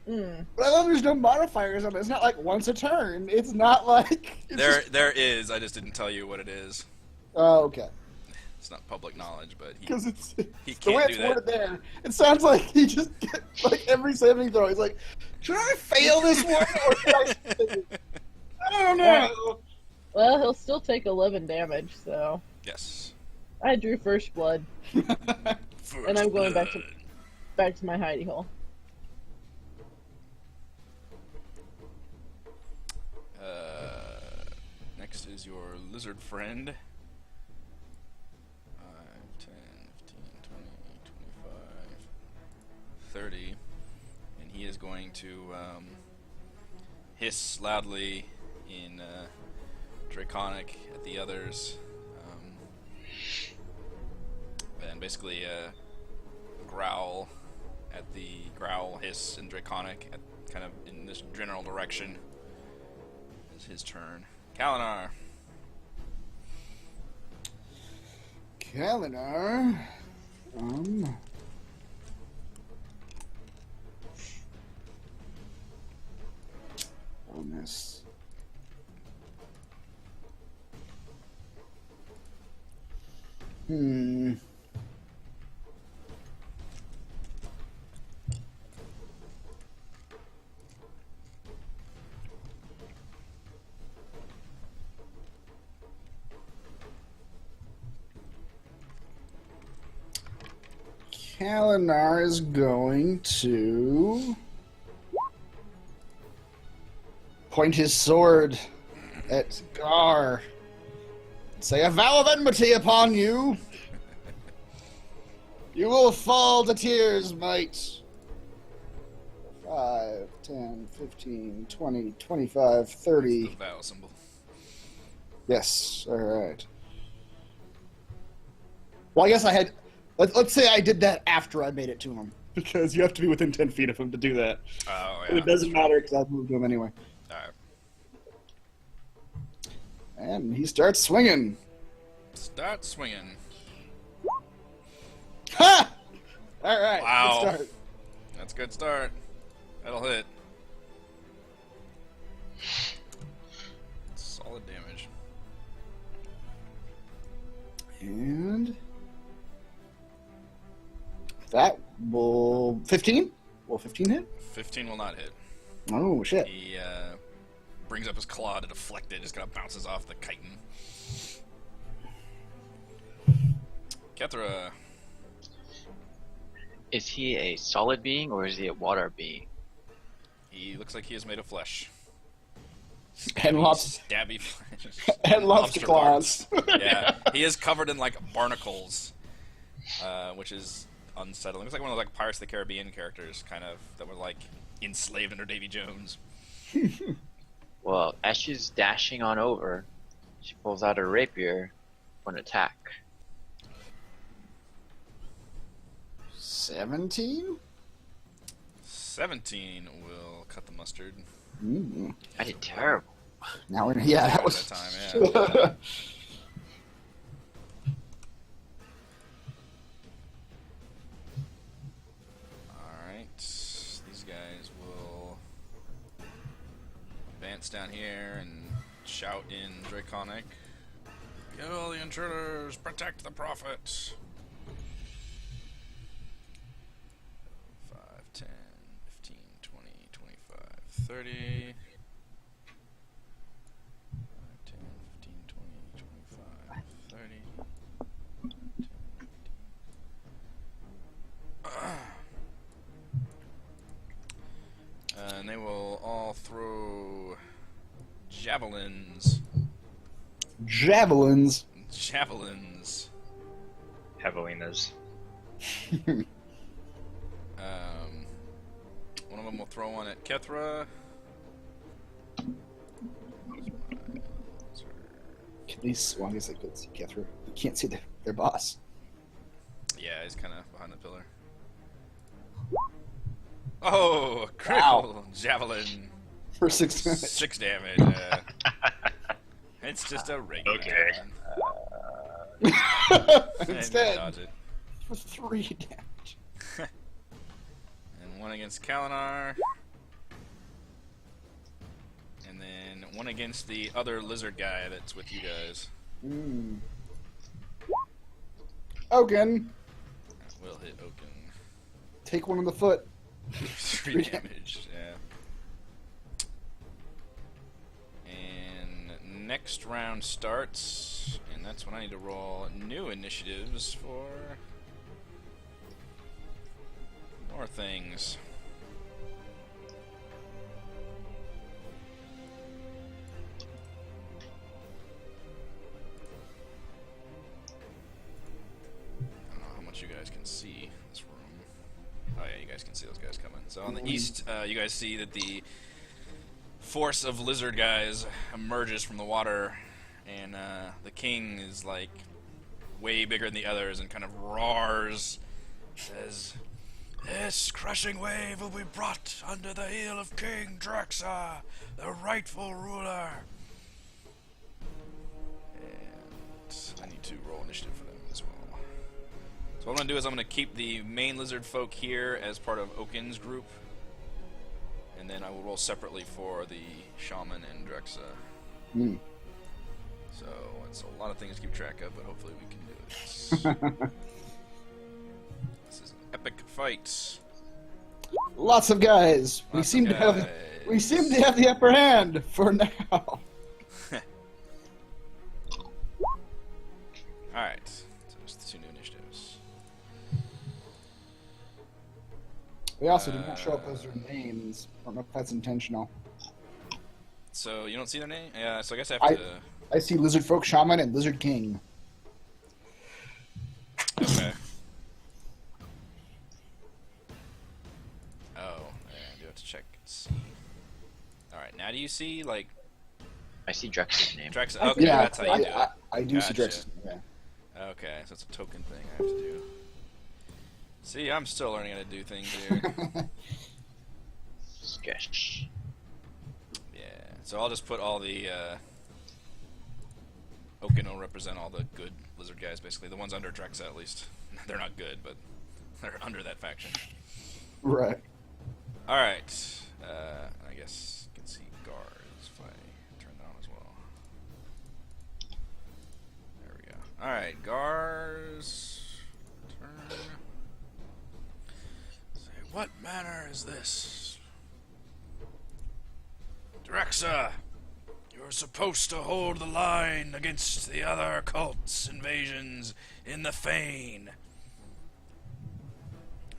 But I love there's no modifiers on it. It's not like once a turn. It's not like... It's just- There is. I just didn't tell you what it is. Oh, okay. It's not public knowledge, but Because it's he the way can't it's do that. worded there. It sounds like he just like every saving throw. He's like, should I fail this one or should I? I don't know. Well, he'll still take 11 damage, so Yes. I drew first blood, and I'm going back to my hidey hole. Next is your lizard friend. 5, 10, 15, 20, 25, 30. And he is going to hiss loudly in Draconic at the others. And basically growl, hiss, in Draconic, kind of in this general direction. It's his turn. Kalinar. Kalinar. Bonus. Kalinar is going to point his sword at Gar. Say a vow of enmity upon you. You will fall to tears, mate. 5, 10, 15, 20, 25, 30. The vow symbol. Yes, alright. Well, I guess I had... Let's say I did that after I made it to him. Because you have to be within 10 feet of him to do that. Oh, And yeah. it doesn't matter because I've moved him anyway. Alright. And he starts swinging. Start swinging. Ha! Alright, Wow. good start. That's a good start. That'll hit. Solid damage. And... that will... 15? Will 15 hit? 15 will not hit. Oh, shit. He brings up his claw to deflect it, just kind of bounces off the chitin. Kethra. Is he a solid being or is he a water being? He looks like he is made of flesh. And Stabby flesh. and lobster claws. Yeah, he is covered in like barnacles, which is unsettling. It's like one of those like Pirates of the Caribbean characters, kind of that were like enslaved under Davy Jones. Well, as she's dashing on over, she pulls out her rapier for an attack. 17? 17 will cut the mustard. Mm. I did terrible. Now, yeah, that was... That time, yeah. Alright, these guys will advance down here and shout in Draconic. Kill the intruders, protect the prophet. 5, 10, 15, 20, 25, 30. 10, 15, 20, 25, 30. 10, 15. And they will all throw javelins. Javelins. Javelins. Javelinas. One of them will throw one at Kethra. Can these... well, I guess I could see Kethra. You can't see their boss. Yeah, he's kind of behind the pillar. Oh, critical Wow. javelin. For 6 minutes. 6 damage. It's just a regular Okay. javelin. And Instead, dodge it. for 3 damage. And one against Kalinar. And then one against the other lizard guy that's with you guys. Mm. Oaken, That will hit Oaken. take one in the foot. 3 damage, yeah. And next round starts, and that's when I need to roll new initiatives for more things. I don't know how much you guys can see this room. Oh yeah, you guys can see those guys coming. So on the east, you guys see that the force of lizard guys emerges from the water, and the king is like way bigger than the others and kind of roars, says, "This crushing wave will be brought under the heel of King Draxa, the rightful ruler." And I need to roll initiative for them as well. So what I'm going to do is I'm going to keep the main lizard folk here as part of Oaken's group, and then I will roll separately for the shaman and Drexa. Hmm. So it's a lot of things to keep track of, but hopefully we can do it. This is an epic fight. Lots of guys. We Lots seem of to have the upper hand for now. Alright, so there's the 2 new initiatives. They also did not show up as their names. I don't know if that's intentional. So you don't see their name? Yeah, so I guess I have to... I see Lizard Folk Shaman and Lizard King. Okay. Oh, I do have to check and see. Alright, now do you see, like... I see Drex's name. Drexa? Okay, Yeah, that's how you do it. I do see Gotcha. Drex. Yeah. Okay, so it's a token thing I have to do. See, I'm still learning how to do things here. Sketch. Yeah, so I'll just put all the, Oaken will represent all the good lizard guys, basically. The ones under Drexa, at least. They're not good, but they're under that faction. Right. Alright, I guess you can see guards if I turn that on as well. There we go. Alright, guards. Turn. Say, what manner is this? Drexa! You're supposed to hold the line against the other cults' invasions in the Fane.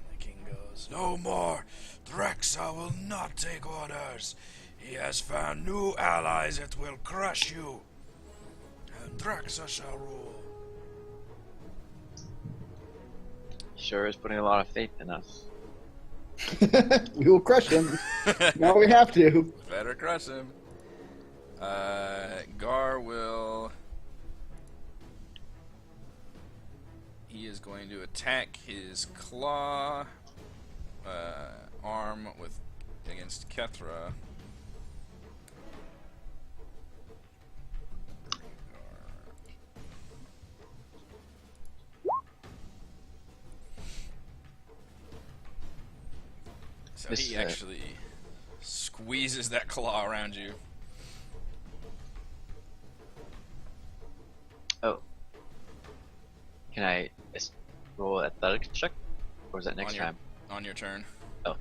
The king goes, no more. Drexa will not take orders. He has found new allies that will crush you. And Drexa shall rule. Sure is putting a lot of faith in us. We will crush him. No, we have to. Better crush him. Gar will... He is going to attack his claw arm with against Kethra. So This, he actually squeezes that claw around you. Oh. Can I roll athletics check? Or is that next time? On your turn. Oh.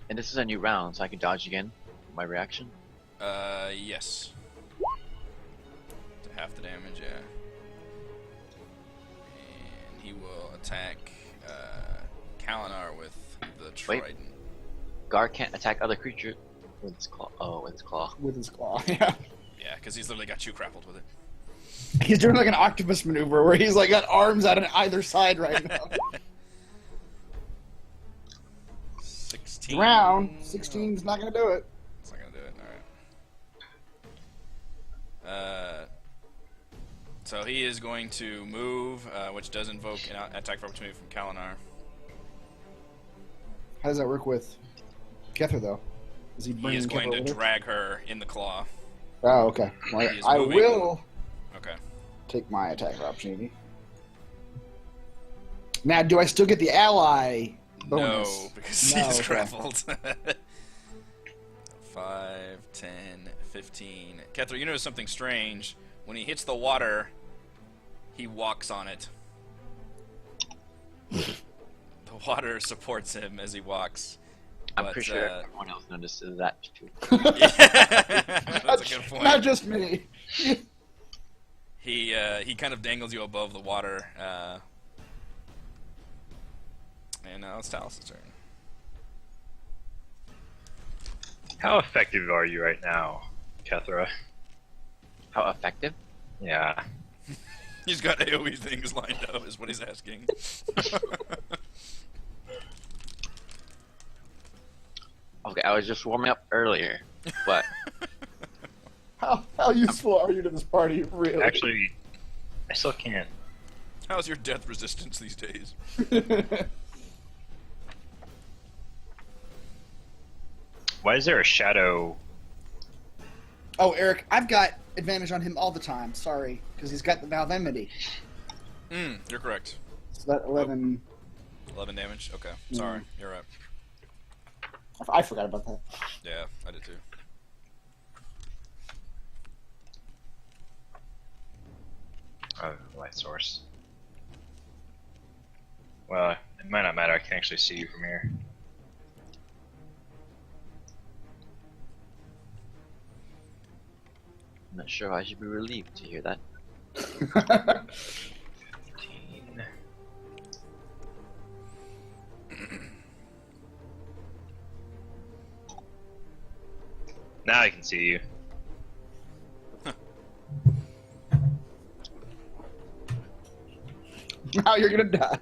And this is a new round, so I can dodge again for my reaction? Yes. To half the damage, yeah. And he will attack Kalinar with the trident. Gar can't attack other creatures with his claw. Oh, with his claw. With his claw, yeah. Yeah, because he's literally got you grappled with it. He's doing like an octopus maneuver where he's like got arms out on either side right now. 16. Round 16's not gonna do it. It's not gonna do it. Alright. So he is going to move, which does invoke an attack of opportunity from Kalinar. How does that work with Kether though? Is he He bringing is going Kether to over? drag her in the claw. Oh, okay. Well, He is I moving. will Okay. take my attack of opportunity. Now, do I still get the ally bonus? No, because No, he's okay. grappled. 5, 10, 15. Kethra, you notice something strange. When he hits the water, he walks on it. The water supports him as he walks. I'm But, pretty sure everyone else notices that too. That's a good point. Not just me. He kind of dangles you above the water. And now it's Talos' turn. How effective are you right now, Kethra? How effective? Yeah. He's got AoE things lined up, is what he's asking. Okay, I was just warming up earlier, but How useful are you to this party, really? Actually, I still can't. How's your death resistance these days? Why is there a shadow? Oh, Eric, I've got advantage on him all the time. Sorry, because he's got the Valvemity. You're correct. So that 11... 11 damage? Okay. Sorry. You're right. I forgot about that. Yeah, I did too. Oh, light source. Well, it might not matter. I can actually see you from here. I'm not sure I should be relieved to hear that. 15. Now I can see you. Now you're gonna die.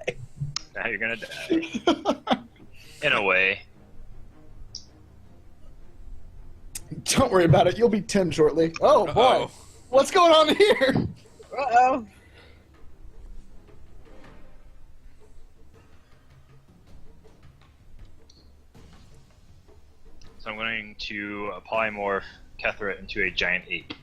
Now you're gonna die. In a way. Don't worry about it. You'll be 10 shortly. Oh, boy. Uh-oh. What's going on here? Uh-oh. So I'm going to polymorph Kethra into a giant ape.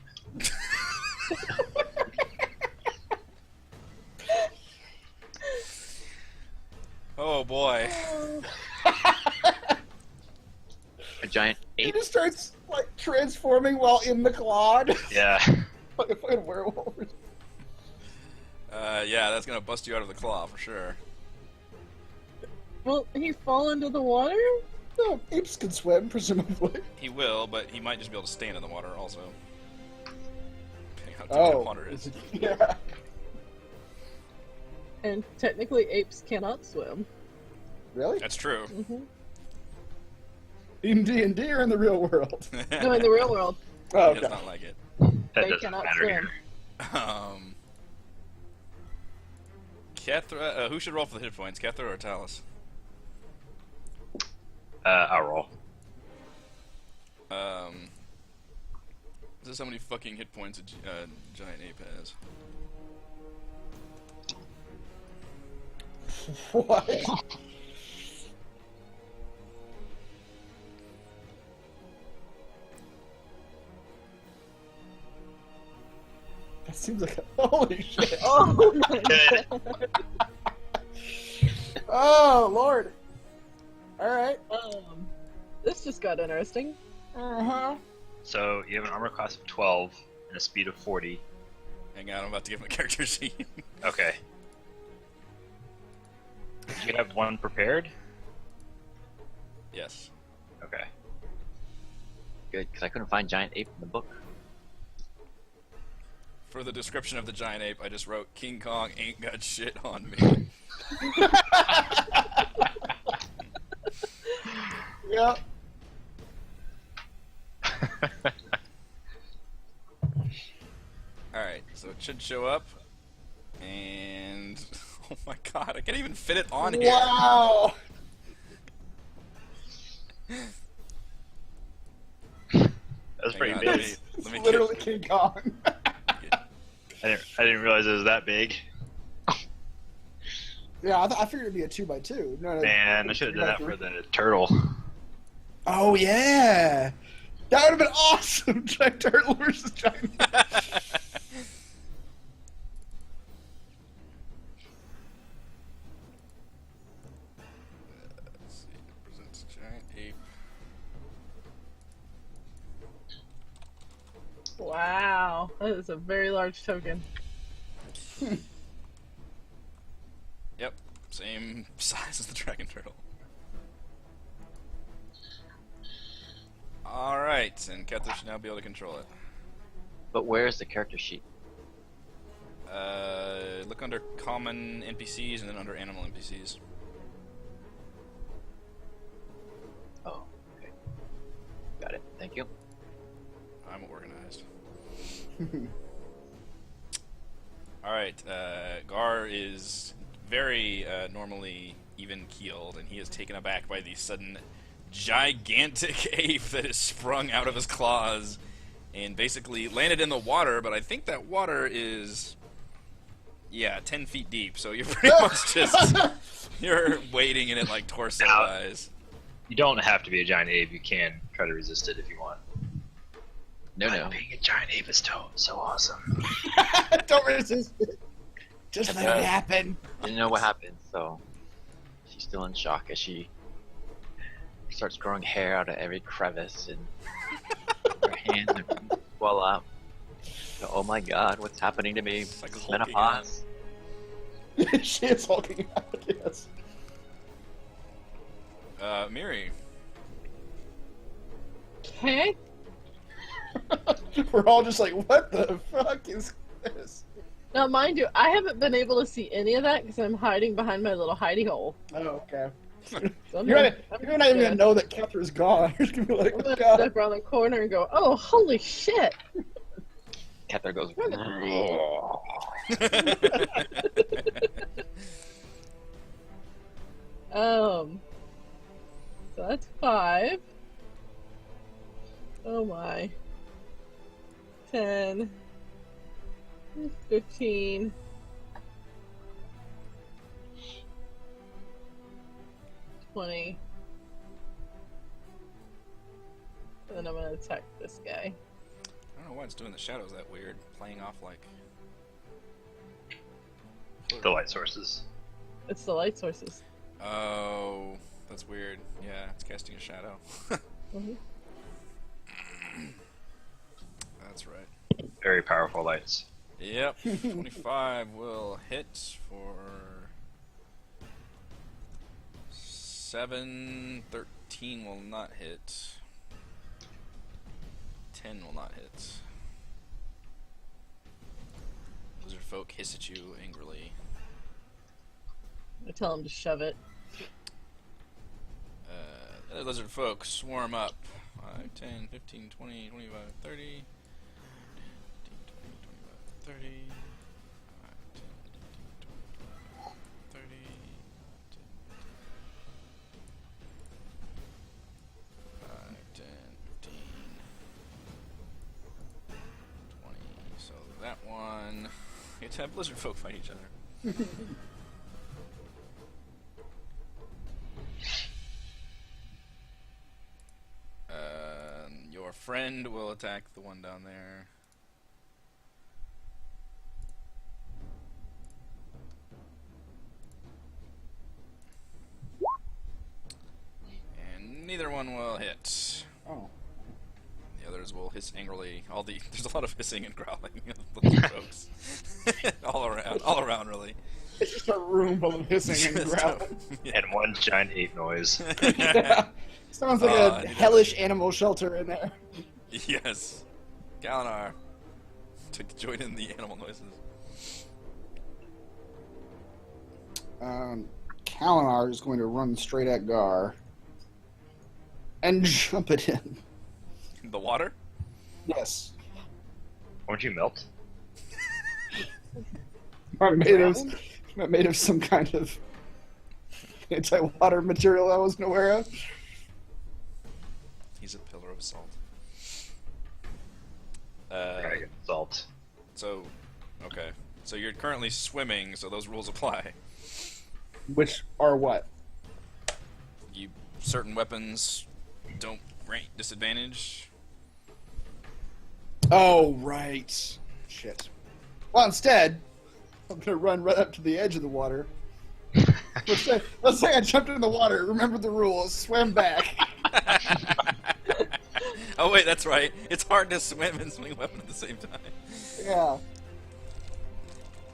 Oh boy. A giant He ape? just starts, like, transforming while in the clod. Yeah. Like a fucking werewolf. Yeah, that's gonna bust you out of the claw for sure. Will he fall into the water? No, apes can swim, presumably. He will, but he might just be able to stand in the water also. Depending how deep Oh. the water is. Yeah. And technically apes cannot swim. Really? That's true. Mm-hmm. In D&D or in the real world? No, in the real world, Oh, He does okay. not like it. That they doesn't cannot matter swim. here. Kethra, who should roll for the hit points, Kethra or Talos? I'll roll. This is how many fucking hit points a giant ape has. What? That seems like a... Holy shit. Oh my Good. god. Oh, Lord. Alright. This just got interesting. Uh-huh. So you have an armor class of 12 and a speed of 40. Hang on, I'm about to give him a character sheet. Okay. Did you have one prepared? Yes. Okay. Good, because I couldn't find giant ape in the book. For the description of the giant ape, I just wrote, King Kong ain't got shit on me. Yep. Alright, so it should show up. And... Oh my god, I can't even fit it on here. Wow. That's Hang pretty on, big. let me Literally King Kong. I didn't realize it was that big. Yeah, I figured it'd be a 2x2. No, Man, I should have done that for the turtle. Oh, yeah. That would have been awesome. Giant turtle versus giant. Let's see, it presents giant ape. Wow, that is a very large token. Yep, same same size as the dragon turtle. Alright, and Kether should now be able to control it. But where's the character sheet? Look under common NPCs and then under animal NPCs. Oh, okay. Got it. Thank you. I'm organized. Alright, Gar is very normally even-keeled, and he is taken aback by the sudden gigantic ape that has sprung out of his claws and basically landed in the water, but I think that water is, 10 feet deep, so you're pretty much just, you're wading in it like torso-wise. You don't have to be a giant ape. You can try to resist it if you want. No. Being a giant ape is so awesome. Don't resist it. Just let it happen. Didn't know what happened, so she's still in shock as she starts growing hair out of every crevice, and her hands swell up. So, oh my god, what's happening to me? Like This hulking menopause. She is hulking out, yes. Miri. Okay. We're all just like, what the fuck is this? Now, mind you, I haven't been able to see any of that because I'm hiding behind my little hidey hole. Oh, okay. So You're not even gonna know that Kether's gone. You're just gonna be like, I'm oh gonna god. step around the corner and go, "Oh, holy shit!" Kether goes. So that's 5. Oh my. 10. 15. 20. And then I'm gonna attack this guy. I don't know why it's doing the shadows that weird, playing off like... The light sources. It's the light sources. Oh, that's weird. Yeah, it's casting a shadow. Mhm. That's right. Very powerful lights. Yep, 25 will hit for 7, 13 will not hit, 10 will not hit. Lizard folk hiss at you angrily. I tell him to shove it. Other lizard folk swarm up. 5, 10, 15, 20, 25, 30. 30, 5, 10, 15, 20, 30, 5, 10, 15, 20. So that one. You get to have lizard folk fight each other. Your friend will attack the one down there. And neither one will hit. Oh. The others will hiss angrily. There's a lot of hissing and growling of little jokes. all around really. It's just a room full of hissing and growling. Yeah. And one giant ape noise. Yeah. Sounds like a hellish animal shelter in there. Yes. Galinar to join in the animal noises. Kalinar is going to run straight at Gar and jump it in. The water? Yes. Won't you melt? I'm made of some kind of anti-water material I wasn't aware of. He's a pillar of salt. Dragon salt. So, okay. So you're currently swimming, so those rules apply. Which are what? Certain weapons don't rank disadvantage. Oh, right. Shit. Well, instead, I'm gonna run right up to the edge of the water. Let's say I jumped in the water, remembered the rules, swam back. Oh wait, that's right. It's hard to swim and swing a weapon at the same time. Yeah.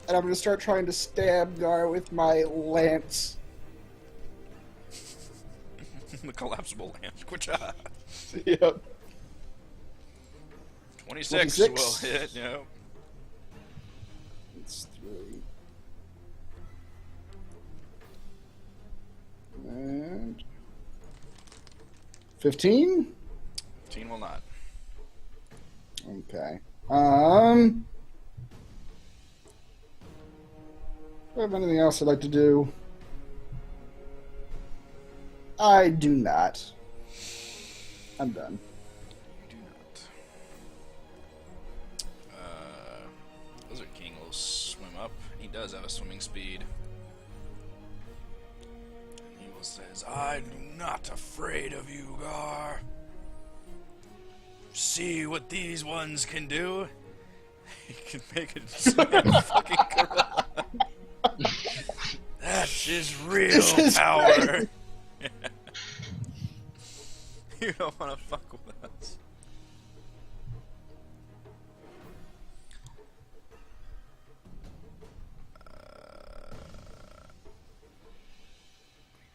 And I'm gonna start trying to stab Gar with my lance. The collapsible lamp. Which, Yep. 26 26. will hit, yep. It's 3. And 15? 15 will not. Okay. Do I have anything else I'd like to do? I do not. I'm done. You do not. Lizard King will swim up. He does have a swimming speed. And he will says, I'm not afraid of you, Gar. See what these ones can do? He can make a giant fucking gorilla. That is real This is power. crazy. You don't want to fuck with us.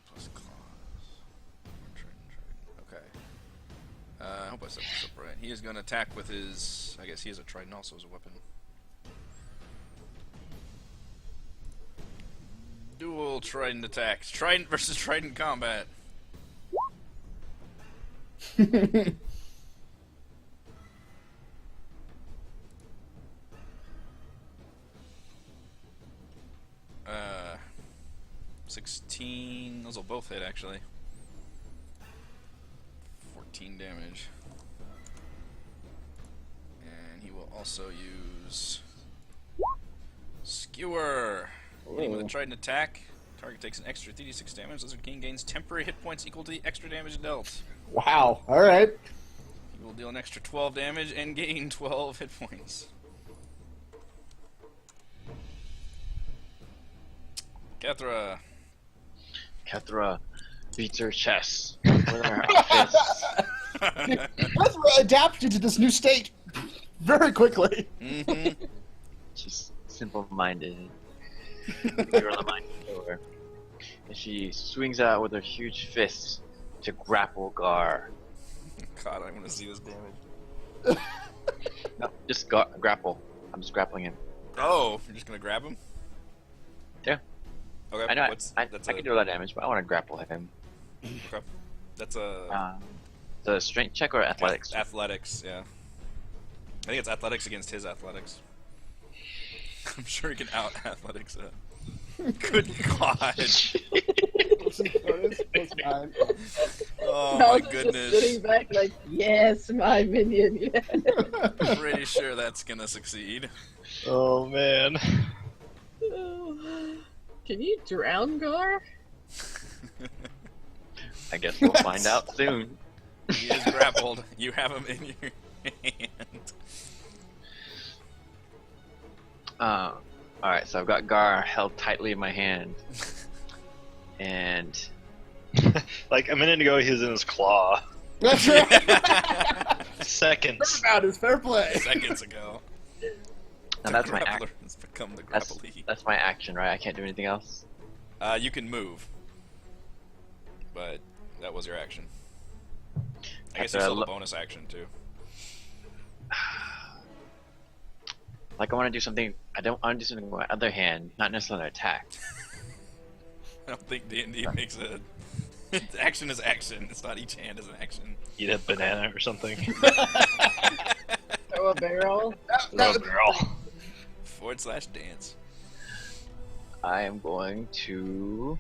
Plus claws. Okay. I hope I set this up right. He is going to attack with his... I guess he has a trident also as a weapon. Dual trident attacks. Trident versus trident combat. uh, 16. Those will both hit, actually. 14 damage. And he will also use Skewer. Hitting with a trident attack. Target takes an extra 3d6 damage. Lizard King gains temporary hit points equal to the extra damage dealt. Wow. All right. He will deal an extra 12 damage and gain 12 hit points. Kethra. Kethra beats her chest with her fists. Kethra adapted to this new state very quickly. Mm-hmm. She's simple-minded. Gorilla-minded over. And she swings out with her huge fist to grapple Gar. God, I want to see this damage. No, just grapple. I'm just grappling him. Oh, you're just gonna grab him? Yeah. Okay. I know. I that's can do a lot of damage, but I want to grapple him. Okay. That's a The strength check or athletics? athletics. Yeah. I think it's athletics against his athletics. I'm sure he can out athletics it. Good God. Oh my How's it just goodness. sitting back like, yes, my minion, yes. Pretty sure that's gonna succeed. Oh man. Can you drown Gar? I guess we'll find out soon. He is grappled. You have him in your hand. Alright, so I've got Gar held tightly in my hand. And Like a minute ago, he was in his claw. That's right. Seconds. About his fair play. Seconds ago. now that's my Grappler action. has become the That's, grapplee. that's my action, right? I can't do anything else. You can move. But that was your action. I guess you After I still have a look- bonus action too. Like I want to do something. I don't want to do something with my other hand, not necessarily an attack. I don't think D&D makes a... action is action. It's not each hand is an action. Eat a banana or something. Throw a barrel? Throw a barrel. /dance. I am going to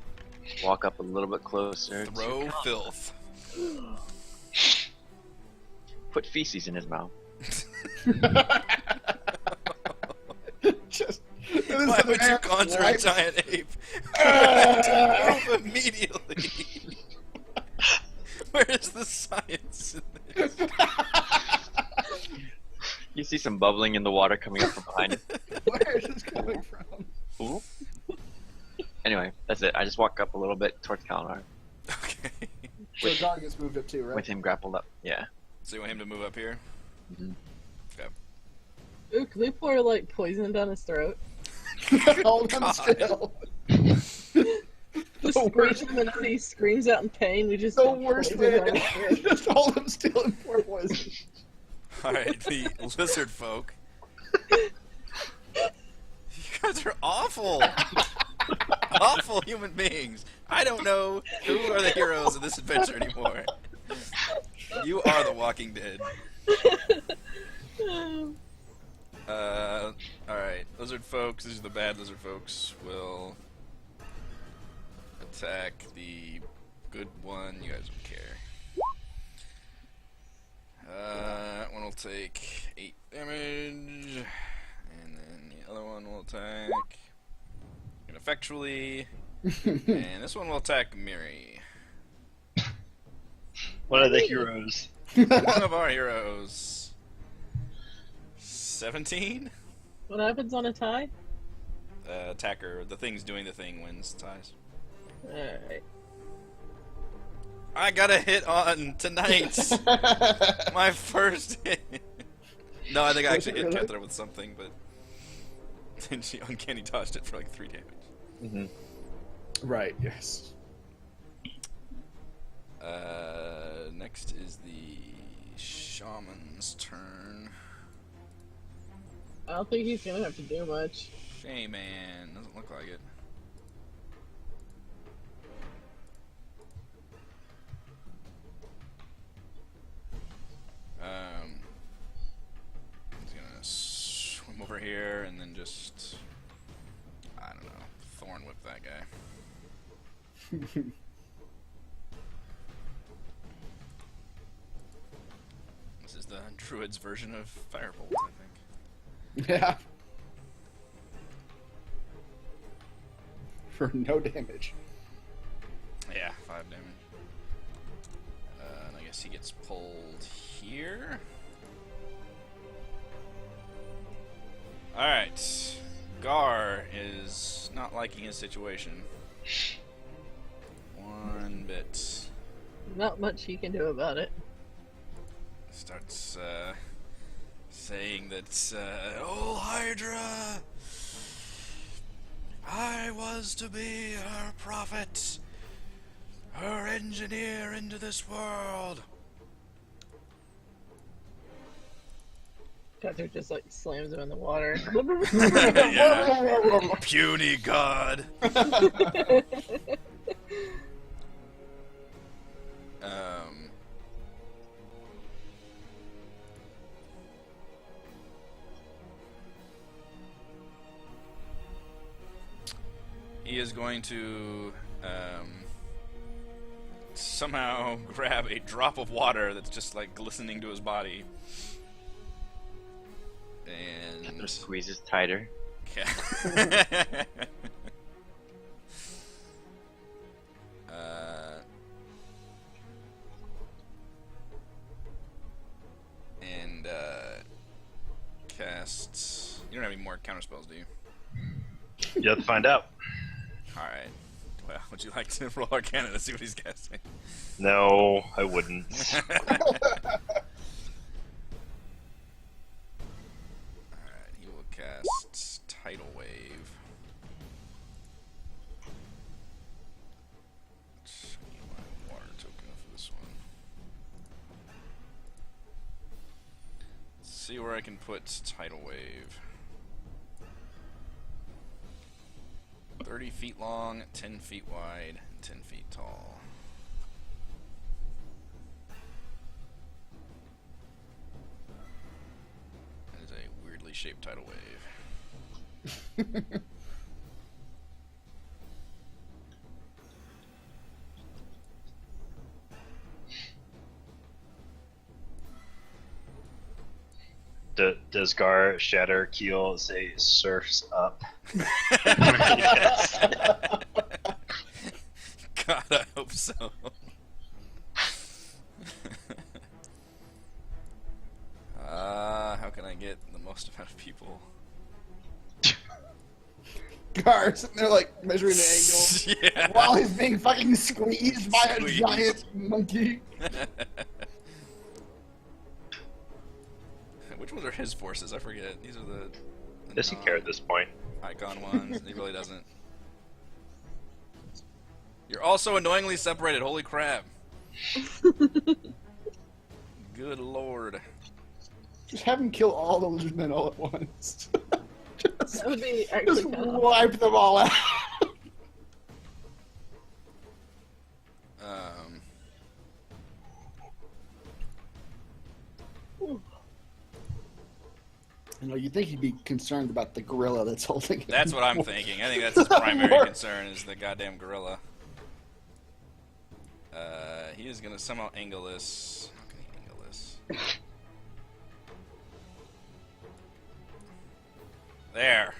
walk up a little bit closer. Throw to filth. put feces in his mouth. Just, Why would you conjure a giant ape? To move immediately. Where is the science in this? You see some bubbling in the water coming up from behind him. Where is this coming from? Ooh. Anyway, that's it. I just walk up a little bit towards Kalinar Okay. So Gar gets moved up too, right? with him grappled up. Yeah. So you want him to move up here? Mhm. Okay. Ooh, can we pour, like, poison down his throat? Hold him God. still. The worst, scream, and then he screams out in pain. We just the worst poison way. on his throat. Just hold him still and pour poison. Alright, the lizard folk. You guys are awful! Awful human beings! I don't know who are the heroes of this adventure anymore. You are the Walking Dead. Alright, lizard folks, these are the bad lizard folks, will attack the good one. You guys don't care. That one will take 8 damage, and then the other one will attack ineffectually, and this one will attack Miri. One of the heroes. One of our heroes. 17? What happens on a tie? Attacker, the thing's doing the thing, wins ties. Alright. I got a hit on tonight! My first hit! No, I think I actually hit Really? Kethra with something, but then she uncanny dodged it for like 3 damage. Mm-hmm. Right. Yes. Next is the shaman's turn. I don't think he's gonna have to do much. Shaman, doesn't look like it. He's gonna swim over here and then just, I don't know, thorn whip that guy. This is the druid's version of firebolt, I think. Yeah. For no damage. Yeah, 5 damage. And I guess he gets pulled here. Alright. Gar is not liking his situation. One bit. Not much he can do about it. Starts saying that, "Oh, Hydra! I was to be her prophet, her engineer into this world." Cutter just like slams him in the water. Yeah. Puny god. He is going to somehow grab a drop of water that's just like glistening to his body. And Squeezes tighter. And casts. You don't have any more counter spells, do you? You have to find out. Alright. Well, would you like to roll Arcana to see what he's casting? No, I wouldn't. Alright, he will cast Tidal Wave. Let's get my water token for this one. Let's see where I can put Tidal Wave. 30 feet long, 10 feet wide, and 10 feet tall. That is a weirdly shaped tidal wave. Does Gar Shatter Keel say surfs up? God, I hope so. How can I get the most amount of people? Gar sitting there like measuring the angle Yeah. while he's being fucking squeezed by a Squeezed. giant monkey. Which ones are his forces? I forget. These are the Does he care at this point? icon ones. He really doesn't. You're also annoyingly separated. Holy crap. Good lord. Just have him kill all the lizardmen all at once. That would be actually Just kind of wipe them all out. You know, you'd think he'd be concerned about the gorilla that's holding him. That's what I'm thinking. I think that's his primary concern is the goddamn gorilla. He is gonna somehow angle this. How can he angle this? There.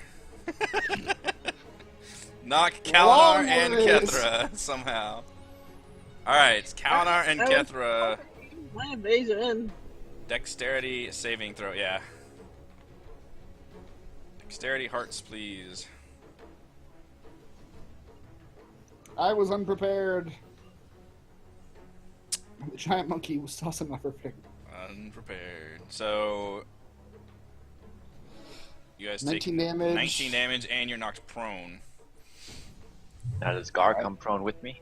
Knock Kalinar and Kethra somehow. Alright, it's Kalinar and Kethra. my evasion. Dexterity saving throw, yeah. Dexterity hearts, please. I was unprepared. The giant monkey was also not prepared. Unprepared. So you guys 19 take damage. 19 damage, and you're knocked prone. Now does Gar come prone with me?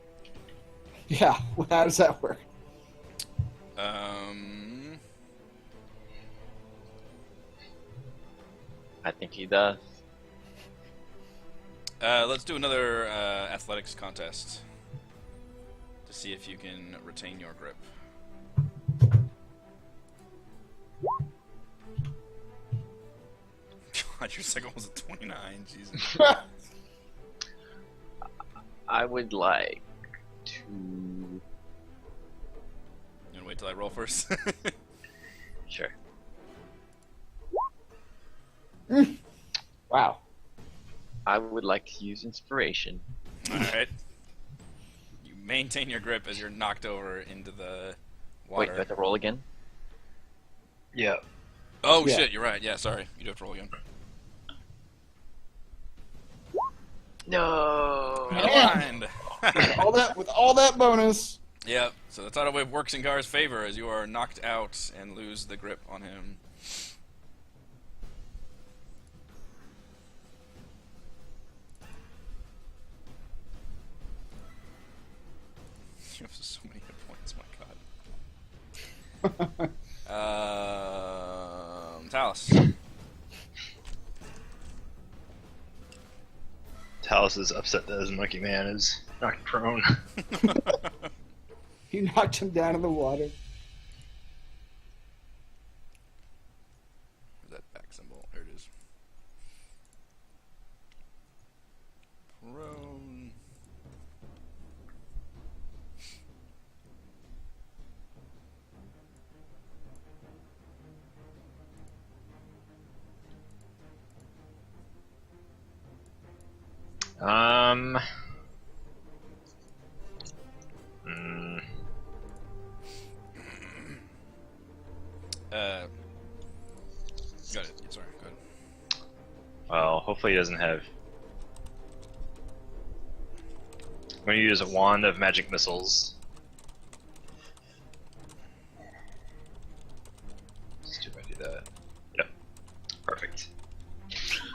Yeah, well, how does that work? I think he does. Let's do another athletics contest to see if you can retain your grip. God, your second was a 29. Jesus. I would like to. You wanna wait till I roll first? Sure. Wow. I would like to use inspiration. Alright. You maintain your grip as you're knocked over into the water. Wait, do I have to roll again? Yeah. Oh Yeah. shit, you're right. Yeah, sorry. You do have to roll again. No. Aligned. With all that bonus. Yep. So the tidal wave works in Gar's favor as you are knocked out and lose the grip on him. You have so many hit points, my god. Talus. Talus is upset that his monkey man is knocked prone. You knocked him down in the water. Where's that back symbol? There it is. Prone. Got it. Sorry, go ahead. Well, hopefully he doesn't have. I'm going to use a wand of magic missiles. Let's see if I do that. Yep. Perfect.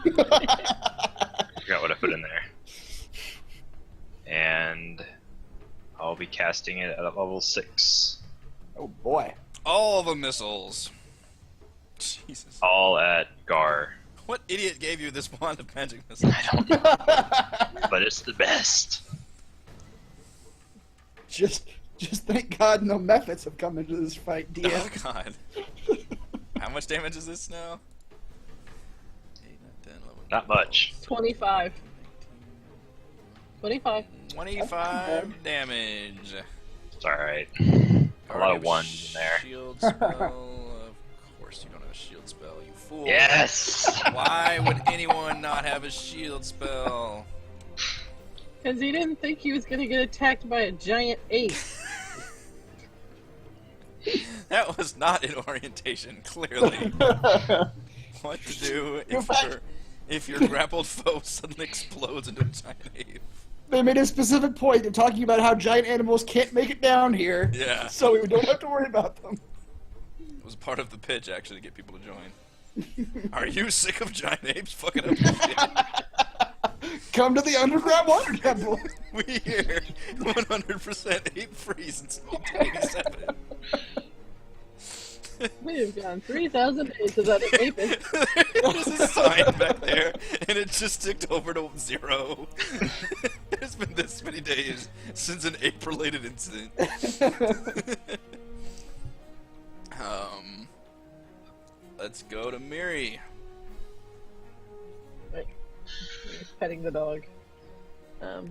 Forgot what I put in there. And I'll be casting it at level 6. Oh boy. All the missiles. Jesus. All at Gar. What idiot gave you this wand of magic missiles? I don't know. But it's the best. Just thank God no methods have come into this fight, Oh DM. god. How much damage is this now? 8, 9, 10, 11, Not much. 25. 25. 25 damage. It's alright. A lot Already of ones in there. Shield spell. Of course you don't have a shield spell, you fool. Yes! Why would anyone not have a shield spell? Because he didn't think he was going to get attacked by a giant ape. That was not in orientation, clearly. What to do if your grappled foe suddenly explodes into a giant ape? They made a specific point of talking about how giant animals can't make it down here. Yeah. So we don't have to worry about them. It was part of the pitch, actually, to get people to join. Are you sick of giant apes fucking up your shit? Come to the underground water temple. We hear 100% ape free since 1987. We have gone 3,000 days without an ape. There's a sign back there, and it just ticked over to 0. It's been this many days since an ape-related incident. Let's go to Miri. Right. He's petting the dog. Dog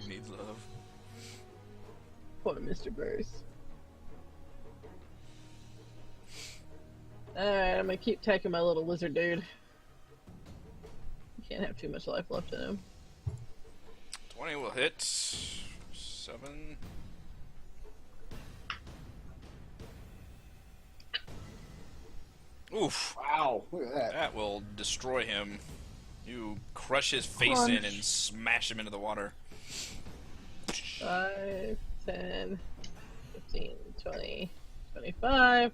needs love. Poor Mr. Burrs. Alright, I'm gonna keep taking my little lizard dude. Can't have too much life left in him. 20 will hit. 7. Oof. Wow, look at that. That will destroy him. You crush his face Crunch. in and smash him into the water. 5, 10, 15, 20, 25.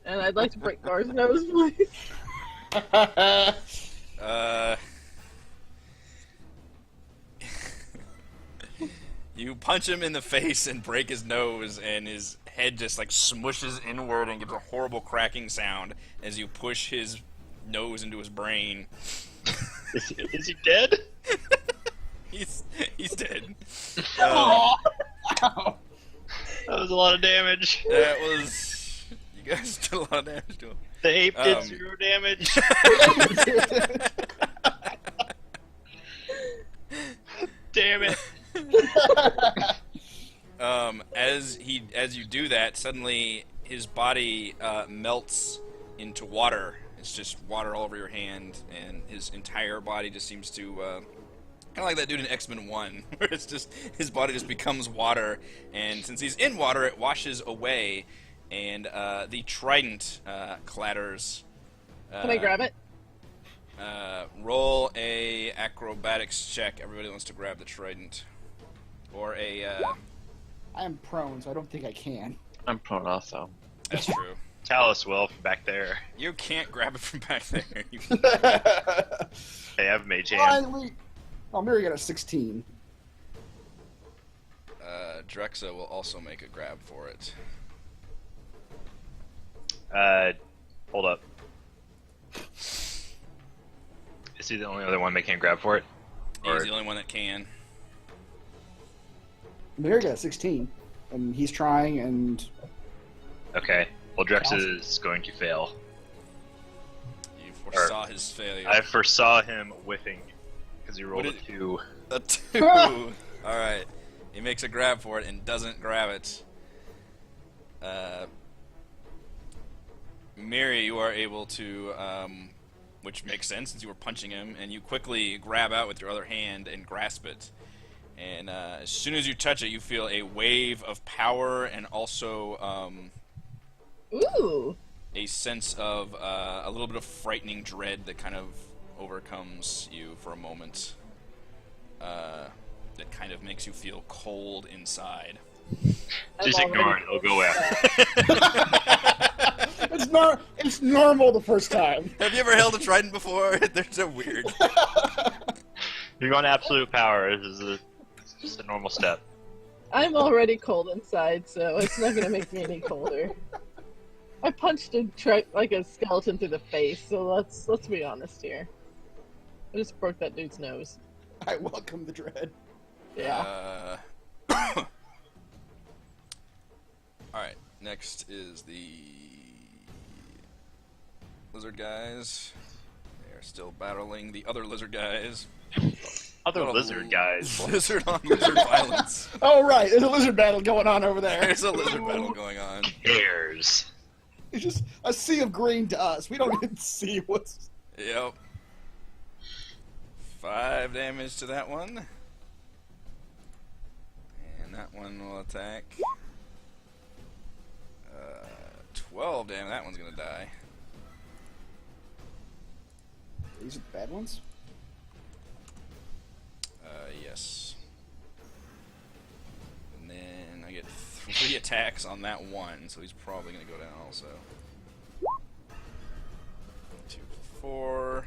And I'd like to break Gar's nose, please. You punch him in the face and break his nose, and his head just like smushes inward and gives a horrible cracking sound as you push his nose into his brain. Is he dead? He's dead. Ow. That was a lot of damage. That was. You guys did a lot of damage to him. The ape did 0 damage. Damn it. As you do that, suddenly his body melts into water. It's just water all over your hand, and his entire body just seems to kind of like that dude in X-Men 1, where it's just his body just becomes water, and since he's in water, it washes away, and the trident clatters. Can I grab it? Roll a acrobatics check. Everybody wants to grab the trident, or a. I am prone, so I don't think I can. I'm prone also. That's true. Talus will from back there. You can't grab it from back there. Hey, I have mage hand. Finally. Oh, Miri got a 16. Drexa will also make a grab for it. Hold up. Is he the only other one making a grab for it? He's the only one that can. Miri got a 16, and he's trying, and Okay. Well, Drex Awesome. is going to fail. You foresaw his failure. I foresaw him whiffing because he rolled a What 2. A 2. Alright. He makes a grab for it and doesn't grab it. Miri, you are able to, which makes sense since you were punching him, and you quickly grab out with your other hand and grasp it. And as soon as you touch it, you feel a wave of power and also Ooh. a sense of a little bit of frightening dread that kind of overcomes you for a moment. That kind of makes you feel cold inside. Just I'm ignore already- it. It'll go away. It's normal the first time. Have you ever held a trident before? They're so weird. You're going absolute power. It's just a normal step. I'm already cold inside, so it's not gonna make me any colder. I punched like a skeleton through the face, so let's be honest here. I just broke that dude's nose. I welcome the dread. Yeah. Alright, next is the lizard guys. They are still battling the other lizard guys. Other Got a lizard guys. Lizard on lizard violence. Oh, right. There's a lizard battle going on over there. There's a lizard battle going on. Cares. It's just a sea of green to us. We don't even see what's... Yep. 5 damage to that one. And that one will attack. 12 damage. That one's gonna die. These are the bad ones? Yes. And then I get 3 attacks on that one, so he's probably going to go down also. 2, 4.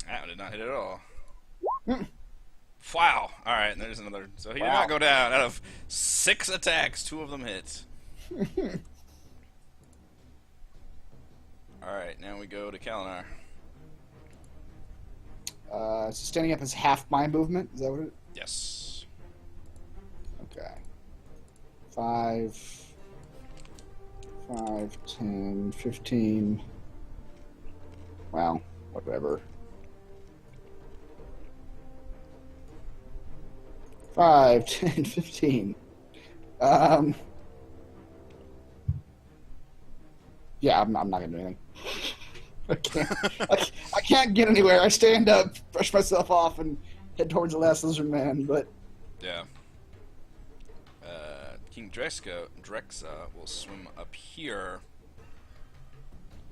That did not hit at all. Wow. Alright, and there's another. So he did not go down. Out of 6 attacks, 2 of them hit. Alright, now we go to Kalinar. So standing up is half my movement. Is that what it? Yes. Okay. 5, 10, 15. Well, whatever. 5, 10, 15. Yeah, I'm not gonna do anything. I can't get anywhere. I stand up, brush myself off, and head towards the last lizard man. But Yeah. King Drexa will swim up here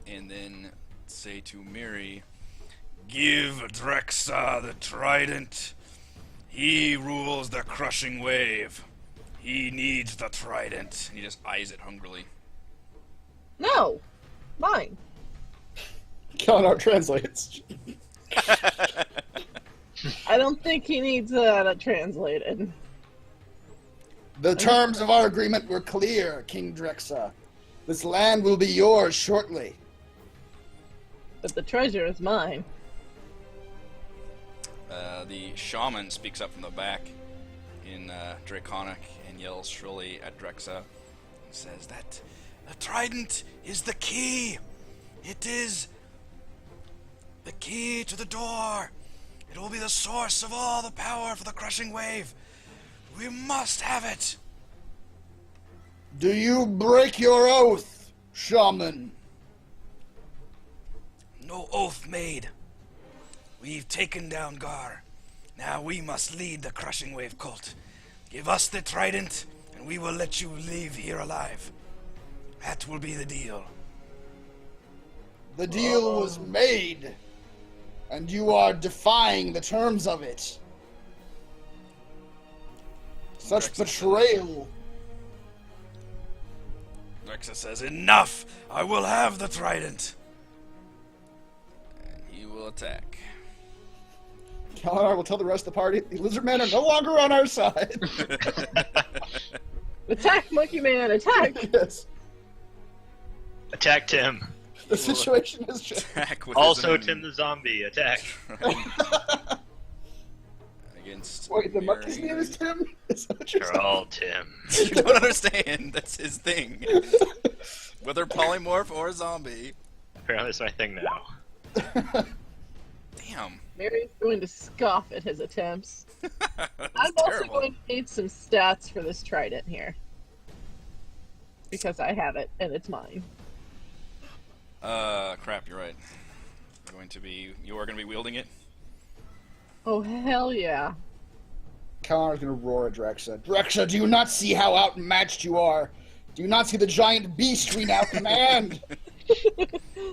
and then say to Miri, "Give Drexa the trident. He rules the crushing wave. He needs the trident." And he just eyes it hungrily. No! Mine. Kalinar translates. I don't think he needs that translated. The terms of our agreement were clear, King Drexa. This land will be yours shortly. But the treasure is mine. The shaman speaks up from the back in Draconic and yells shrilly at Drexa and says that the trident is the key. It is the key to the door. It will be the source of all the power for the crushing wave. We must have it. Do you break your oath, shaman? No oath made. We've taken down Gar. Now we must lead the crushing wave cult. Give us the trident, and we will let you leave here alive. That will be the deal. The deal was made, and you are defying the terms of it. Such betrayal. Drexa says, "Enough! I will have the trident." And he will attack. Kalinar will tell the rest of the party the lizard men are no longer on our side. Attack, Monkey Man, attack! Yes. Attack Tim. The situation has changed. Attack with Also his Tim the zombie. Attack. against Wait, the Miri. monkey's name is Tim? Is that what you're They're saying? all Tim. You don't understand. That's his thing. Whether polymorph or zombie. Apparently it's my thing now. Damn. Mary's going to scoff at his attempts. That's I'm also terrible. going to need some stats for this trident here. Because I have it, and it's mine. Crap, you're right. You are going to be wielding it? Oh, hell yeah. Kalinar's gonna roar at Drexa. Drexa, do you not see how outmatched you are? Do you not see the giant beast we now command?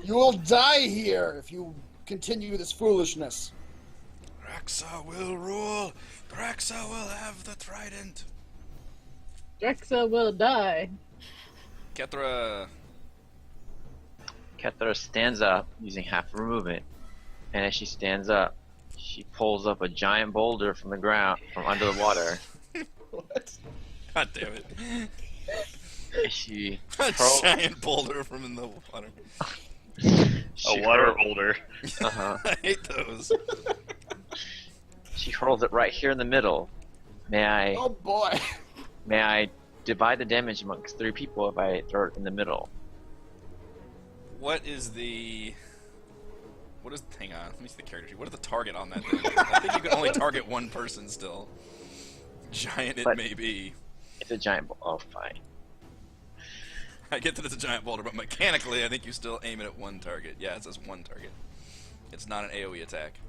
You will die here if you continue this foolishness. Drexa will rule. Drexa will have the trident. Drexa will die. Kethra. Kethra stands up using half her movement, and as she stands up, she pulls up a giant boulder from the ground, from under the water. What? God damn it. And she A hurls, giant boulder from in the water. A water boulder. I hate those. She hurls it right here in the middle. May Oh boy. I divide the damage amongst 3 people if I throw it in the middle? What is the... Hang on, let me see the character sheet. What is the target on that thing? I think you can only target one person still. Giant it But- may be. It's a giant oh, fine. I get that it's a giant boulder, but mechanically I think you still aim it at one target. Yeah, it says one target. It's not an AoE attack.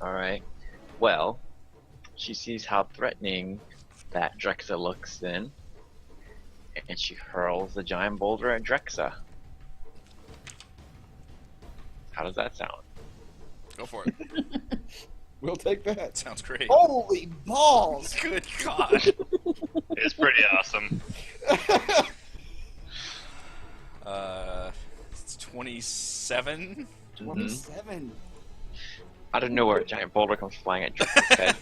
Alright. Well, she sees how threatening that Drexa looks then, and she hurls the giant boulder at Drexa. How does that sound? Go for it. We'll take that. Sounds great. Holy balls! Good God. It's pretty awesome. It's 27. 27. Out of nowhere, a giant boulder comes flying at Drex's head.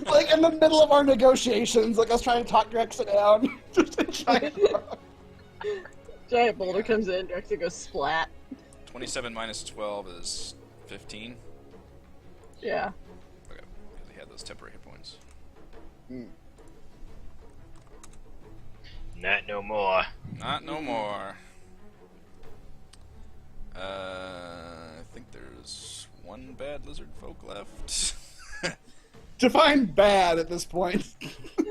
Like in the middle of our negotiations, like I was trying to talk Drexa down. Just a giant rock. Giant boulder comes in, Drexa goes splat. 27 minus 12 is 15. Yeah. Okay, because he had those temporary hit points. Not no more. Not no more. I think there's one bad lizard folk left. Define bad at this point.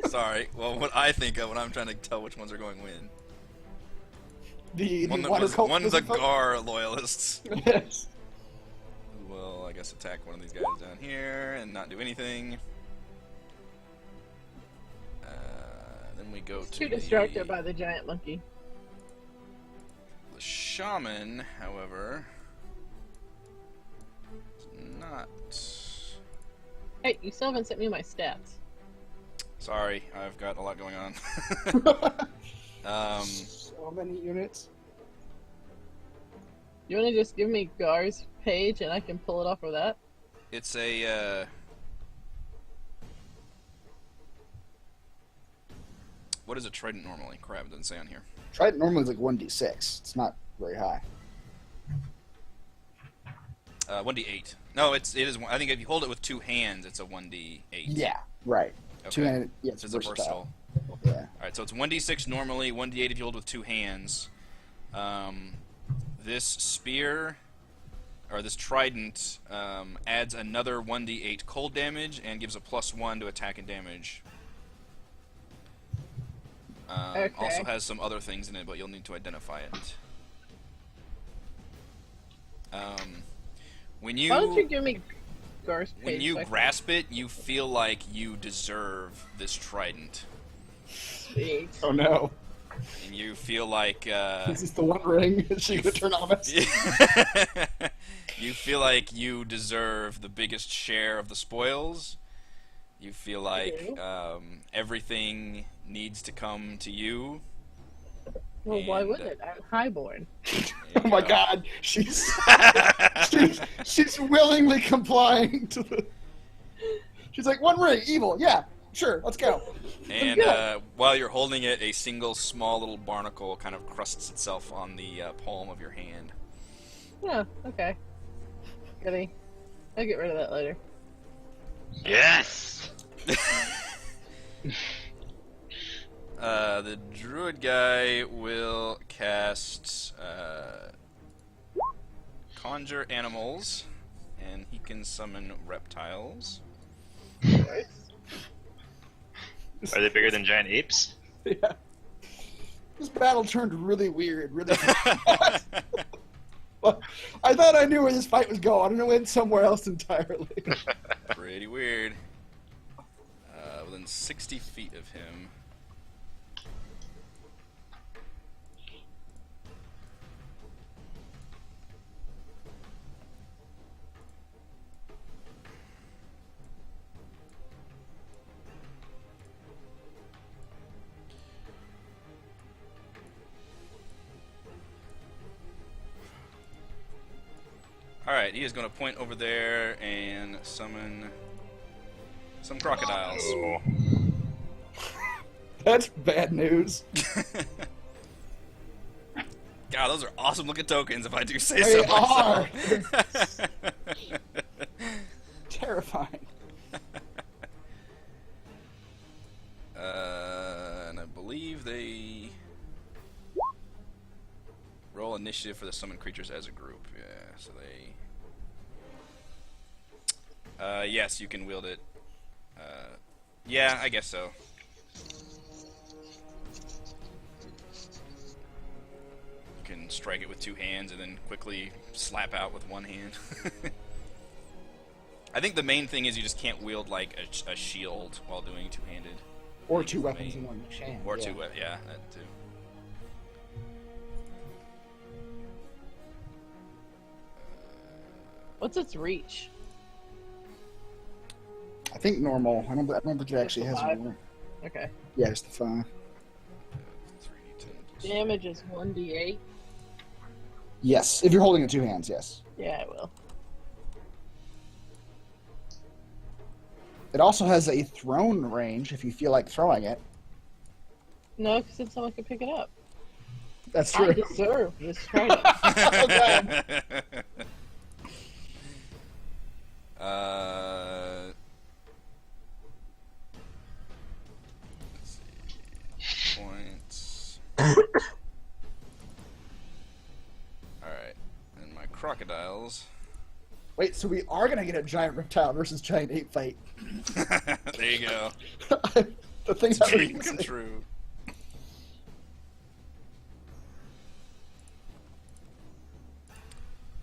Sorry. Well, what I think of when I'm trying to tell which ones are going to win. The One water cult one's the lizard folk? Gar loyalists. Yes. Who will, I guess, attack one of these guys down here and not do anything. Then we go to Too distracted by the giant monkey. the shaman, however. Is not. Hey, you still haven't sent me my stats. Sorry, I've got a lot going on. So many units. You want to just give me Gar's page and I can pull it off of that? It's a. What is a trident normally? Crap, it doesn't say on here. Trident normally is like 1d6. It's not very high. 1d8. No, it is. I think if you hold it with two hands, it's a 1d8. Yeah, right. Okay. Two-handed. Yeah, it's So it's a versatile. versatile. Yeah. Alright, so it's 1d6 normally, 1d8 if you hold with two hands. This spear, or this trident, adds another 1d8 cold damage and gives a +1 to attack and damage. Okay. Also has some other things in it, but you'll need to identify it. When Why don't you you give me Gar's page? when you so I can- grasp it, you feel like you deserve this trident, Sweet. Oh no. and you feel like This is the one ring. Is she gonna turn on us? you feel like you deserve the biggest share of the spoils. You feel like everything needs to come to you. Well, why And, would it? I'm highborn. Oh my god. She's she's willingly complying to the. She's like, one ring, evil. Yeah, sure, let's go. And while you're holding it, a single small little barnacle kind of crusts itself on the palm of your hand. Yeah, okay. Goody. I'll get rid of that later. Yes! The druid guy will cast Conjure Animals, and he can summon reptiles. Are they bigger than giant apes? Yeah. This battle turned really weird, really fast. I thought I knew where this fight was going, and it went somewhere else entirely. Pretty weird. Within 60 feet of him. Alright, he is going to point over there and summon some crocodiles. Oh. That's bad news. God, those are awesome looking tokens, if I do say They so are. myself. Terrifying. And I believe they roll initiative for the summoned creatures as a group. Yeah, so they. Yes, you can wield it. Yeah, I guess so. You can strike it with two hands and then quickly slap out with one hand. I think the main thing is you just can't wield like a shield while doing two-handed. Or two weapons in one hand. Or yeah. two weapons, yeah, that too. What's its reach? I think normal. I don't think it actually has Five. more. Okay. Yeah, it's the 5. 3d10. Damage is 1d8. Yes, if you're holding it 2 hands, yes. Yeah, I will. It also has a thrown range if you feel like throwing it. No, because then someone could pick it up. That's I true. deserve this training. Let's see. Points. Alright. And my crocodiles. Wait, so we are gonna get a giant reptile versus giant ape fight. There you go. The thing that Dream was come true.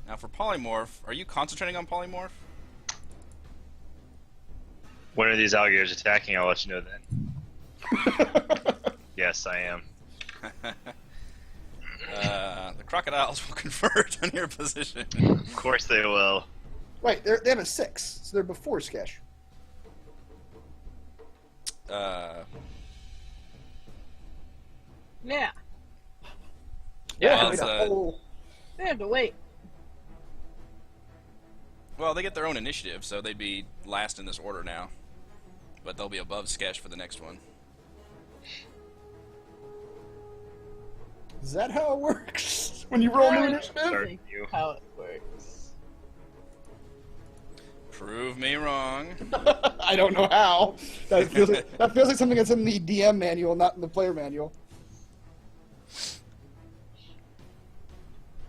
Now for polymorph, are you concentrating on polymorph? When are these alligators attacking? I'll let you know then. Yes, I am. The crocodiles will convert on your position. Of course they will. Wait, they have a 6, so they're before Sketch. Yeah. Yeah, well, wait, it's, They have to wait. well, they get their own initiative, so they'd be last in this order now. But they'll be above Sketch for the next one. Is that how it works? When you roll new initiative? Start you. How it works. Prove me wrong. I don't know how. That feels like something that's in the DM manual, not in the player manual.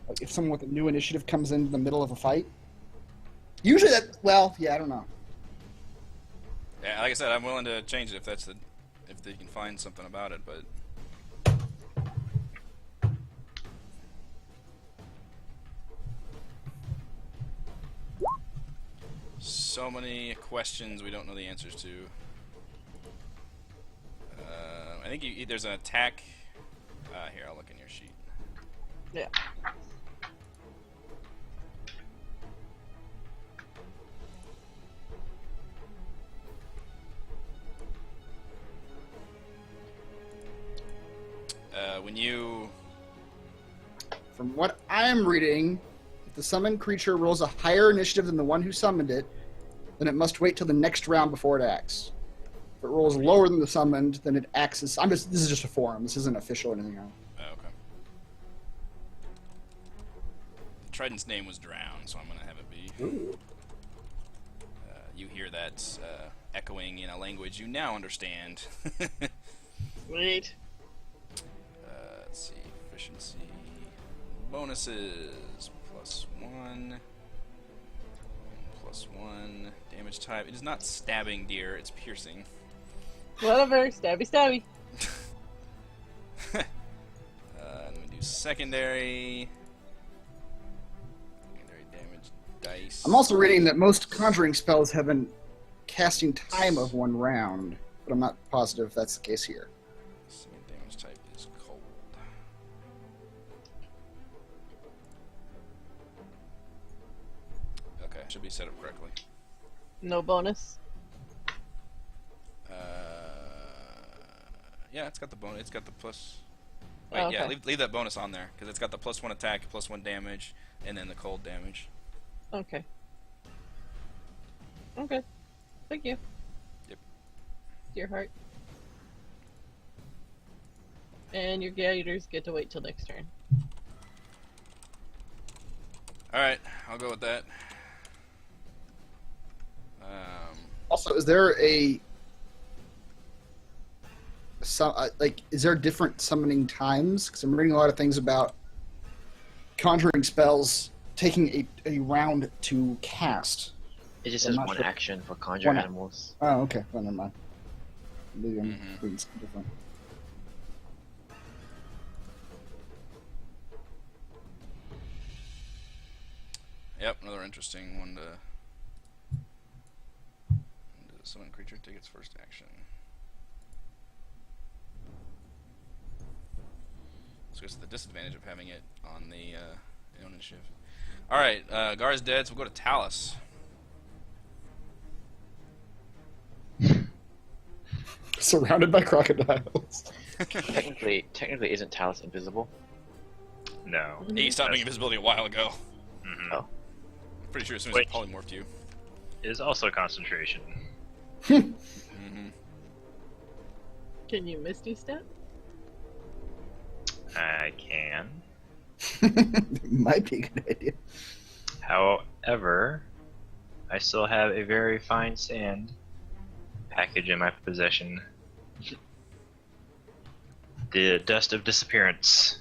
Like if someone with a new initiative comes into the middle of a fight. Usually that, well, yeah, I don't know. Yeah, like I said, I'm willing to change it if that's if they can find something about it, but so many questions we don't know the answers to. I think there's an attack. Here, I'll look in your sheet. Yeah. When you From what I'm reading, if the summoned creature rolls a higher initiative than the one who summoned it, then it must wait till the next round before it acts. If it rolls lower than the summoned, then it acts as... this is just a forum. This isn't official or anything else. oh, okay. The Trident's name was Drown, so I'm gonna have it be. Ooh. You hear that echoing in a language you now understand. Wait. Let's see, efficiency, bonuses, +1, +1, damage type. It is not stabbing deer, it's piercing. Whatever. Stabby, stabby. Let me do secondary damage dice. I'm also reading that most conjuring spells have a casting time of 1 round, but I'm not positive if that's the case here. Second damage type is cold. Okay, should be set up correctly. No bonus. Yeah, it's got the bonus. It's got the plus. Wait, Oh, yeah, okay. leave that bonus on there because it's got the +1 attack, +1 damage, and then the cold damage. Okay. Okay. Thank you. Yep. Dear heart. And your gladiators get to wait till next turn. All right, I'll go with that. Also, is there is there different summoning times? Because I'm reading a lot of things about conjuring spells taking a round to cast. It just I'm says not one sure. action for conjure One ac- animals. Oh, okay. Well, never mind. Maybe I'm Mhm. reading something different. Yep, another interesting one to summon creature take its first action. So it's the disadvantage of having it on the own initiative. All right, Gar's dead, so we'll go to Talus. Surrounded by crocodiles. Technically, isn't Talus invisible? No. He stopped being invisibility a while ago. Mhm. Oh. Pretty sure as soon as Wait. he polymorphed you. Is also concentration. Mm-hmm. Can you Misty Step? I can. Might be a good idea. However, I still have a very fine sand package in my possession. The dust of disappearance.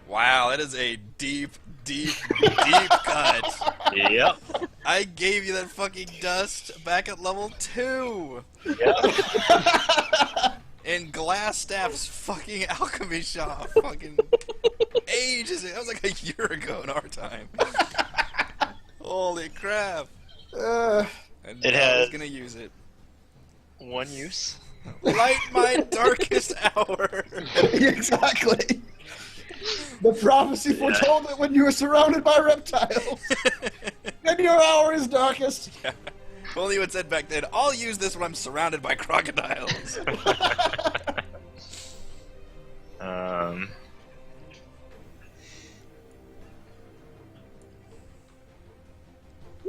Wow, that is a deep, deep, deep cut. Yep. I gave you that fucking dust back at level 2 Yep. in Glassstaff's fucking alchemy shop. Fucking ages. That was like a year ago in our time. Holy crap! And It I was has- gonna use it. One use. Light my darkest hour. Exactly. The prophecy foretold it when you were surrounded by reptiles. And your hour is darkest. Yeah. If only you had said back then, I'll use this when I'm surrounded by crocodiles.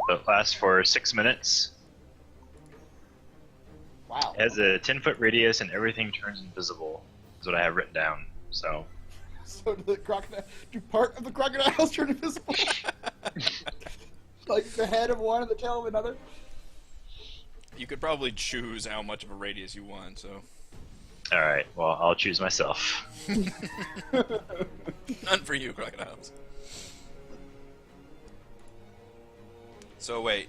So it lasts for 6 minutes. Wow. It has a 10-foot radius and everything turns invisible. Is what I have written down. So So do part of the crocodiles turn invisible? Like the head of one and the tail of another? You could probably choose how much of a radius you want, so. all right. Well, I'll choose myself. None for you, crocodiles. So wait.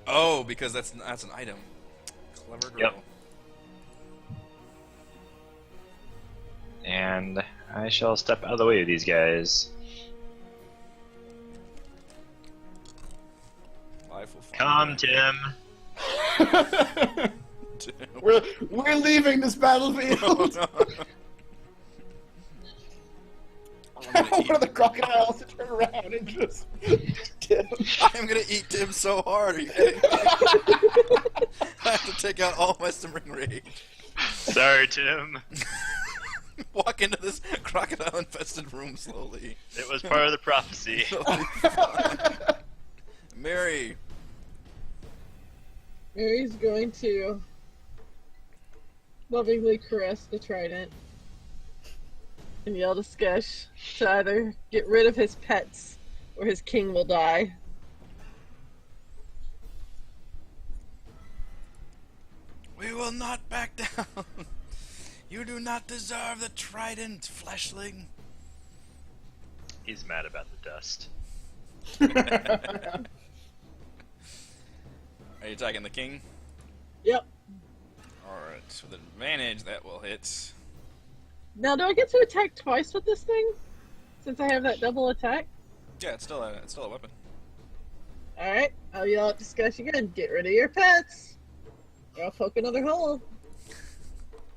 Oh, because that's an item. Clever girl. Yep. And I shall step out of the way of these guys. Life will find Come, a way. Tim. We're leaving this battlefield. One of the crocodiles to turn around and just I'm gonna eat Tim so hard. Are you kidding me? I have to take out all my simmering rage. Sorry, Tim. Walk into this crocodile-infested room slowly. It was part of the prophecy. Mary. Mary's going to lovingly caress the trident and yell to Skesh to either get rid of his pets or his king will die. We will not back down. You do not deserve the trident, fleshling. He's mad about the dust. Are you attacking the king? Yep. Alright, with advantage, that will hit. Now, do I get to attack twice with this thing? Since I have that double attack? Yeah, it's still a weapon. Alright, I'll yell at Skesh again. Get rid of your pets! Or I'll poke another hole.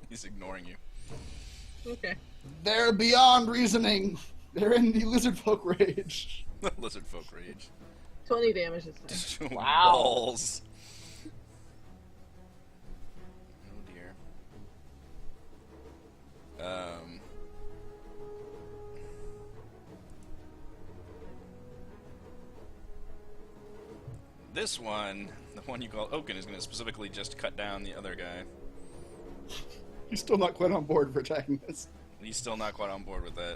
He's ignoring you. Okay. They're beyond reasoning. They're in the lizardfolk rage. Lizard folk rage. 20 damage this time. Wow. Balls. Oh dear. This one, the one you call Oaken, is going to specifically just cut down the other guy. You're still not quite on board for attacking this. He's still not quite on board with that.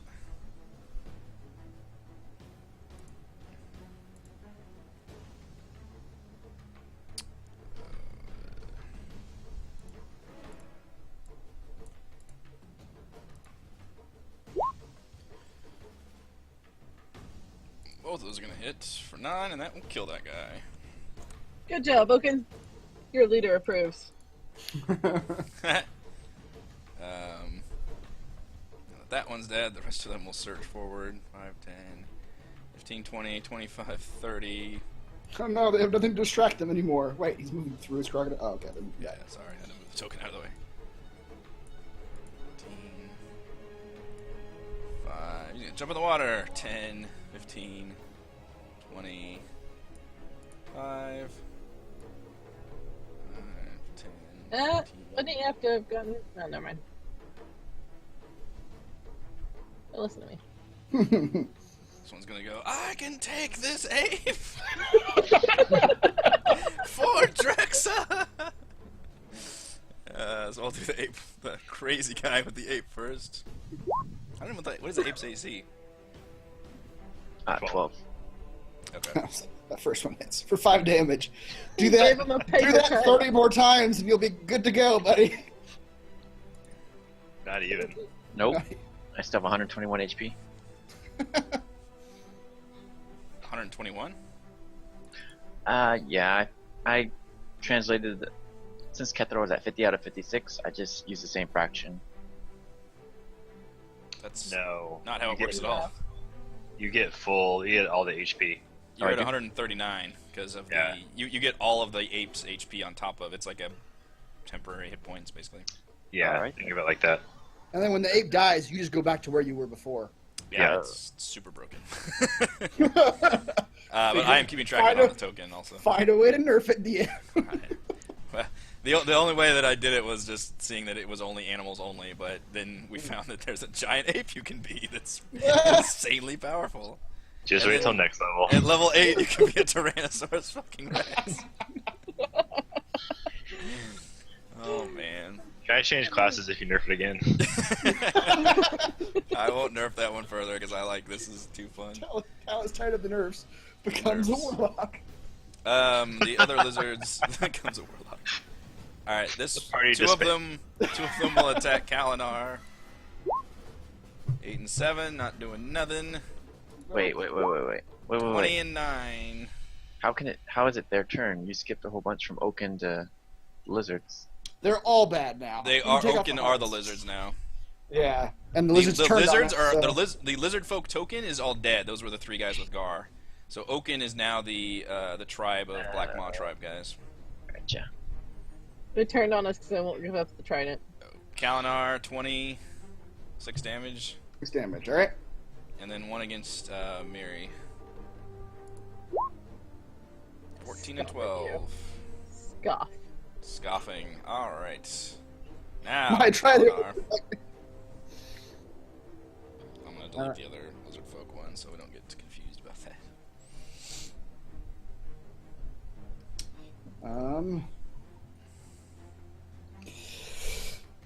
Both of those are going to hit for 9, and that will kill that guy. Good job, Oaken. Your leader approves. That one's dead. The rest of them will surge forward. 5, 10, 15, 20, 25, 30. Oh no, they have nothing to distract them anymore. Wait, he's moving through his crocodile. Oh, okay. Yeah, sorry. I had to move the token out of the way. 15, 5. He's going to jump in the water. 10, 15, 20, 5. 10. Wouldn't he have to have gotten? No, never mind. Don't listen to me. This one's gonna go, I can take this ape! For Drexa! So I'll do the ape, the crazy guy with the ape first. I don't know what is the ape's AC? 12. Okay. That first one hits for 5 damage. Do Gave that. him a Do paper that cut. 30 more times, and you'll be good to go, buddy. Not even. Nope. I still have 121 HP. 121? Yeah, I translated, since Kethra was at 50 out of 56, I just used the same fraction. That's No. not how it You works get- at all. You get full. You get all the HP. You're I at do? 139 because of Yeah. you get all of the ape's HP on top of it's like a temporary hit points basically. Yeah. Alright. Think of it like that. And then when the ape dies, you just go back to where you were before. Yeah, Yeah. it's super broken. But I am keeping track of it on the token also. Find a way to nerf it, DM. Well, the only way that I did it was just seeing that it was only animals only, but then we found that there's a giant ape you can be that's insanely powerful. Just And wait then- till next level. At level 8, you can be a Tyrannosaurus fucking Rex. Oh, man. Can I change classes if you nerf it again? I won't nerf that one further because I like this is too fun. Cal is tired of the nerfs. Becomes Nerfs. a warlock. The other lizards becomes a warlock. All right, this party two just of them will attack Kalinar. 8 and 7, not doing nothing. Wait. 20 and 9. How is it their turn? You skipped a whole bunch from Oaken to lizards. They're all bad now. They You are take off Oaken the are the hearts. lizards now. Yeah, and the The, lizards the turned on lizards us, are so- the lizard folk token is all dead. Those were the 3 guys with Gar. So Oaken is now the tribe of Black Maw tribe guys. Gotcha. They turned on us because I won't give up the trident. Kalinar 26 damage, 6 damage. All right. and then 1 against Miri. 14 and 12. Scoff. Scoffing. All right. Now I tried it. Kalinar. I'm gonna delete the other lizard folk one so we don't get too confused about that.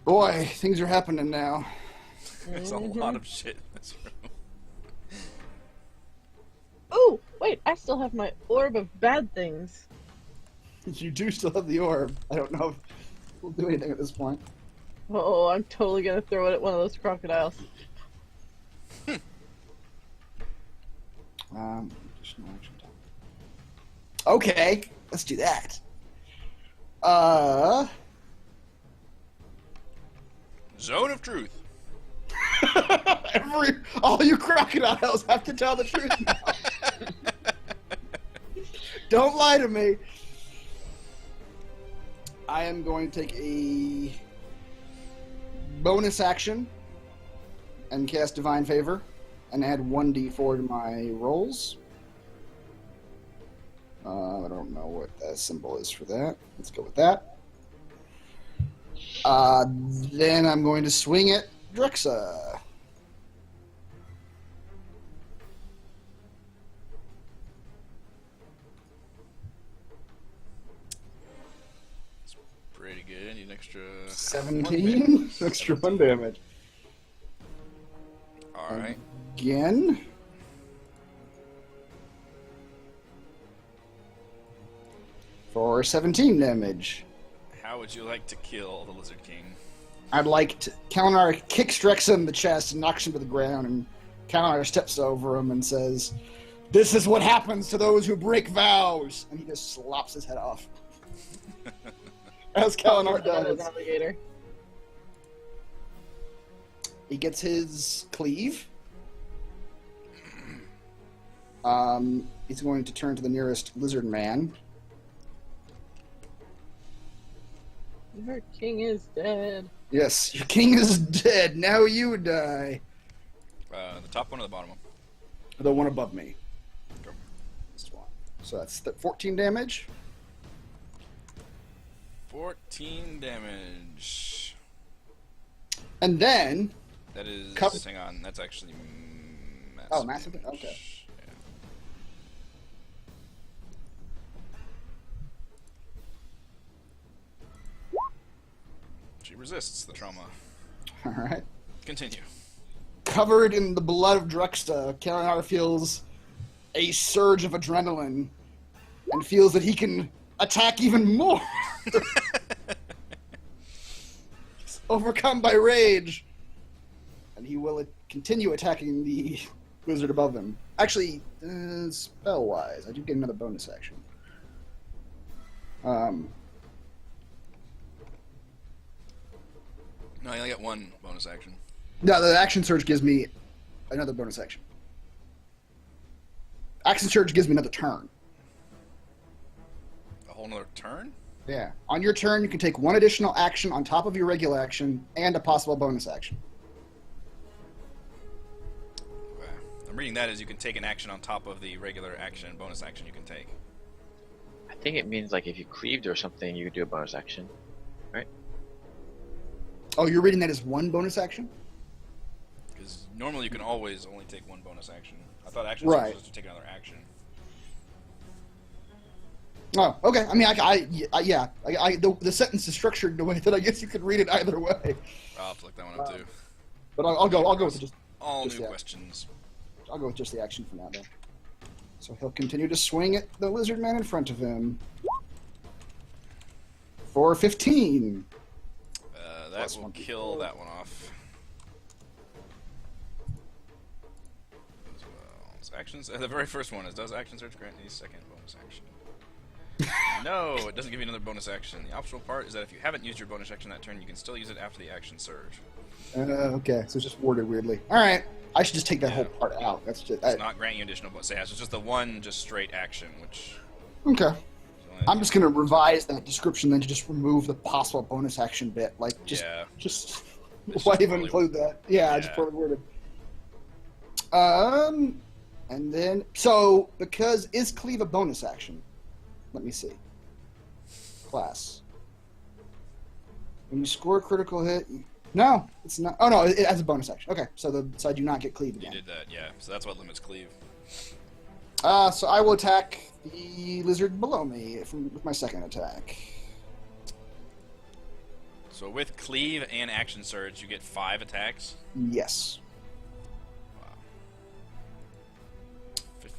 Boy, things are happening now. There's a lot of shit in this room. Oh, wait, I still have my orb of bad things. You do still have the orb. I don't know if we'll do anything at this point. Oh, I'm totally gonna throw it at one of those crocodiles. Additional action time. Okay, let's do that. Zone of Truth. All you crocodiles have to tell the truth now. Don't lie to me. I am going to take a bonus action and cast Divine Favor and add 1d4 to my rolls. I don't know what that symbol is for that. Let's go with that. Then I'm going to swing at Drexa. Pretty good. Need an extra 17. Extra 1 damage. All right. Again. For 17 damage. How would you like to kill the Lizard King? I'd like to. Kalinar kicks Drexa in the chest and knocks him to the ground, and Kalinar steps over him and says, "This is what happens to those who break vows!" And he just slops his head off. As Kalinar does. Alligator. He gets his cleave. He's going to turn to the nearest lizard man. Your king is dead. Yes, your king is dead. Now you die. The top one or the bottom one? The one above me. Go. This one. So that's 14 damage. 14 damage. And then... That is... hang on, that's actually massive. Oh, massive? damage. Okay. Yeah. She resists the trauma. Alright. Continue. Covered in the blood of Druxta, Karanara feels a surge of adrenaline and feels that he can attack even more. He's overcome by rage. And he will continue attacking the wizard above him. Actually, spell-wise, I do get another bonus action. No, I only got one bonus action. No, the action surge gives me another bonus action. Action surge gives me another turn. A whole nother turn? Yeah. On your turn, you can take one additional action on top of your regular action and a possible bonus action. Okay. I'm reading that as you can take an action on top of the regular action and bonus action you can take. I think it means like if you cleaved or something, you could do a bonus action, right? Oh, you're reading that as one bonus action? Because normally you can always only take one bonus action. I thought action Right. was to take another action. Oh, okay. I mean, the sentence is structured in a way that I guess you could read it either way. I'll have to look that one up too. But I'll go with just All just new the questions. I'll go with just the action for now, though. So he'll continue to swing at the lizard man in front of him. For 15. That Plus will one. kill that one off. As well. So actions. The very first one is: does action surge grant a second bonus action? No, it doesn't give you another bonus action. The optional part is that if you haven't used your bonus action that turn, you can still use it after the action surge. Okay, so it's just worded weirdly. All right, I should just take that whole part out. That's just It's not granting you additional bonus. Yeah, so it's just the one just straight action, which. okay. is only- I'm just gonna revise that description then to just remove the possible bonus action bit. Like, just Yeah. just It's why just even poorly- include that? Yeah, just Yeah. poorly worded. And then because is cleave a bonus action? Let me see. Class. When you score a critical hit, no, it's not. Oh no, it has a bonus action. Okay, so I do not get cleave You again. did that, yeah. So that's what limits cleave. So I will attack the lizard below me with my second attack. So with cleave and action surge, you get 5 attacks. Yes. Wow.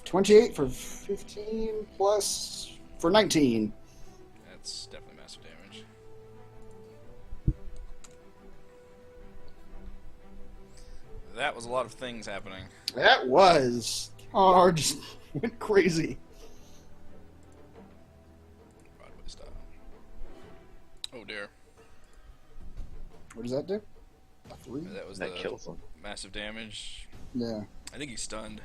28 for 15 plus for 19. That's definitely massive damage. That was a lot of things happening. That was. Oh, just went crazy. Broadway style. Oh dear. What does that do? A 3? That was That the kills him. massive damage. Yeah. I think he's stunned.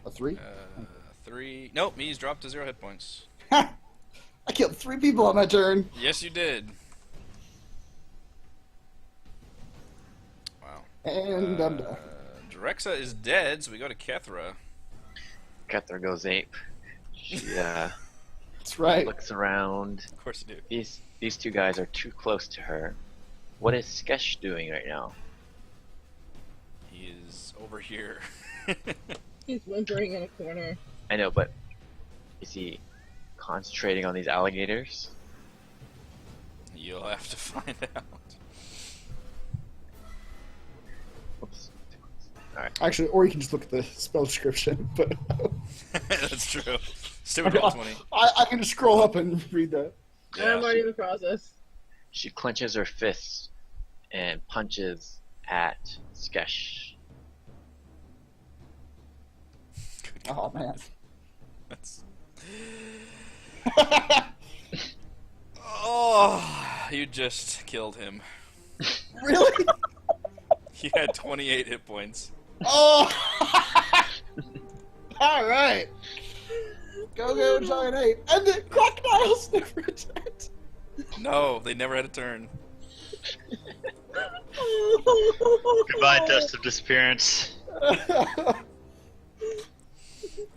A 3? 3. Nope, he's dropped to 0 hit points. Ha! I killed 3 people on that turn. Yes, you did. Wow. And I'm done. Drexa is dead, so we go to Kethra. Kethra goes ape. She That's right. looks around. Of course you do. These two guys are too close to her. What is Skesh doing right now? He is over here. He's whimpering in a corner. I know, but is he concentrating on these alligators? You'll have to find out. Oops. Alright. Actually, or you can just look at the spell description. But That's true. Stupid roll 20. I can just scroll up and read that. Yeah. I'm already in the process. She clenches her fists and punches at Skesh. Oh man. That's... Oh, you just killed him. Really? He had 28 hit points. Oh! All right. Go, giant ape. And the crocodiles never attacked. No, they never had a turn. Goodbye, dust of disappearance. I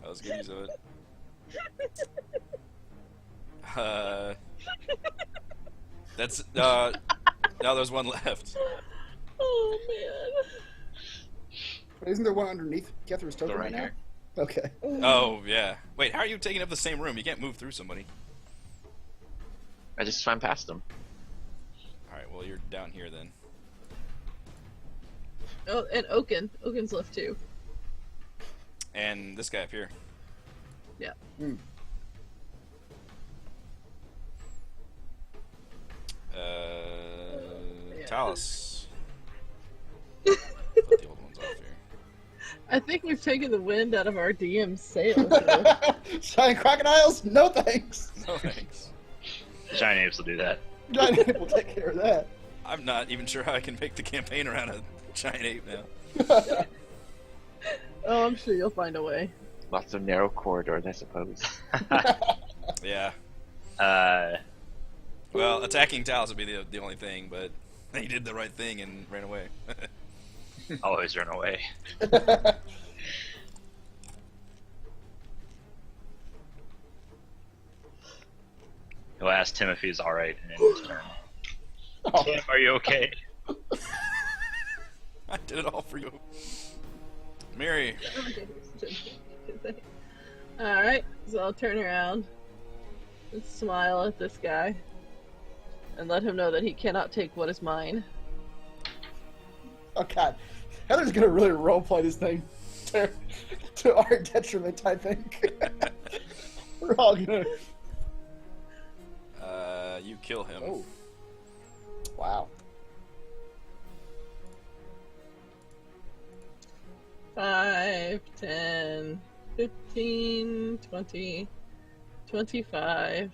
was good use of it. That's now there's one left. Oh man. Isn't there one underneath Catherine's token Right right now? here. Okay. Oh yeah. Wait, how are you taking up the same room? You can't move through somebody. I just swam past him. All right. Well, you're down here then. Oh, and Oaken. Oaken's left too. And this guy up here. Yeah. Hmm. Yeah. Talus. Let the old ones off here. I think we've taken the wind out of our DM's sails. Here. Giant crocodiles? No thanks. No thanks. Giant apes will do that. Giant ape will take care of that. I'm not even sure how I can make the campaign around a giant ape now. Oh, I'm sure you'll find a way. Lots of narrow corridors, I suppose. Yeah. Uh, Well, attacking Talus would be the only thing, but he did the right thing and ran away. always run away. He'll ask Tim if he's alright and then his turn. Tim, are you okay? I did it all for you. Mary. Alright, so I'll turn around and smile at this guy and let him know that he cannot take what is mine. Oh god. Heather's gonna really roleplay this thing to our detriment, I think. We're all gonna. You kill him. Oh. Wow. 5, 10, 15, 20, 25.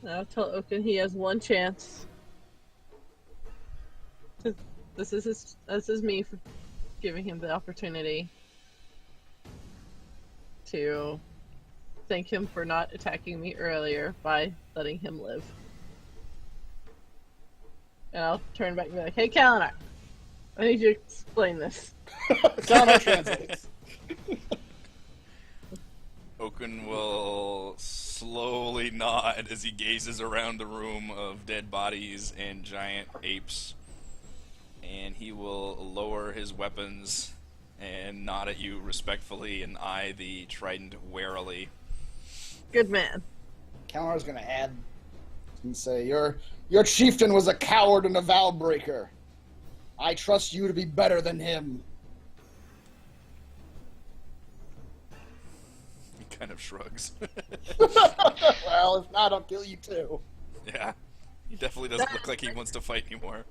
I'll tell Oaken he has one chance. This is me for giving him the opportunity to thank him for not attacking me earlier by letting him live. And I'll turn back and be like, hey, Kalanar, I need you to explain this. Kalanar translates. Oaken will slowly nod as he gazes around the room of dead bodies and giant apes. And he will lower his weapons and nod at you respectfully and eye the trident warily. Good man. Kalanar's gonna add and say, Your chieftain was a coward and a vow breaker. I trust you to be better than him. He kind of shrugs. Well, if not, I'll kill you too. Yeah, he definitely doesn't look like he wants to fight anymore.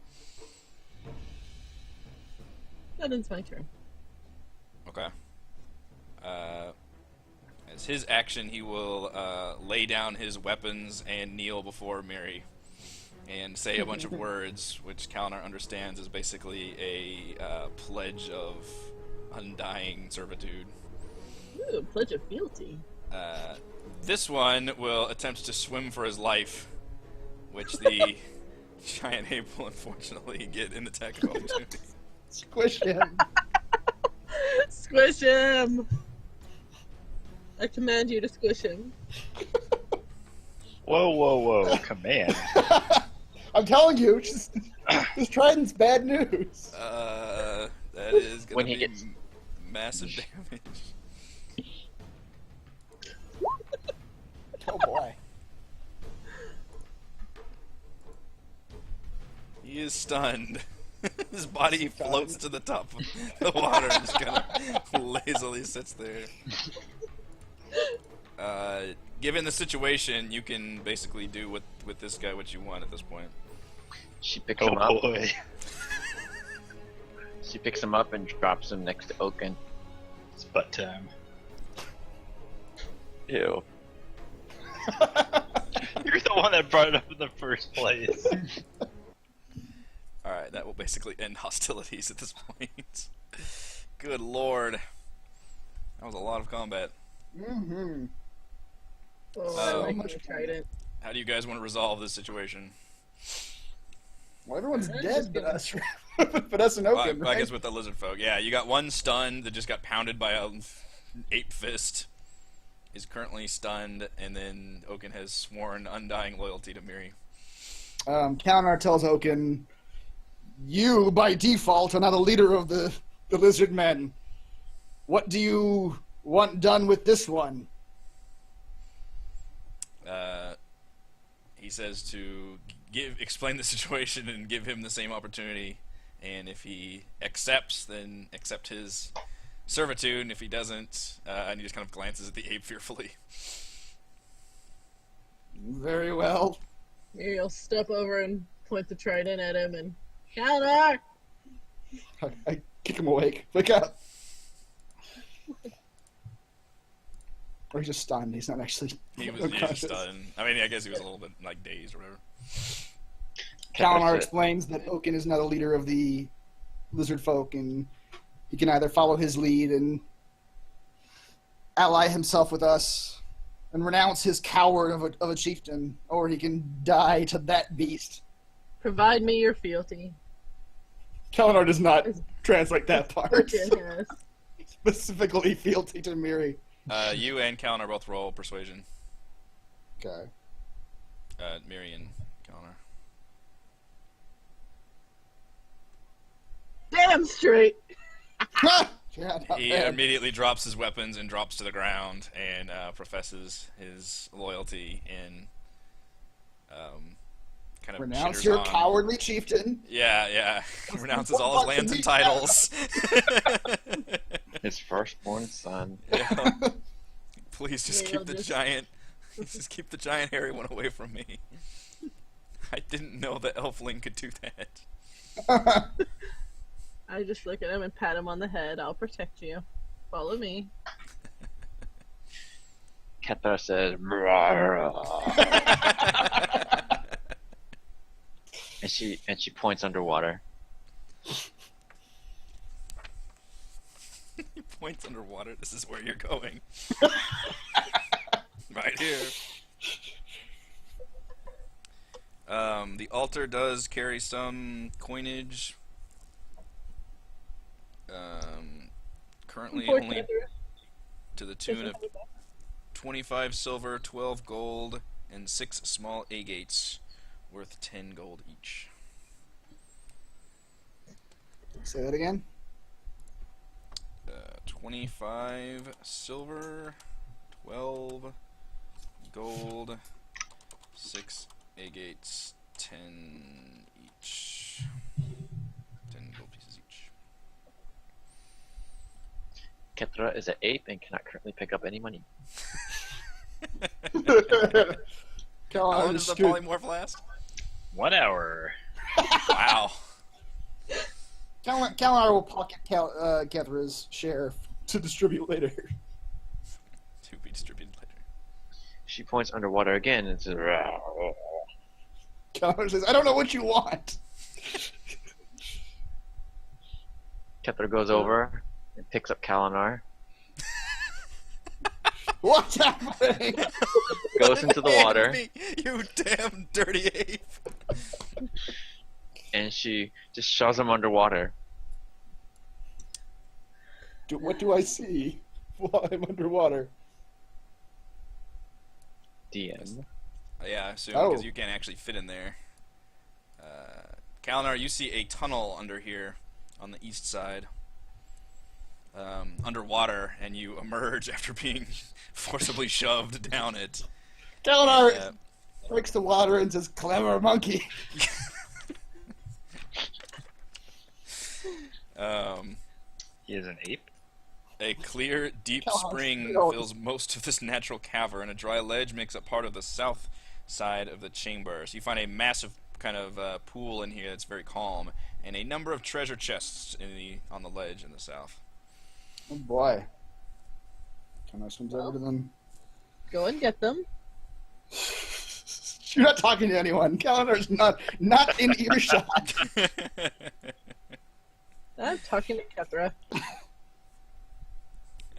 That ends my turn. Okay. As his action, he will lay down his weapons and kneel before Mary and say a bunch of words, which Kalnar understands is basically a pledge of undying servitude. Ooh, pledge of fealty. This one will attempt to swim for his life, which the giant ape will unfortunately get an attack of opportunity. Squish him. Squish him! I command you to squish him. Whoa, whoa, whoa. Command. I'm telling you, this trident's bad news. That is gonna When he be gets- massive damage. Oh boy. He is stunned. His body floats to the top of the water and just kind of lazily sits there. Given the situation, you can basically do with this guy what you want at this point. She picks Oh him up. boy. She picks him up and drops him next to Oaken. It's butt time. Ew. You're the one that brought it up in the first place. Alright, that will basically end hostilities at this point. Good lord. That was a lot of combat. Mm-hmm. Oh, I like much the trident. How do you guys want to resolve this situation? Well, everyone's I'm dead just but gonna- us. But us and Well, Oaken, I right? guess with the lizard folk. Yeah, you got one stunned that just got pounded by a ape fist. is currently stunned, and then Oaken has sworn undying loyalty to Miri. Kalanar tells Oaken, "You, by default, are not a leader of the lizard men. What do you want done with this one?" He says to explain the situation and give him the same opportunity, and if he accepts, then accept his servitude, and if he doesn't, and he just kind of glances at the ape fearfully. Very well. Maybe I'll step over and point the trident at him and Kalanar! I kick him awake. Wake up. Or he's just stunned. He's not actually He was unconscious. stunned. I mean, I guess he was a little bit like dazed or whatever. Kalanar explains that Oaken is not a leader of the lizard folk, and he can either follow his lead and ally himself with us and renounce his coward of a chieftain, or he can die to that beast. Provide me your fealty. Kalanar does not translate that part. Okay, yes. Specifically fealty to Miri. You and Kalanar both roll persuasion. Okay. Miri and Kalanar. Damn straight! Yeah, not He bad. immediately drops his weapons and drops to the ground and professes his loyalty and kind of Renounce chitters your on. cowardly chieftain. Yeah. Renounces all his lands and titles. His firstborn son. Yeah. Please just Maybe keep I'll the just- giant. Just keep the giant hairy one away from me. I didn't know the elfling could do that. I just look at him and pat him on the head. I'll protect you. Follow me. Kethra says, and she points underwater. He points underwater. This is where you're going. Right here. The altar does carry some coinage. Currently Poor only Kethra. to the tune of 25 silver, 12 gold, and 6 small agates worth 10 gold each. Say that again. 25 silver, 12 gold, 6 agates, 10 each. 10 gold pieces each. Kethra is an ape and cannot currently pick up any money. How Kalanar long is does the good. polymorph last? 1 hour. Wow. Kalanar will pocket Kethra's share to distribute later. To be distributed later. She points underwater again and says, Kalanar says, "I don't know what you want." Kethra goes over and picks up Kalanar, What's happening? goes into the water, Me, you damn dirty ape. and she just shoves him underwater. What do I see while I'm underwater? DM. Yeah, I assume, Oh. because you can't actually fit in there. Kalanar, you see a tunnel under here on the east side. Underwater, and you emerge after being forcibly shoved down it. Kalanar breaks the water and says, "Clever monkey." He is an ape. A clear, deep Come on, spring Phil. fills most of this natural cavern. A dry ledge makes up part of the south side of the chamber. So you find a massive kind of pool in here that's very calm, and a number of treasure chests on the ledge in the south. Oh boy. Kalanar swims over to them. Go and get them. You're not talking to anyone. Kalanar's not in earshot. I'm talking to Kethra.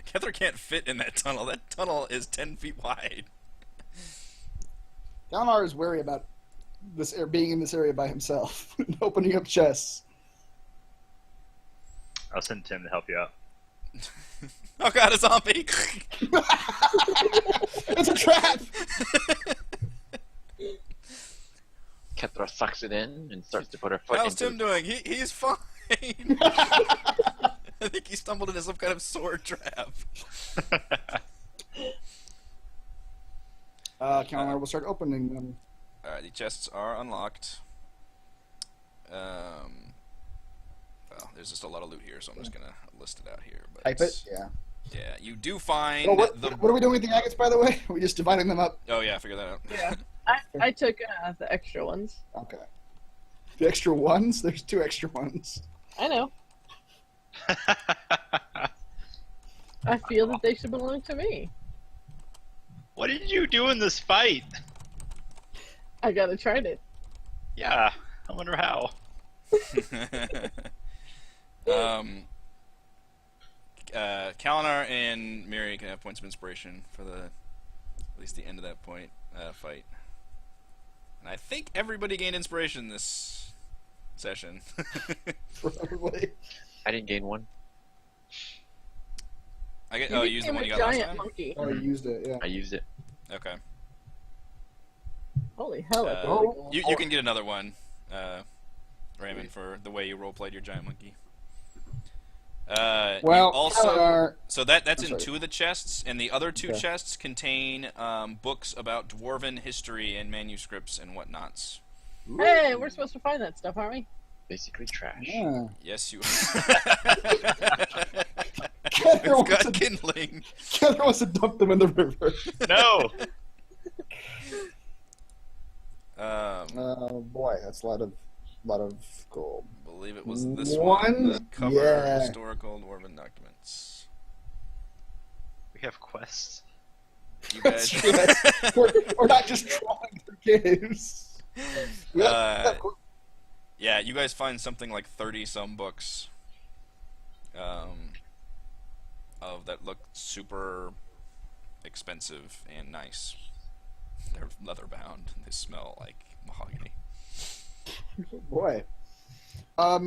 Kethra can't fit in that tunnel. That tunnel is 10 feet wide. Kalanar is wary about being in this area by himself and opening up chests. I'll send Tim to help you out. Oh god, a zombie! It's a trap! Kethra sucks it in and starts to put her foot How's into Tim doing? He's fine. I think he stumbled into some kind of sword trap. Calamar will start opening them. Alright, the chests are unlocked. Well, there's just a lot of loot here, so I'm just gonna list it out here. But Type it? Yeah. yeah, you do find Oh, what the. are we doing with the agates, by the way? Are we just dividing them up? Oh yeah, figure that out. Yeah. I took the extra ones. Okay. The extra ones? There's 2 extra ones. I know. I feel that they should belong to me. What did you do in this fight? I gotta try it. Yeah, I wonder how. Kalinar and Miri can have points of inspiration for at least the end of that fight. And I think everybody gained inspiration this session. Probably. I didn't gain one. You used the one you got last giant time? monkey. Oh, you used it, yeah. I used it. Okay. Holy hell! That's Uh, really cool. You can get another one, Raymond, for the way you roleplayed your giant monkey. Well, So that's in sorry. 2 of the chests, and the other 2 Okay. chests contain books about dwarven history and manuscripts and whatnots. Hey, we're supposed to find that stuff, aren't we? Basically trash. Yeah. Yes, you. Kether It's wants, got to, kindling. Kether wants to dump them in the river. No! Oh boy, that's a lot of gold. I believe it was this One? one. Cover Yeah. historical dwarven documents. We have quests. You guys. we're not just trawling through caves. Yeah, you guys find something like 30-some books of that look super expensive and nice. They're leather bound. They smell like mahogany. Boy. Are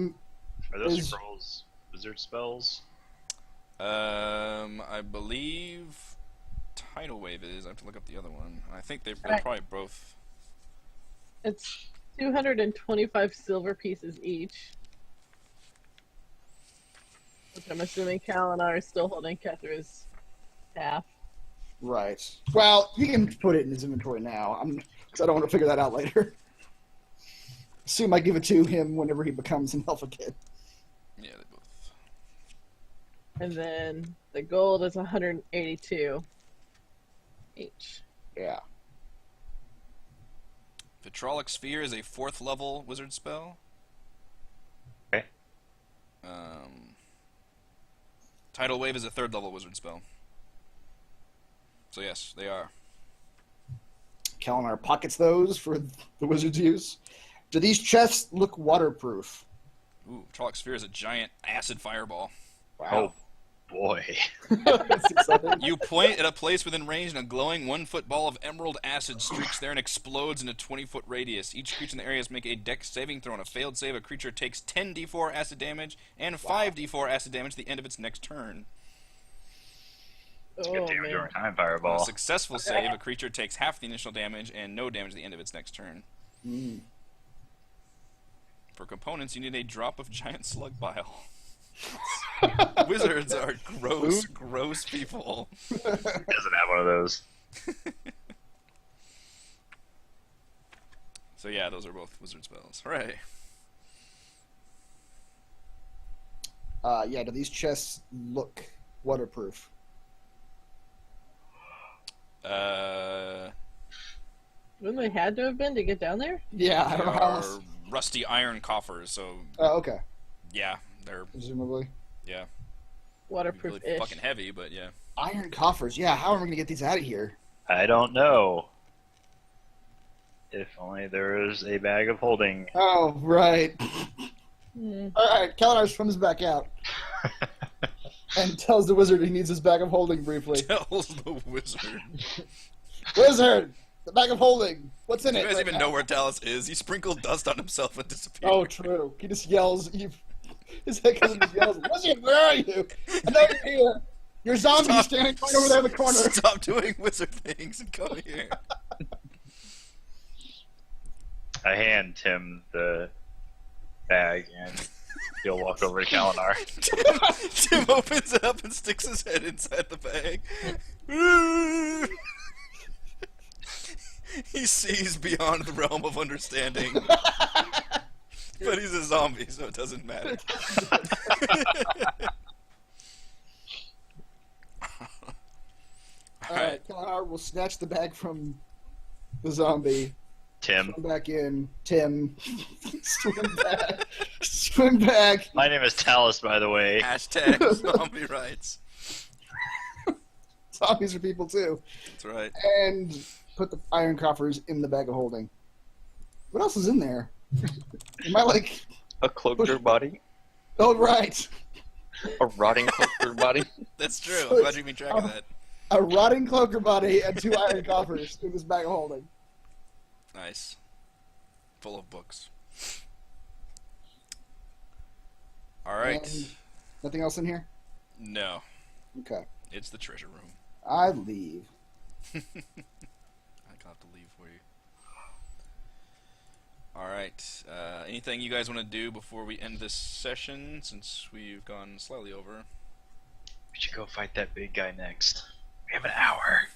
those Is- scrolls wizard spells? I believe Tidal Wave is. I have to look up the other one. I think they're Right. probably both. It's 225 silver pieces each. Which I'm assuming Kalinar is still holding Kethra's staff. Right. Well, he can put it in his inventory now. Because I don't want to figure that out later. Assume I give it to him whenever he becomes an alpha kid. Yeah, they both. And then the gold is 182 each. Yeah. Vitrolic Sphere is a 4th level wizard spell. Okay. Tidal Wave is a 3rd level wizard spell. So yes, they are. Kalinar pockets those for the wizard's use. Do these chests look waterproof? Ooh, Vitrolic Sphere is a giant acid fireball. Oh boy. That's exciting. You point at a place within range, and a glowing 1-foot ball of emerald acid streaks there and explodes in a 20-foot radius. Each creature in the area must make a dex saving throw. On a failed save, a creature takes 10d4 acid damage and 5d4 acid damage at the end of its next turn. It's a good Oh, damage man. over time On a fireball. successful save, a creature takes half the initial damage and no damage at the end of its next turn. Mm. For components, you need a drop of giant slug bile. Wizards are gross, gross people. Doesn't have one of those. So yeah, those are both wizard spells. Hooray. Yeah, do these chests look waterproof? Wouldn't they had to have been to get down there? Yeah, I They don't know how are else. rusty iron coffers, so Oh, okay. yeah, they're Presumably. really Waterproof-ish. fucking heavy, but yeah. Iron coffers. Yeah, how are we going to get these out of here? I don't know. If only there is a bag of holding. Oh, right. Hmm. Alright, Kalinar swims back out and tells the wizard he needs his bag of holding briefly. Tells the wizard. Wizard! The bag of holding! What's in Do it? you guys right even now? know where Talus is? He sprinkled dust on himself and disappeared. Oh, true. He just yells, His head cousin just yells, "Lizard, where are you? I know you're here. Your zombie's standing right over there in the corner." Stop doing wizard things and come here. I hand Tim the bag, and he'll walk over to Kalinar. Tim opens it up and sticks his head inside the bag. He sees beyond the realm of understanding. But he's a zombie, so it doesn't matter. Alright, Kalinar will snatch the bag from the zombie. Tim. Swim back in. Tim. Swim back. Swim back. My name is Talus, by the way. Hashtag zombie rights. Zombies are people too. That's right. And put the iron coffers in the bag of holding. What else is in there? Am I like... A cloaked body? Oh, right. A rotting cloaked body? That's true. I'm glad you keep track of that. A rotting cloaker body and 2 iron coffers in this bag of holding. Nice. Full of books. Alright. And nothing else in here? No. Okay. It's the treasure room. I leave. I got to leave for you. Alright. Anything you guys want to do before we end this session, since we've gone slightly over? We should go fight that big guy next. We have an hour.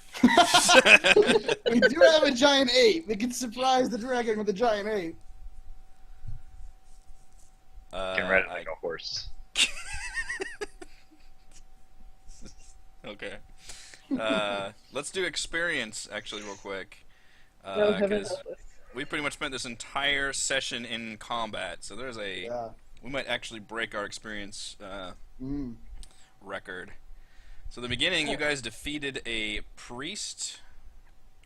We do have a giant ape. We can surprise the dragon with a giant ape. Can ride it like a horse. Okay. Let's do experience, actually, real quick. No, heaven Because help us. we pretty much spent this entire session in combat, so there's a... Yeah. We might actually break our experience Mm. record. So the beginning, you guys defeated a priest,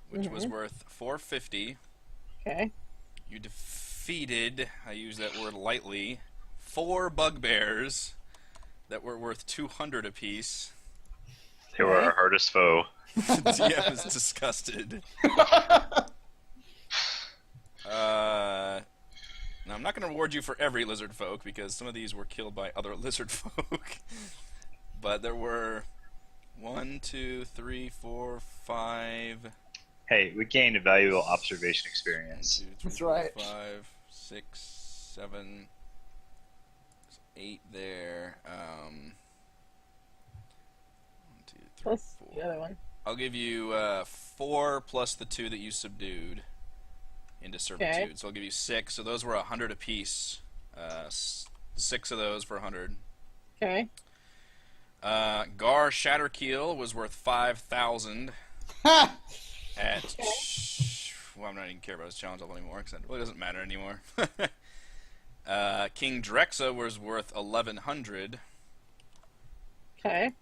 which was worth 450. Okay. You defeated, I use that word lightly, 4 bugbears that were worth 200 apiece. They were our hardest foe. The DM is disgusted. Now, I'm not going to reward you for every lizard folk, because some of these were killed by other lizard folk. But there were 1, 2, 3, 4, 5... Hey, we gained a valuable observation experience. 1, 2, 3, That's 4, right. 5, 6, 7, 8 there. 1, 2, 3, Plus 4. the other one. I'll give you 4 plus the 2 that you subdued into servitude. Okay. So I'll give you 6. So those were 100 apiece. 6 of those for 100. Okay. Gar Shatterkeel was worth 5,000 Ha! at... Well, I'm not even care about his challenge level anymore, because it really doesn't matter anymore. King Drexa was worth 1,100. Okay.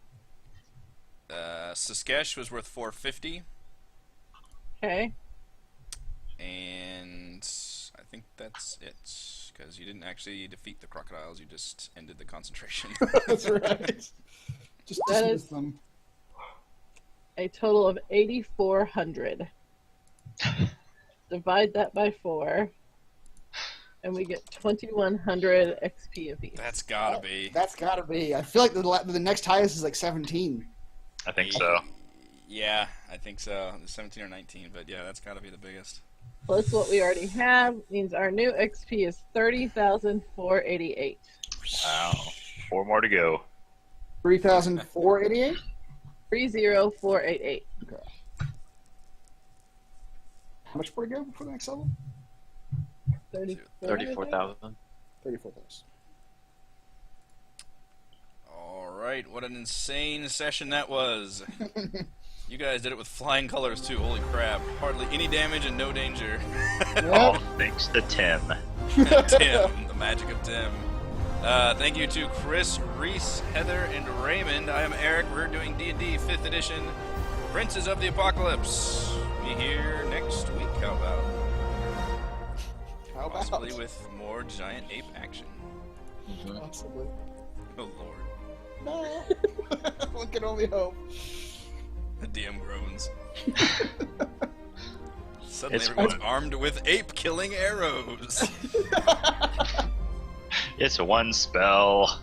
Siskesh was worth 450. Okay. And I think that's it, because you didn't actually defeat the crocodiles, you just ended the concentration. That's right. Just That dismiss is- them. A total of 8,400. Divide that by 4, and we get 2,100 XP apiece. That's gotta be. That's gotta be. I feel like the next highest is like 17. I think so. Yeah, I think so. 17 or 19, but yeah, that's gotta be the biggest. Plus what we already have means our new XP is 30,488. Wow. 4 more to go. 3,488? 30,488. Okay. How much more to go before the next level? 34,000. 34,000. Alright, what an insane session that was. You guys did it with flying colors too, holy crap. Hardly any damage and no danger. All Yep. thanks to Tim. Tim, the magic of Tim. Thank you to Chris, Reese, Heather, and Raymond. I am Eric. We're doing D&D 5th edition, Princes of the Apocalypse. Be here next week. How about? How about? Possibly with more giant ape action. Possibly. Oh lord. No. One can only hope. The DM groans. Suddenly It's everyone's armed with ape-killing arrows. It's one spell.